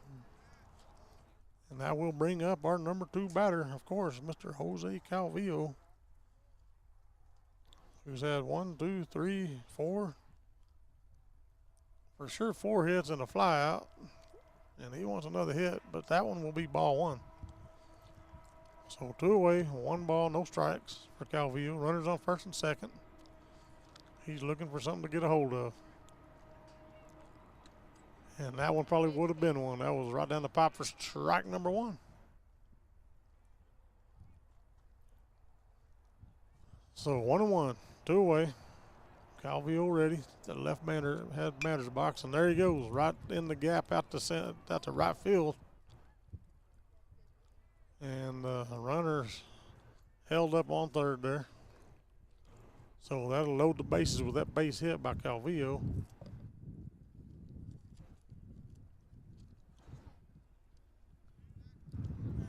And that will bring up our number two batter, of course, Mr. Jose Calvillo, who's had 1, 2, 3, 4, for sure 4 hits and a fly out. And he wants another hit, but that one will be ball one. So 2 away, 1 ball, no strikes for Calvillo. Runners on first and second. He's looking for something to get a hold of. And that one probably would have been one. That was right down the pipe for strike number one. So 1-1, 2 away. Calvillo ready. The left batter had batter's box, and there he goes, right in the gap out to right field. And the runners held up on third there. So that'll load the bases with that base hit by Calvillo.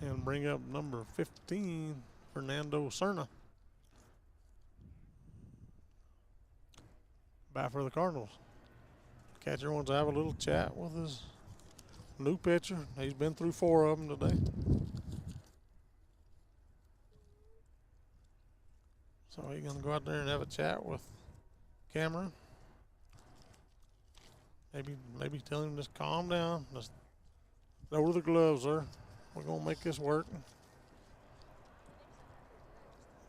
And bring up number 15, Fernando Cerna. Back for the Cardinals. Catcher wants to have a little chat with his new pitcher. He's been through 4 of them today. So he's going to go out there and have a chat with Cameron. Maybe tell him just calm down. Just lower the gloves, sir. We're going to make this work.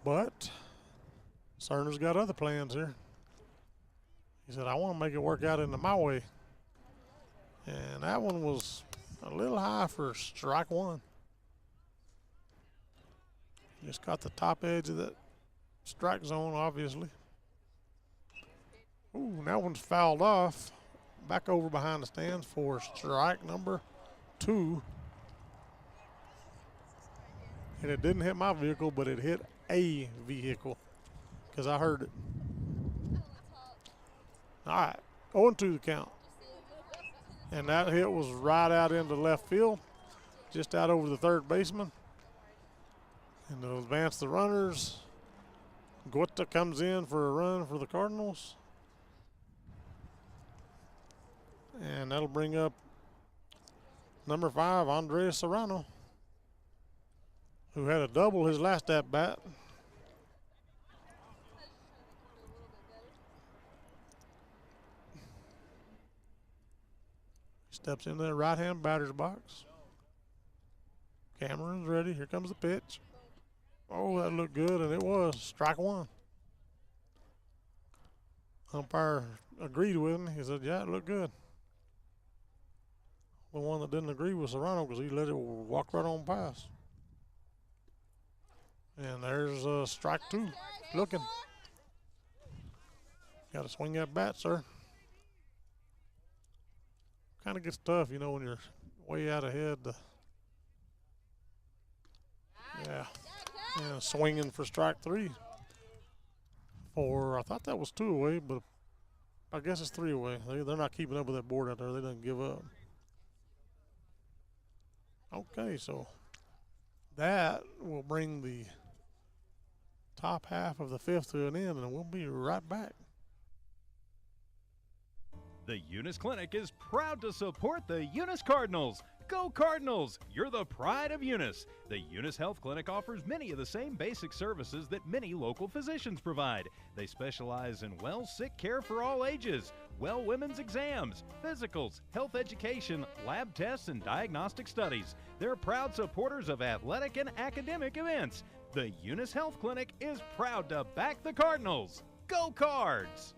But Cerna's got other plans here. He said, I want to make it work out into my way. And that one was a little high for strike one. Just got the top edge of that strike zone, obviously. Ooh, that one's fouled off. Back over behind the stands for strike number 2. And it didn't hit my vehicle, but it hit a vehicle because I heard it. All right, 0-2 the count. And that hit was right out into left field, just out over the third baseman. And they'll advance the runners. Guetta comes in for a run for the Cardinals. And that'll bring up number 5, Andres Serrano, who had a double his last at-bat. Steps into the right-hand batter's box. Cameron's ready. Here comes the pitch. Oh, that looked good, and it was strike one. Umpire agreed with me. He said, yeah, it looked good. The one that didn't agree was Serrano because he let it walk right on past. And there's strike 2. Looking. Got to swing that bat, sir. Kind of gets tough, you know, when you're way out ahead. Yeah. And swinging for strike 3. I thought that was 2 away, but I guess it's 3 away. They're not keeping up with that board out there. They didn't give up. Okay, so that will bring the top half of the 5th to an end, and we'll be right back. The Eunice Clinic is proud to support the Eunice Cardinals. Go Cardinals! You're the pride of Eunice. The Eunice Health Clinic offers many of the same basic services that many local physicians provide. They specialize in sick care for all ages, women's exams, physicals, health education, lab tests, and diagnostic studies. They're proud supporters of athletic and academic events. The Eunice Health Clinic is proud to back the Cardinals. Go Cards!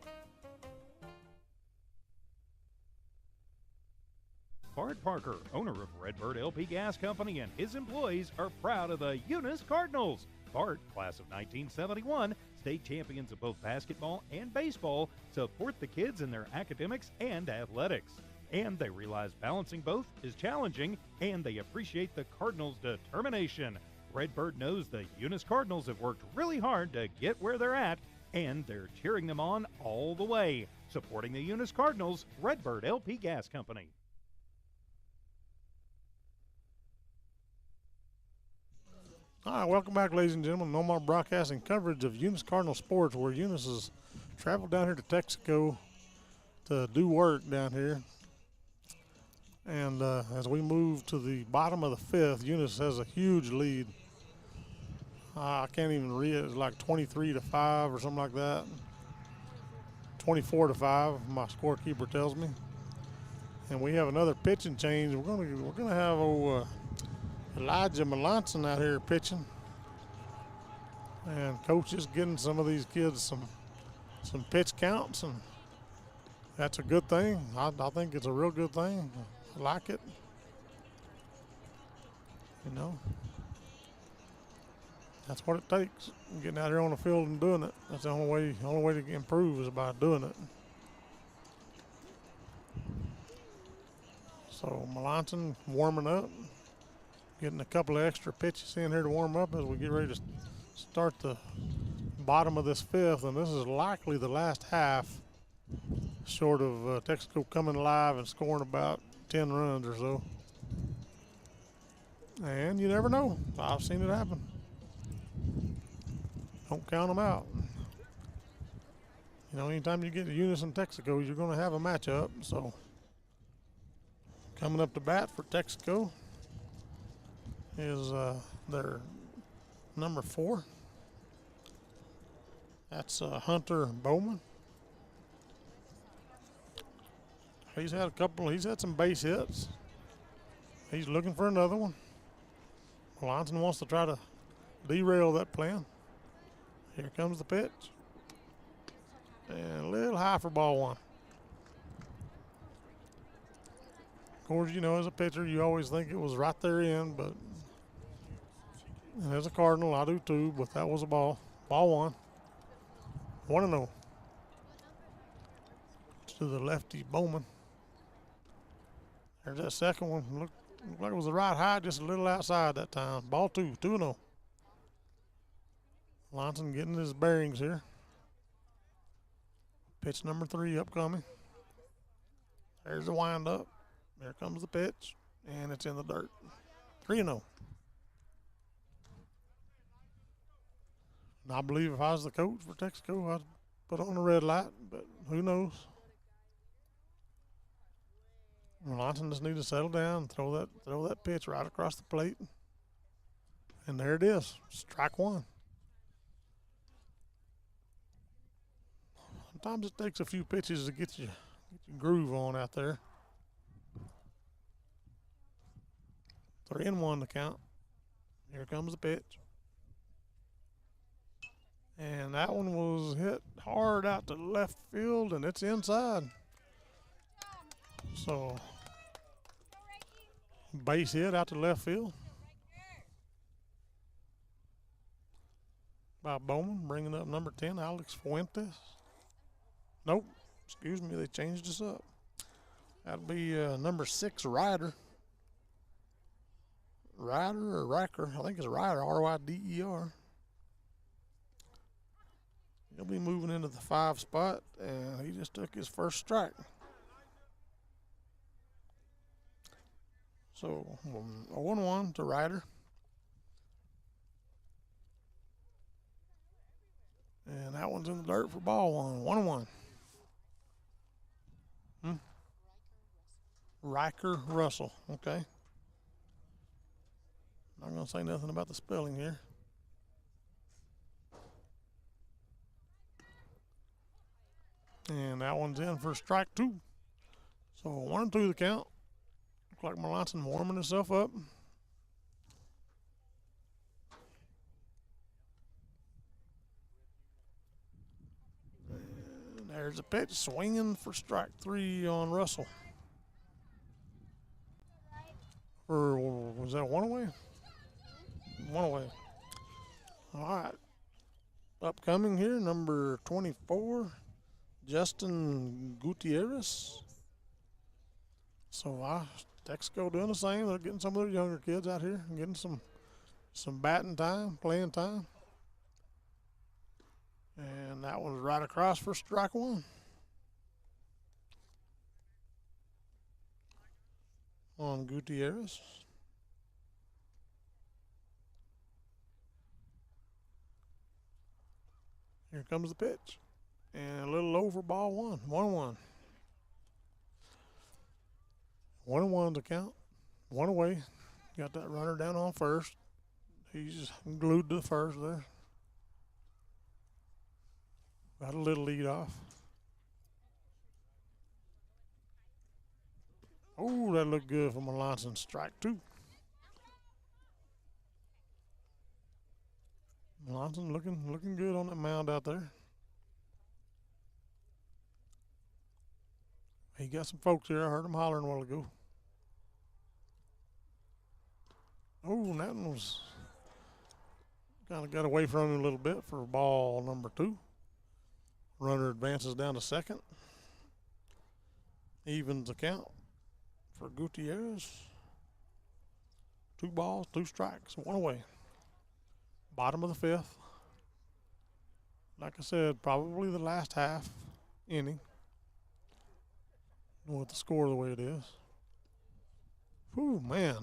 Bart Parker, owner of Redbird LP Gas Company, and his employees are proud of the Eunice Cardinals. Bart, class of 1971, state champions of both basketball and baseball, support the kids in their academics and athletics. And they realize balancing both is challenging, and they appreciate the Cardinals' determination. Redbird knows the Eunice Cardinals have worked really hard to get where they're at, and they're cheering them on all the way. Supporting the Eunice Cardinals, Redbird LP Gas Company. All right, welcome back, ladies and gentlemen. No more broadcasting coverage of Eunice Cardinal sports, where Eunice has traveled down here to Texico to do work down here. And as we move to the bottom of the 5th, Eunice has a huge lead. I can't even read it. It's like 23-5 or something like that. 24-5, my scorekeeper tells me. And we have another pitching change. We're gonna have Elijah Melanson out here pitching, and coach is getting some of these kids some pitch counts, and that's a good thing. I think it's a real good thing. I like it. You know, that's what it takes. Getting out here on the field and doing it. That's the only way to improve is by doing it. So Melanson warming up. Getting a couple of extra pitches in here to warm up as we get ready to start the bottom of this 5th, and this is likely the last half, short of Texico coming alive and scoring about 10 runs or so. And you never know. I've seen it happen. Don't count them out. You know, anytime you get to Eunice and Texico, you're going to have a matchup. So coming up to bat for Texico is their number 4. That's Hunter Bowman. He's had some base hits. He's looking for another one. Melanson wants to try to derail that plan. Here comes the pitch. And a little high for ball 1. Of course, you know, as a pitcher, you always think it was right there in, but and as a Cardinal, I do too, but that was a ball. Ball 1. 1-0. To the lefty Bowman. There's that second one. Looked like it was the right height, just a little outside that time. Ball 2. 2-0. Melanson getting his bearings here. Pitch number 3 upcoming. There's the windup. There comes the pitch, and it's in the dirt. 3-0. And I believe if I was the coach for Texico, I'd put on a red light, but who knows? Melanson just need to settle down and throw that pitch right across the plate. And there it is, strike one. Sometimes it takes a few pitches to get your groove on out there. 3-1 the count. Here comes the pitch. And that one was hit hard out to left field, and it's inside. So, base hit out to left field by Bowman, bringing up number 10, Alex Fuentes. Nope, excuse me, they changed us up. That'll be number 6, Ryder. Ryder or Riker? I think it's Ryder, R-Y-D-E-R. He'll be moving into the 5 spot, and he just took his first strike. So, 0-1 to Ryder. And that one's in the dirt for ball one. 1-1. Riker Russell. Okay. Not going to say nothing about the spelling here. And that one's in for strike 2. So 1-2 the count. Looks like Melanson warming himself up. And there's a pitch swinging for strike 3 on Russell. Or was that one away? One away. All right. Upcoming here, number 24, Justin Gutierrez. So Texico doing the same. They're getting some of their younger kids out here and getting some batting time, playing time. And that one's right across for strike 1. On Gutierrez. Here comes the pitch. And a little over ball 1. 1-1. 1-1 to count. 1 away. Got that runner down on first. He's glued to the first there. Got a little lead off. Oh, that looked good for Melanson. Strike 2. Melanson looking good on that mound out there. He got some folks here. I heard him hollering a while ago. Oh, and that one was kind of got away from him a little bit for ball number 2. Runner advances down to second. Evens the count for Gutierrez. 2 balls, 2 strikes, 1 away. Bottom of the 5th. Like I said, probably the last half inning. With the score the way it is. Whew, man.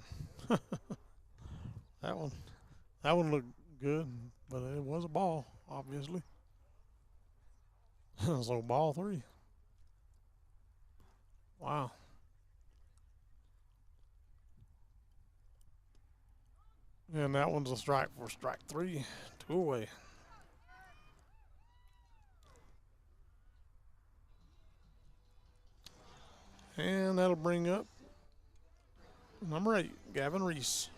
That one looked good, but it was a ball, obviously. So ball 3. Wow. And that one's a strike for strike 3. 2 away. And that'll bring up number 8, Gavin Reese.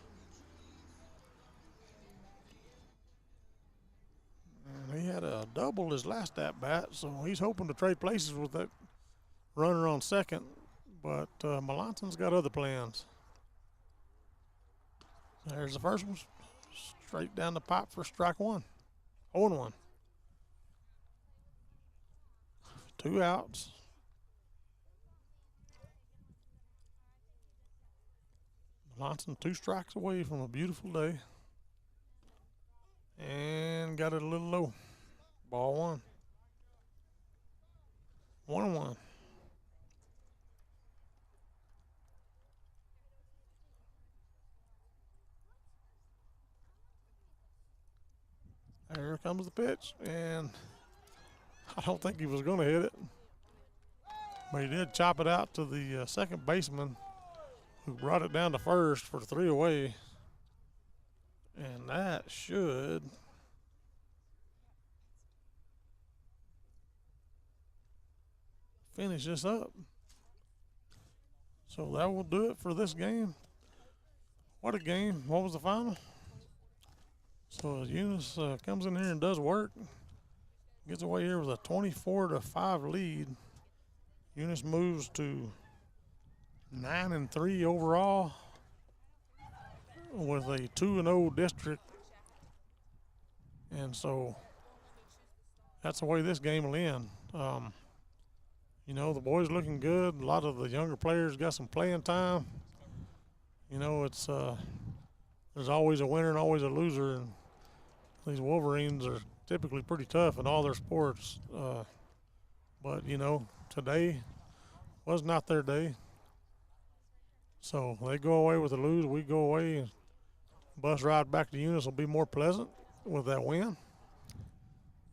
And he had a double his last at bat, so he's hoping to trade places with that runner on second. But Melanson's got other plans. There's the first one, straight down the pipe for strike 1. 0-1. 2 outs. Melanson 2 strikes away from a beautiful day. And got it a little low. Ball 1. 1-1. Here comes the pitch, and I don't think he was going to hit it. But he did chop it out to the second baseman, who brought it down to first for 3 away. And that should finish this up. So that will do it for this game. What a game. What was the final? So Eunice comes in here and does work. Gets away here with a 24-5 lead. Eunice moves to 9-3 overall with a 2-0 district. And so that's the way this game will end. You know, the boys looking good. A lot of the younger players got some playing time. You know, it's there's always a winner and always a loser, and these Wolverines are typically pretty tough in all their sports. But, you know, today was not their day. So they go away with a lose, we go away, and bus ride back to Eunice will be more pleasant with that win.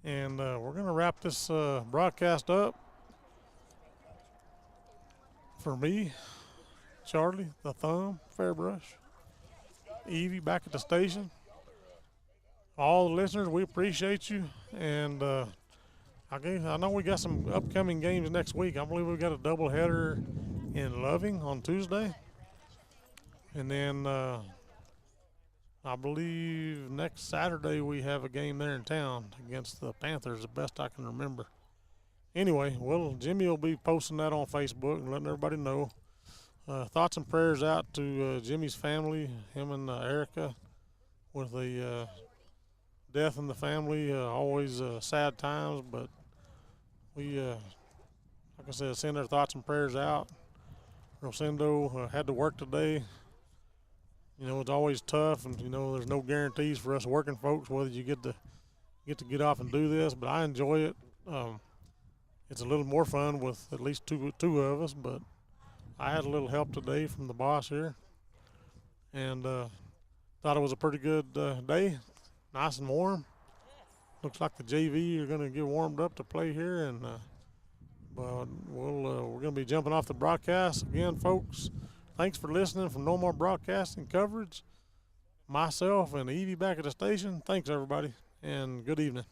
And we're going to wrap this broadcast up. For me, Charlie, the Thumb, Fairbrush, Evie back at the station, all the listeners, we appreciate you. And I know we got some upcoming games next week. I believe we've got a doubleheader in Loving on Tuesday. And then I believe next Saturday we have a game there in town against the Panthers, the best I can remember. Anyway, well, Jimmy will be posting that on Facebook and letting everybody know. Thoughts and prayers out to Jimmy's family, him and Erica, with the death in the family. Always sad times, but we, like I said, send our thoughts and prayers out. Rosendo had to work today. You know, it's always tough, and, you know, there's no guarantees for us working folks whether you get to get off and do this, but I enjoy it. It's a little more fun with at least two of us, but I had a little help today from the boss here, and thought it was a pretty good day, nice and warm. Looks like the JV are going to get warmed up to play here, and but we're going to be jumping off the broadcast again, folks. Thanks for listening from No More Broadcasting Coverage. Myself and Evie back at the station. Thanks, everybody, and good evening.